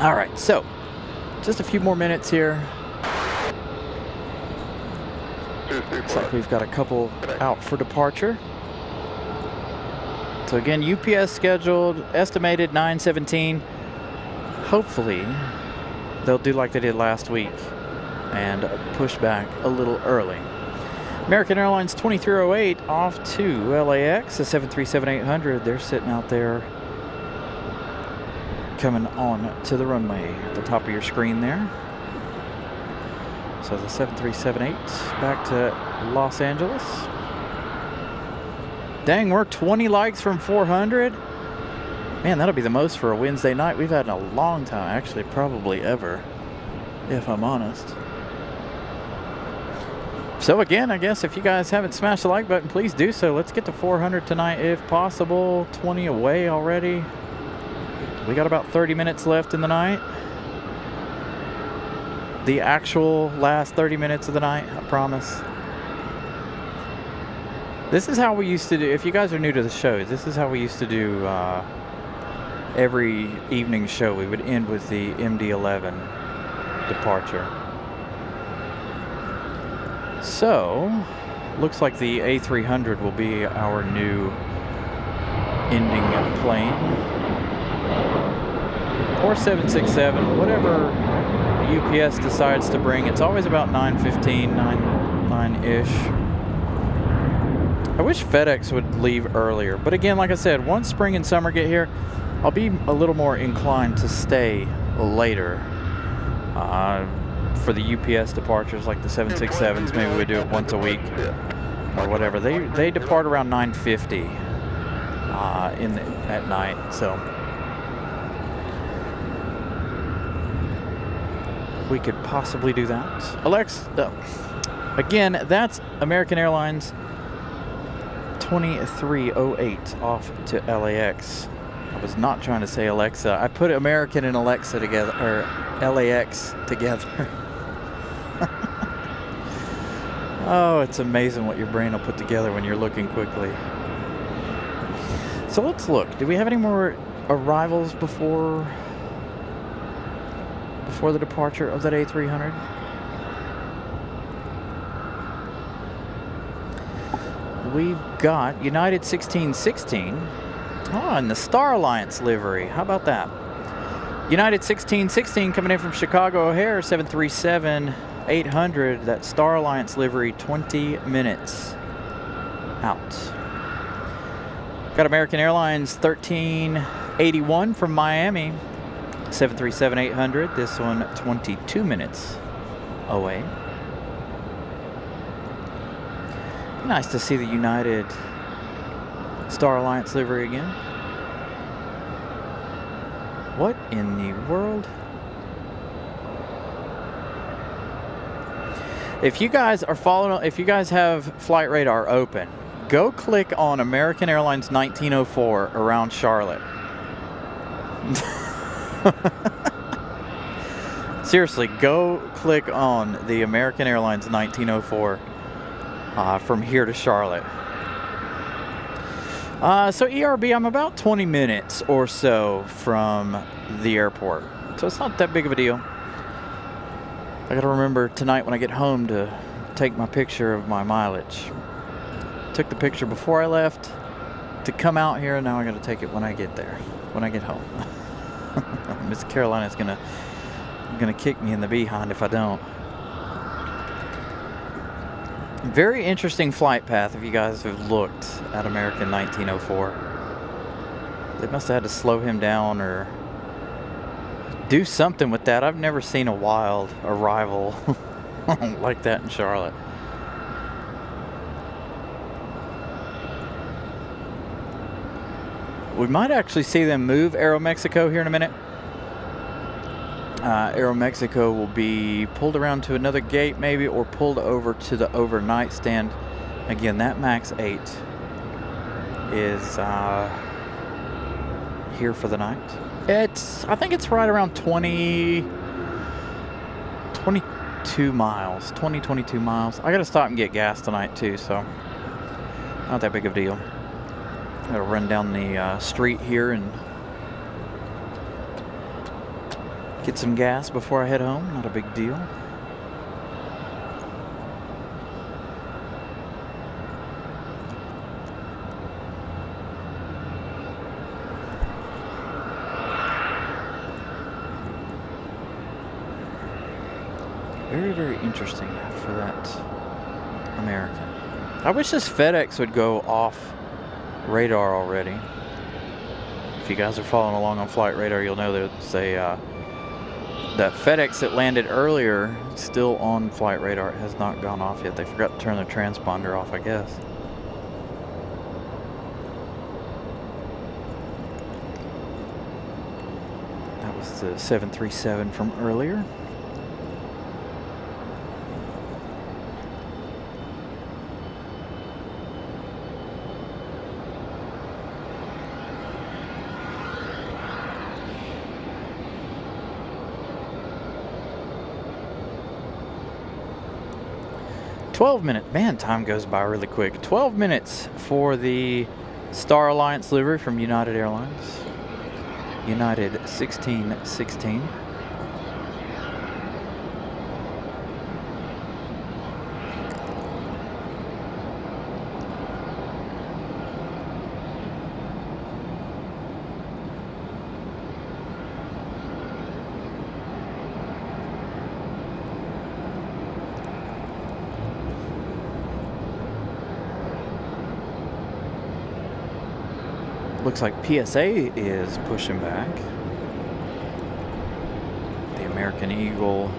All right, so just a few more minutes here. Looks like we've got a couple out for departure. So again, UPS scheduled, estimated 9:17. Hopefully, they'll do like they did last week and push back a little early. American Airlines 2308 off to LAX, a 737-800. They're sitting out there coming on to the runway at the top of your screen there. So the 737-8 back to Los Angeles. Dang, we're 20 likes from 400. Man, that'll be the most for a Wednesday night we've had in a long time. Actually, probably ever, if I'm honest. So again, I guess if you guys haven't smashed the like button, please do so. Let's get to 400 tonight if possible. 20 away already. We got about 30 minutes left in the night. The actual last 30 minutes of the night, I promise. This is how we used to do, if you guys are new to the show, this is how we used to do every evening show. We would end with the MD-11 departure. So, looks like the A300 will be our new ending plane. Or 767, whatever UPS decides to bring. It's always about 9:15, 9-ish. I wish FedEx would leave earlier. But again, like I said, once spring and summer get here, I'll be a little more inclined to stay later. For the UPS departures, like the 767s, maybe we do it once a week or whatever. They depart around 9:50 at night. So we could possibly do that. Alexa, again, that's American Airlines 2308 off to LAX. I was not trying to say Alexa. I put American and Alexa together, or LAX together. Oh, it's amazing what your brain will put together when you're looking quickly. So let's look. Do we have any more arrivals before the departure of that A300? We've got United 1616. Oh, and the Star Alliance livery. How about that? United 1616 coming in from Chicago O'Hare, 737-800. That Star Alliance livery, 20 minutes out. Got American Airlines 1381 from Miami. 737-800, this one 22 minutes away. Nice to see the United Star Alliance livery again. What in the world? If you guys are following, if you guys have Flight Radar open, go click on American Airlines 1904 around Charlotte. Seriously, go click on the American Airlines 1904 from here to Charlotte. So ERB, I'm about 20 minutes or so from the airport, so it's not that big of a deal. I gotta remember tonight when I get home to take my picture of my mileage. Took the picture before I left to come out here, and now I gotta take it when I get there, when I get home. Miss Carolina's gonna kick me in the behind if I don't. Very interesting flight path if you guys have looked at American 1904. They must have had to slow him down or do something with that. I've never seen a wild arrival like that in Charlotte. We might actually see them move Aeromexico here in a minute. Aeromexico will be pulled around to another gate maybe, or pulled over to the overnight stand. Again, that MAX 8 is here for the night. I think it's right around 22 miles. 22 miles. I gotta stop and get gas tonight too, so not that big of a deal. Gotta run down the street here and get some gas before I head home. Not a big deal. Very, very interesting for that American. I wish this FedEx would go off radar already. If you guys are following along on Flight Radar, you'll know there's that FedEx that landed earlier still on Flight Radar. It has not gone off yet. They forgot to turn the transponder off, I guess. That was the 737 from earlier. Man, time goes by really quick. 12 minutes for the Star Alliance livery from United Airlines. United 1616. Looks like PSA is pushing back. The American Eagle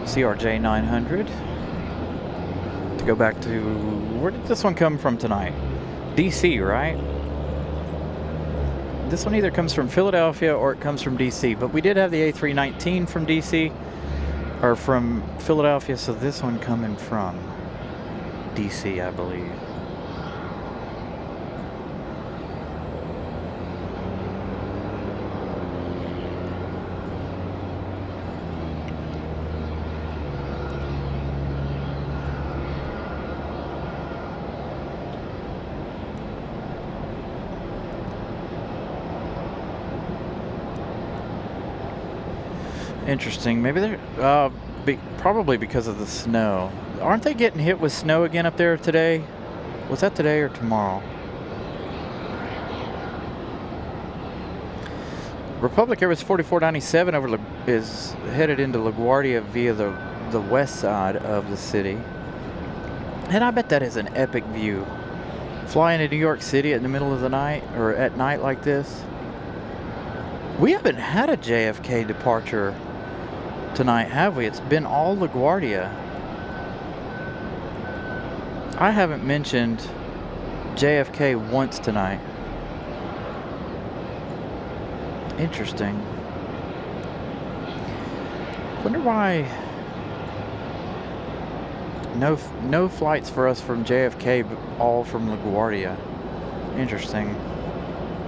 CRJ 900. To go back to, where did this one come from tonight? DC, right? This one either comes from Philadelphia or it comes from DC, but we did have the A319 from DC, or from Philadelphia, so this one coming from DC, I believe. Interesting. Maybe they're probably because of the snow. Aren't they getting hit with snow again up there today? Was that today or tomorrow? Republic Airways 4497 is headed into LaGuardia via the west side of the city. And I bet that is an epic view. Flying to New York City in the middle of the night, or at night like this. We haven't had a JFK departure tonight, have we? It's been all LaGuardia. I haven't mentioned JFK once tonight. Interesting. Wonder why no flights for us from JFK, but all from LaGuardia. Interesting.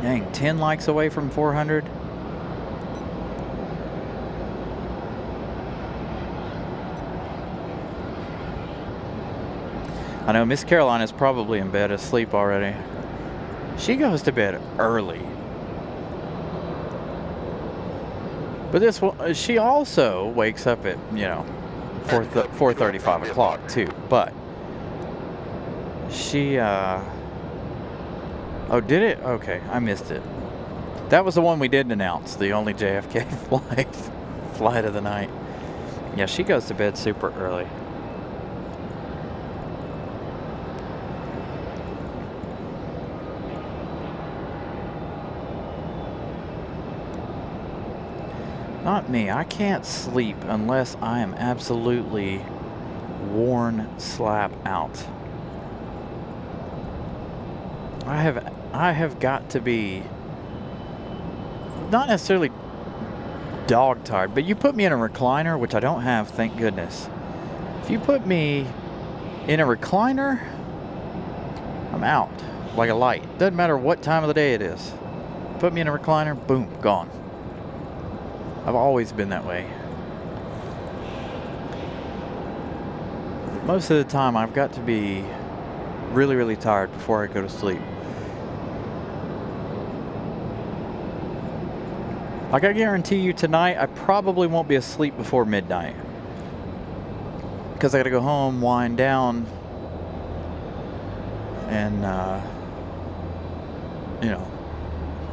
Dang, 10 likes away from 400. I know Miss Caroline is probably in bed asleep already. She goes to bed early. But this one, she also wakes up at, 4:30, 5 o'clock too. But she, oh, did it? Okay, I missed it. That was the one we didn't announce, the only JFK flight of the night. Yeah, she goes to bed super early. Not me. I can't sleep unless I am absolutely worn slap out. I have got to be not necessarily dog tired, but you put me in a recliner, which I don't have, thank goodness. If you put me in a recliner, I'm out like a light. Doesn't matter what time of the day it is. Put me in a recliner, boom, gone. I've always been that way. Most of the time I've got to be really, really tired before I go to sleep. Like, I guarantee you tonight I probably won't be asleep before midnight. Because I gotta go home, wind down, and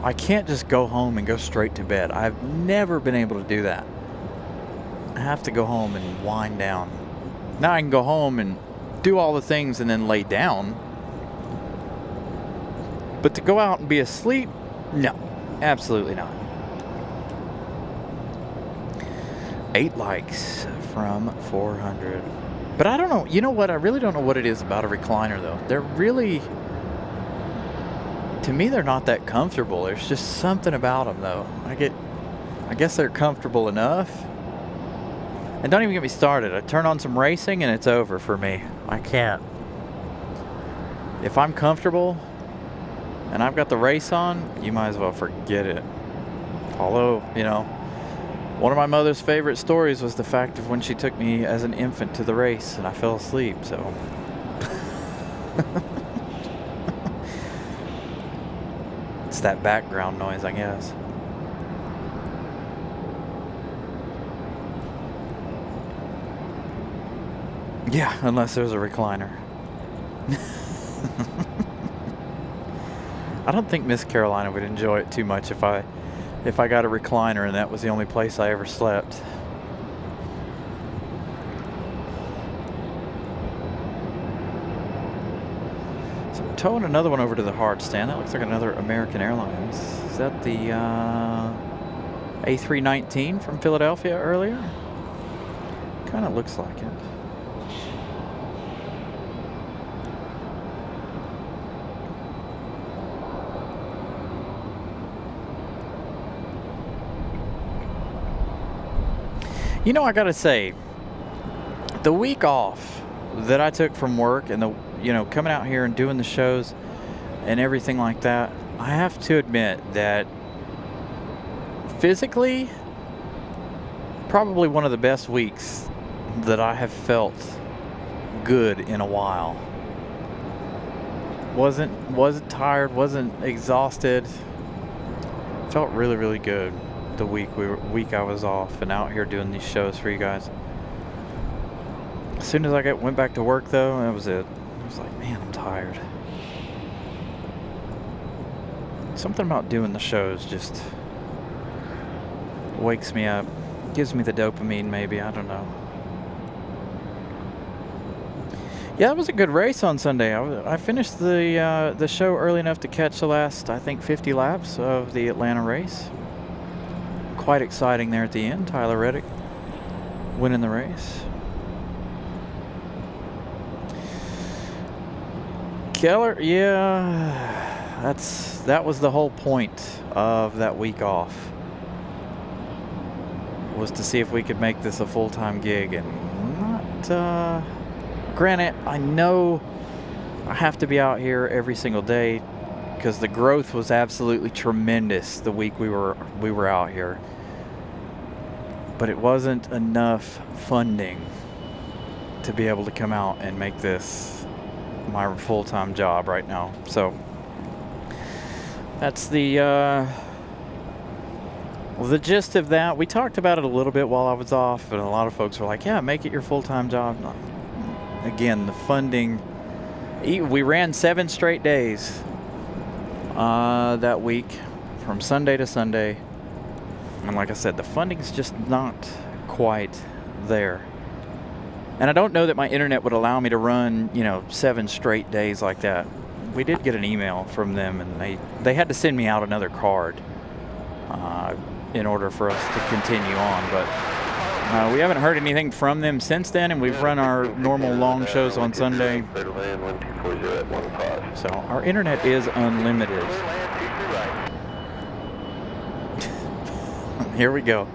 I can't just go home and go straight to bed. I've never been able to do that. I have to go home and wind down. Now I can go home and do all the things and then lay down. But to go out and be asleep, no, absolutely not. 8 likes from 400. But I don't know, you know what? I really don't know what it is about a recliner though. They're really, to me, they're not that comfortable. There's just something about them though. I guess they're comfortable enough. And don't even get me started. I turn on some racing and it's over for me. I can't. If I'm comfortable and I've got the race on, you might as well forget it. Although, one of my mother's favorite stories was the fact of when she took me as an infant to the race and I fell asleep, so. It's that background noise, I guess. Yeah, unless there's a recliner. I don't think Miss Carolina would enjoy it too much if I got a recliner and that was the only place I ever slept. So I'm towing another one over to the hard stand. That looks like another American Airlines. Is that the A319 from Philadelphia earlier? Kind of looks like it. I gotta say, the week off that I took from work and coming out here and doing the shows and everything like that, I have to admit that physically, probably one of the best weeks that I have felt good in a while. Wasn't tired, wasn't exhausted. Felt really, really good. The week I was off and out here doing these shows for you guys. As soon as I went back to work though, that was it. I was like, man, I'm tired. Something about doing the shows just wakes me up, gives me the dopamine maybe, I don't know. Yeah, it was a good race on Sunday. I finished the show early enough to catch the last, I think, 50 laps of the Atlanta race. quite exciting there at the end. Tyler Reddick winning the race. Keller, yeah, that was the whole point of that week off, was to see if we could make this a full-time gig. And not, granted, I know I have to be out here every single day because the growth was absolutely tremendous the week we were out here, but it wasn't enough funding to be able to come out and make this my full-time job right now. So that's the gist of that. We talked about it a little bit while I was off, and a lot of folks were like, yeah, make it your full-time job. Again, the funding, we ran 7 straight days that week from Sunday to Sunday, and like I said, the funding's just not quite there. And I don't know that my internet would allow me to run, 7 straight days like that. We did get an email from them, and they had to send me out another card in order for us to continue on. But we haven't heard anything from them since then, and we've run our normal long shows on Sunday. So our internet is unlimited. Here we go.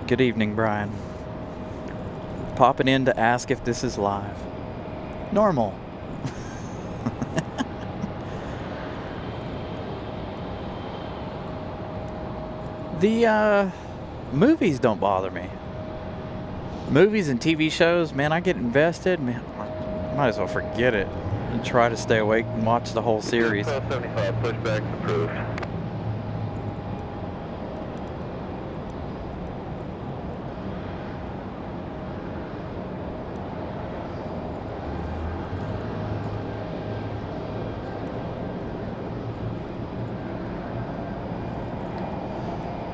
Good evening, Brian. Popping in to ask if this is live. Normal. The movies don't bother me. Movies and TV shows, man, I get invested. Man, I might as well forget it and try to stay awake and watch the whole series. 75 pushbacks approved.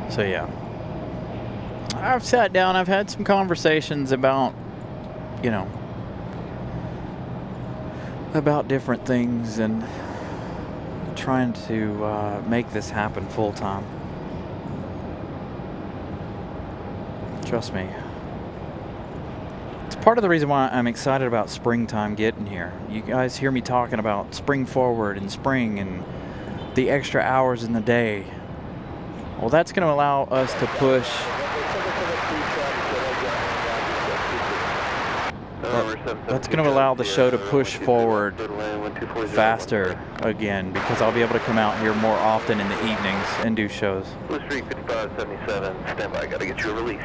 So yeah, I've sat down, I've had some conversations about, about different things and trying to make this happen full time. Trust me. It's part of the reason why I'm excited about springtime getting here. You guys hear me talking about spring forward and spring and the extra hours in the day. Well, that's going to allow us to push. That's going to allow the show to push forward faster again, because I'll be able to come out here more often in the evenings and do shows. Blue Street 5577, stand by, gotta get you a release.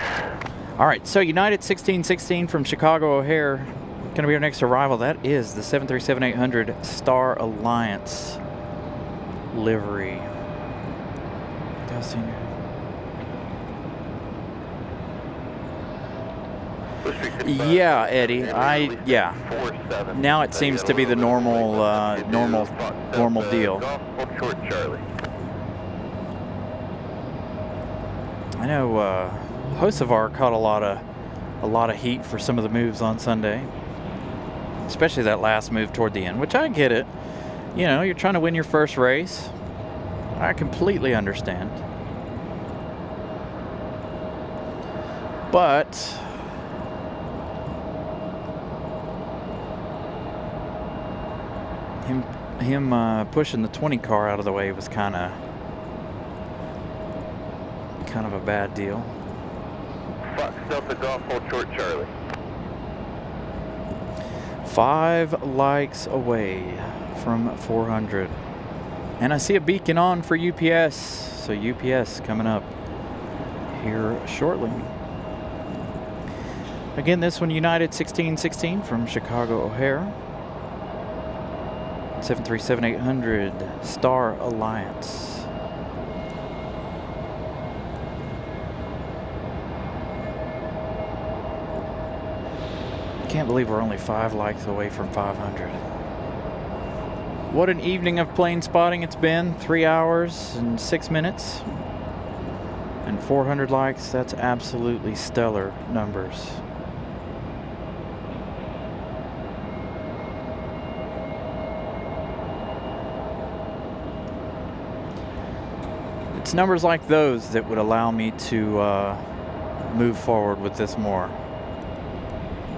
All right, so United 1616 from Chicago O'Hare, going to be our next arrival. That is the 737-800 Star Alliance livery. Yeah, Eddie. Now it seems to be the normal deal. I know Hocevar caught a lot of heat for some of the moves on Sunday, especially that last move toward the end, which I get it. You're trying to win your first race. I completely understand. But him pushing the 20 car out of the way was kind of a bad deal. Fox Delta Golf, hold short Charlie. 5 likes away from 400. And I see a beacon on for UPS. So UPS coming up here shortly. Again, this one United 1616 from Chicago O'Hare. 737-800 Star Alliance. Can't believe we're only 5 likes away from 500. What an evening of plane spotting it's been. 3 hours and 6 minutes. And 400 likes, that's absolutely stellar numbers. It's numbers like those that would allow me to move forward with this more.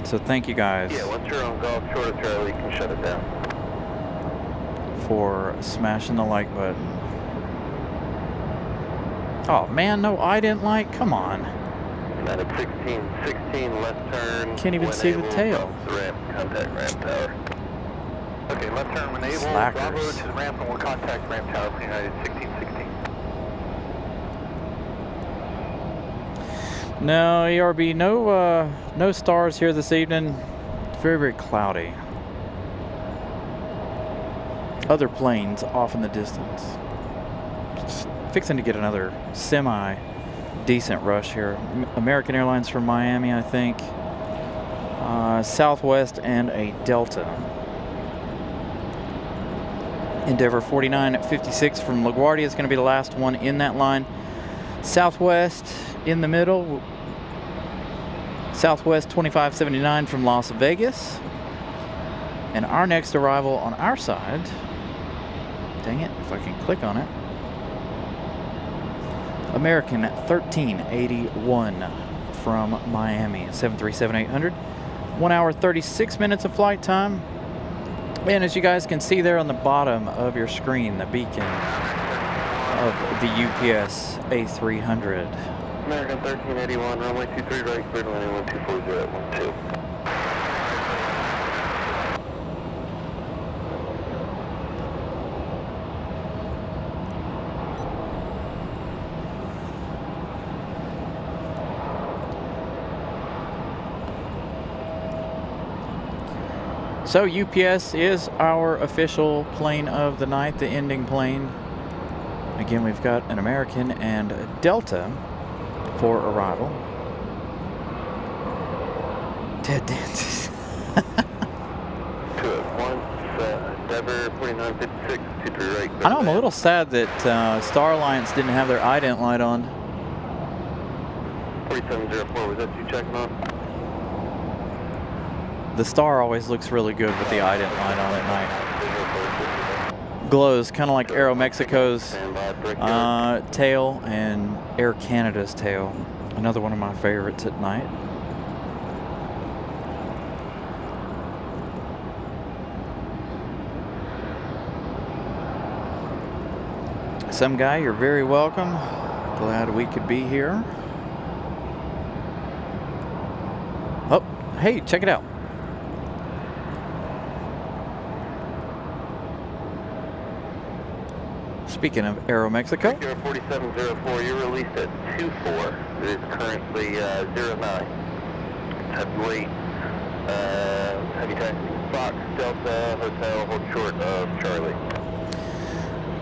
So thank you guys. Yeah, once you're on golf short of Charlie, you can shut it down. For smashing the like button. Oh man, no, I didn't like. Come on. And at 16 left turn. Can't even see the tail. The ramp, contact ramp tower. Okay, left turn when able. Slackers. Bravo to the ramp and we'll contact ramp tower for United 1616. No, ERB, no stars here this evening. It's very, very cloudy. Other planes off in the distance. Just fixing to get another semi-decent rush here. American Airlines from Miami, I think. Southwest and a Delta. Endeavor 49 at 56 from LaGuardia is going to be the last one in that line. Southwest in the middle. Southwest 2579 from Las Vegas. And our next arrival on our side, dang it, if I can click on it, American 1381 from Miami, 737-800. 1 hour 36 minutes of flight time. And as you guys can see there on the bottom of your screen, the beacon of the UPS A300. American 1381, runway 23 right, clear to landing 1240 at 12. So UPS is our official plane of the night, the ending plane. Again, we've got an American and a Delta for arrival. Ted dances. Endeavor 4956, 23 right. I know I'm a little sad that Star Alliance didn't have their ident light on. 4704, was that you checking on? The Star always looks really good with the ident light on at night. Glows kind of like Aero Mexico's tail and Air Canada's tail. Another one of my favorites at night. Some guy, you're very welcome. Glad we could be here. Oh, hey, check it out. Speaking of Aero Mexico. 4704, you're released at 24. It is currently 09. Heavyweight, heavy taxi, Fox, Delta, Hotel, hold short of Charlie.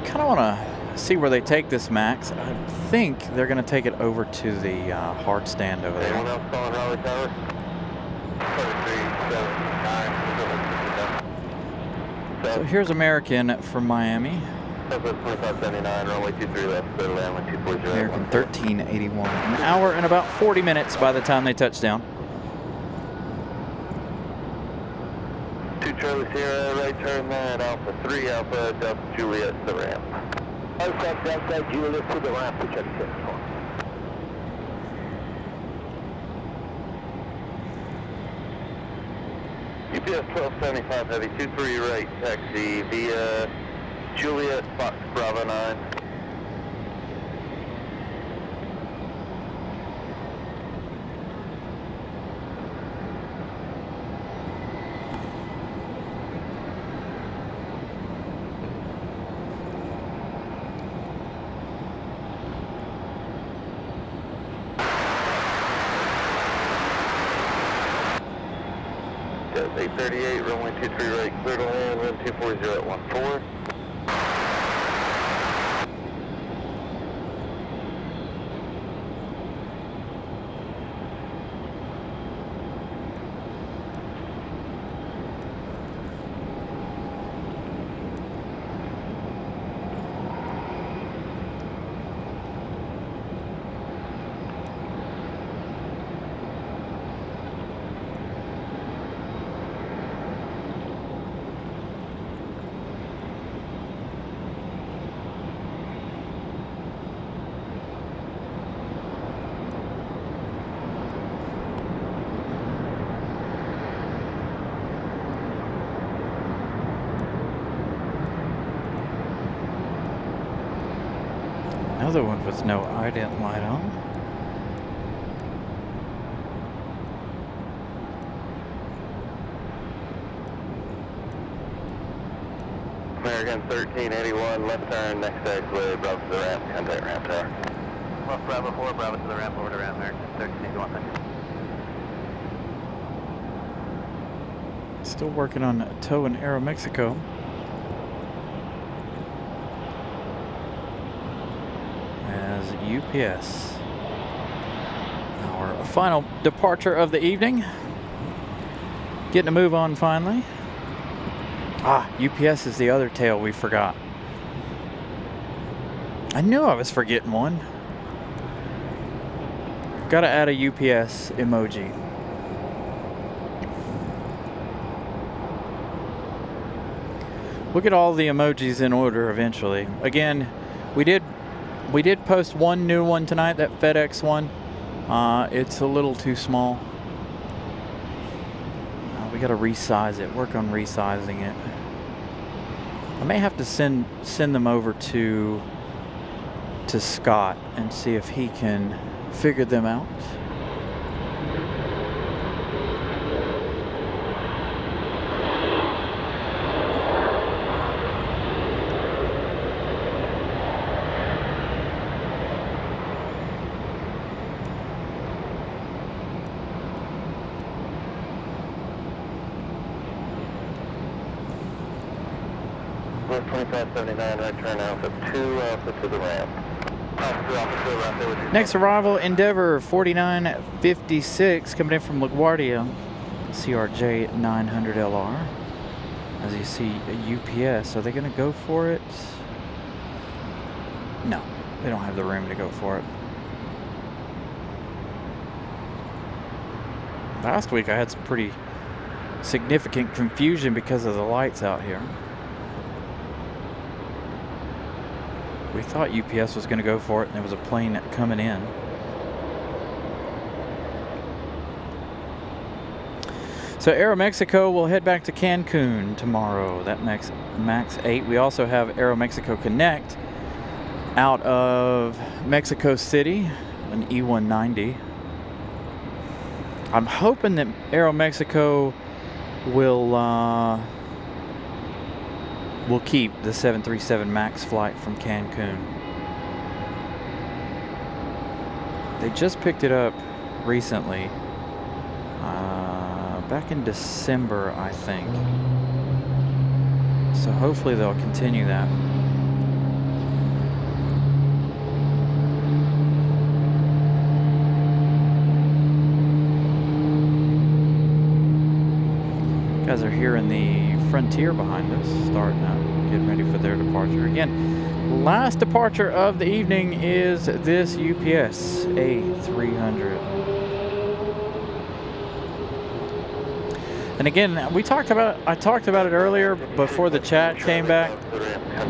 Kind of want to see where they take this, Max. I think they're going to take it over to the hard stand over there. Anyone else calling Raleigh Tower? 7379. So here's American from Miami. Southwest 2579, runway 23 left, clear to land, 240. American 1381. An hour and about 40 minutes by the time they touch down. 2 Charlie Sierra, right turn that, Alpha 3, Alpha, Delta Juliet to the ramp. Alpha Delta Juliet to the ramp, to check this one. UPS 1275 heavy, 23 right, taxi via Juliet, Fox Bravo 9. Yes, 838, runway 23 right, clear to land, wind 240 at 14. Another one with no ident light on. American 1381, left turn, next taxiway, Bravo to the ramp, contact ramp tower. Left Bravo 4, Bravo to the ramp, over to ramp, American 1381, thank you. Still working on tow in Aeromexico. As UPS, our final departure of the evening. Getting a move on finally. Ah, UPS is the other tail we forgot. I knew I was forgetting one. Gotta add a UPS emoji. We'll get all the emojis in order eventually. Again, we did post one new one tonight, that FedEx one. It's a little too small. We gotta resize it, work on resizing it. I may have to send them over to Scott and see if he can figure them out. West 2579, right turn Alpha 2, Alpha to the ramp. Alpha 2, Alpha to the ramp, there with you. Next arrival, Endeavor 4956 coming in from LaGuardia, CRJ 900LR. As you see, a UPS. Are they going to go for it? No, they don't have the room to go for it. Last week I had some pretty significant confusion because of the lights out here. We thought UPS was going to go for it, and there was a plane coming in. So Aeromexico will head back to Cancun tomorrow. That makes max 8. We also have Aeromexico Connect out of Mexico City, an E190. I'm hoping that Aeromexico will keep the 737 MAX flight from Cancun. They just picked it up recently, back in December, I think. So hopefully they'll continue that. Guys are here in the Frontier behind us, starting up, getting ready for their departure. Again, last departure of the evening is this UPS A300. And again, I talked about it earlier before the chat came back.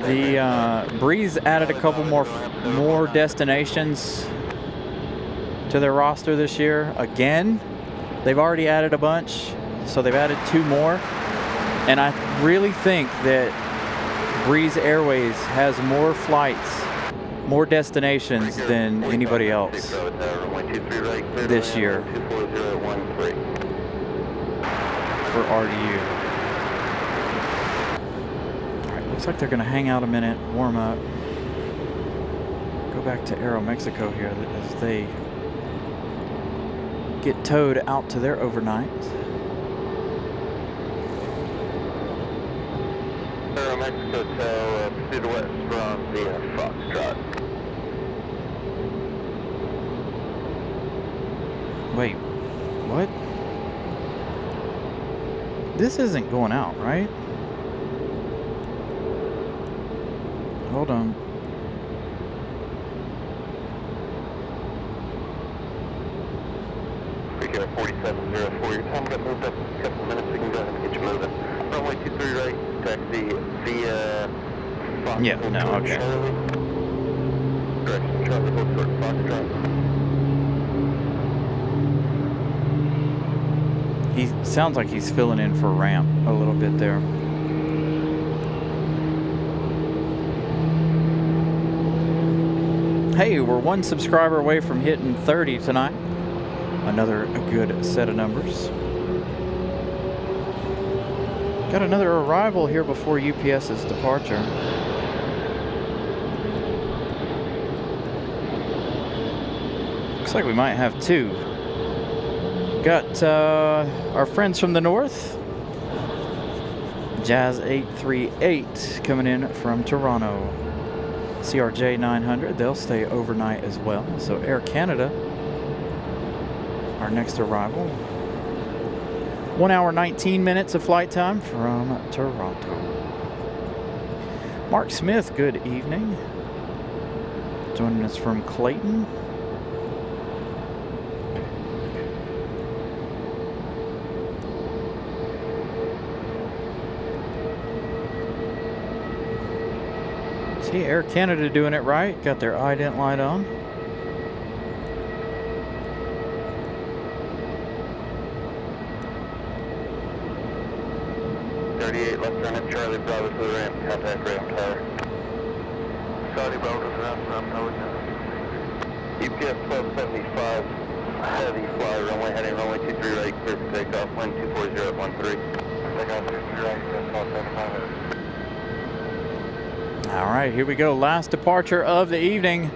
The Breeze added a couple more destinations to their roster this year. Again, they've already added a bunch, so they've added 2 more. And I really think that Breeze Airways has more flights, more destinations than anybody else this year for RDU. All right, looks like they're going to hang out a minute, warm up, go back to Aeromexico here as they get towed out to their overnight. Aeromexico tail, proceed west from the Foxtrot. Wait, what? This isn't going out, right? Hold on. We got 4704. Your time got moved up a couple minutes. We can go ahead and get you moving. Runway 23 right, taxi via Fox. Yeah, no, okay. Charlie. Direction Charlie, hold short Foxtrot. He sounds like he's filling in for ramp a little bit there. Hey, we're one subscriber away from hitting 30 tonight. Another good set of numbers. Got another arrival here before UPS's departure. Looks like we might have two. Got our friends from the north. Jazz 838 coming in from Toronto. CRJ 900, they'll stay overnight as well. So Air Canada, our next arrival. 1 hour 19 minutes of flight time from Toronto. Mark Smith, good evening. Joining us from Clayton. See, Air Canada doing it right. Got their ident light on. Left turn at Charlie Bravo to the ramp, contact ramp tower. Charlie Bravo to the ramp tower. UPS 1275, heavy fly, runway heading runway 23 right, clear for takeoff, wind 240 at 13. Takeoff 23 right, call 75. All right, here we go. Last departure of the evening.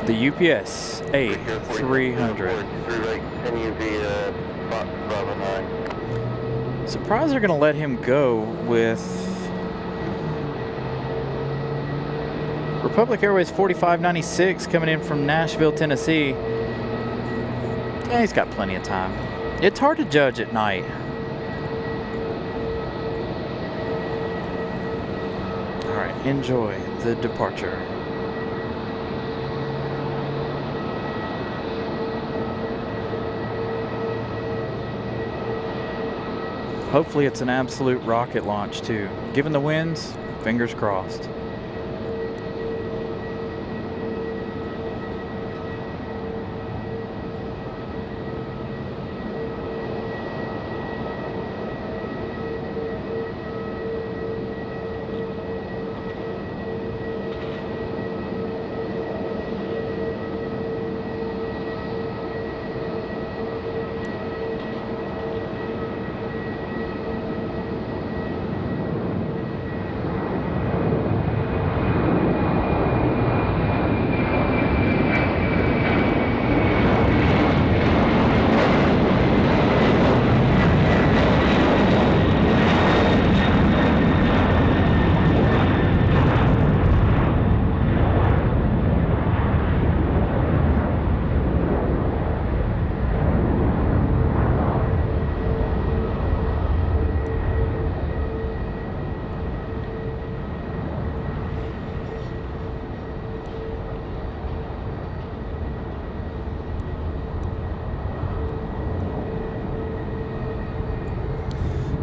The UPS A300. 23 right, continue via Fox Bravo 9. Surprised they're going to let him go with Republic Airways 4596 coming in from Nashville, Tennessee. Yeah, he's got plenty of time. It's hard to judge at night. All right, enjoy the departure. Hopefully it's an absolute rocket launch too. Given the winds, fingers crossed.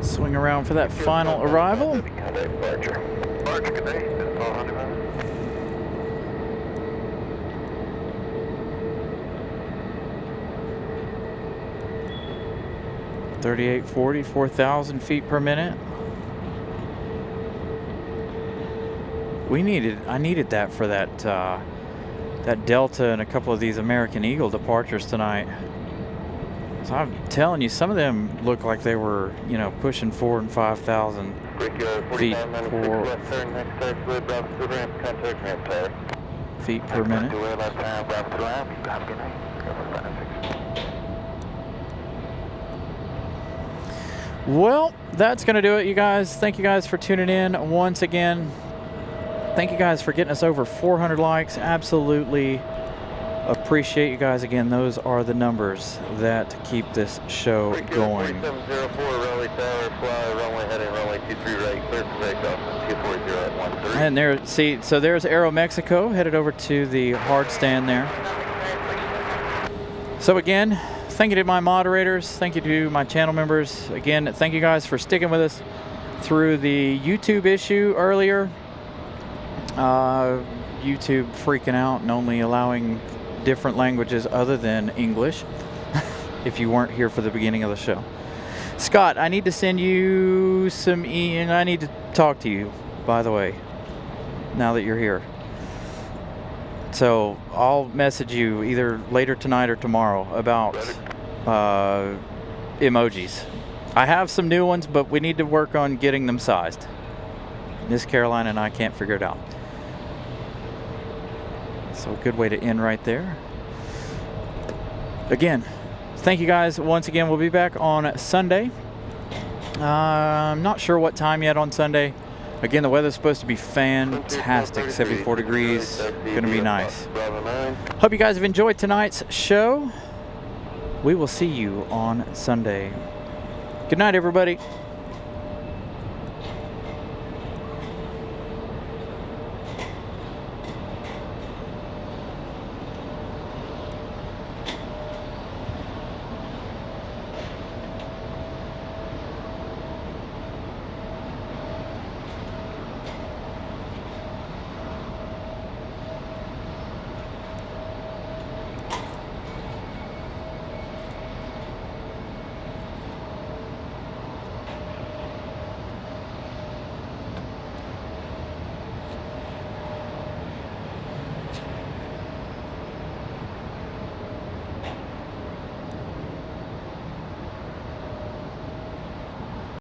Swing around for that final arrival. Departure. Departure, good day. 3840, 4,000 feet per minute. I needed that for that that Delta and a couple of these American Eagle departures tonight. So I'm telling you, some of them look like they were, you know, pushing 4,000 and 5,000 feet per minute. Well, that's going to do it, you guys. Thank you guys for tuning in once again. Thank you guys for getting us over 400 likes. Absolutely appreciate you guys. Again, those are the numbers that keep this show going. 4704 Raleigh Tower, fly runway heading runway 23 right, clear for takeoff, 240 at 13. And there, see, so there's Aero Mexico headed over to the hard stand there. So again, thank you to my moderators. Thank you to my channel members. Again, thank you guys for sticking with us through the YouTube issue earlier. YouTube freaking out and only allowing different languages other than English if you weren't here for the beginning of the show. Scott, I need to send you some I need to talk to you, by the way, now that you're here. So I'll message you either later tonight or tomorrow about emojis. I have some new ones, but we need to work on getting them sized. Miss Caroline and I can't figure it out. So a good way to end right there. Again, thank you guys once again. We'll be back on Sunday. I'm not sure what time yet on Sunday. Again, the weather's supposed to be fantastic, 74 degrees, gonna be nice. Hope you guys have enjoyed tonight's show. We will see you on Sunday. Good night, everybody.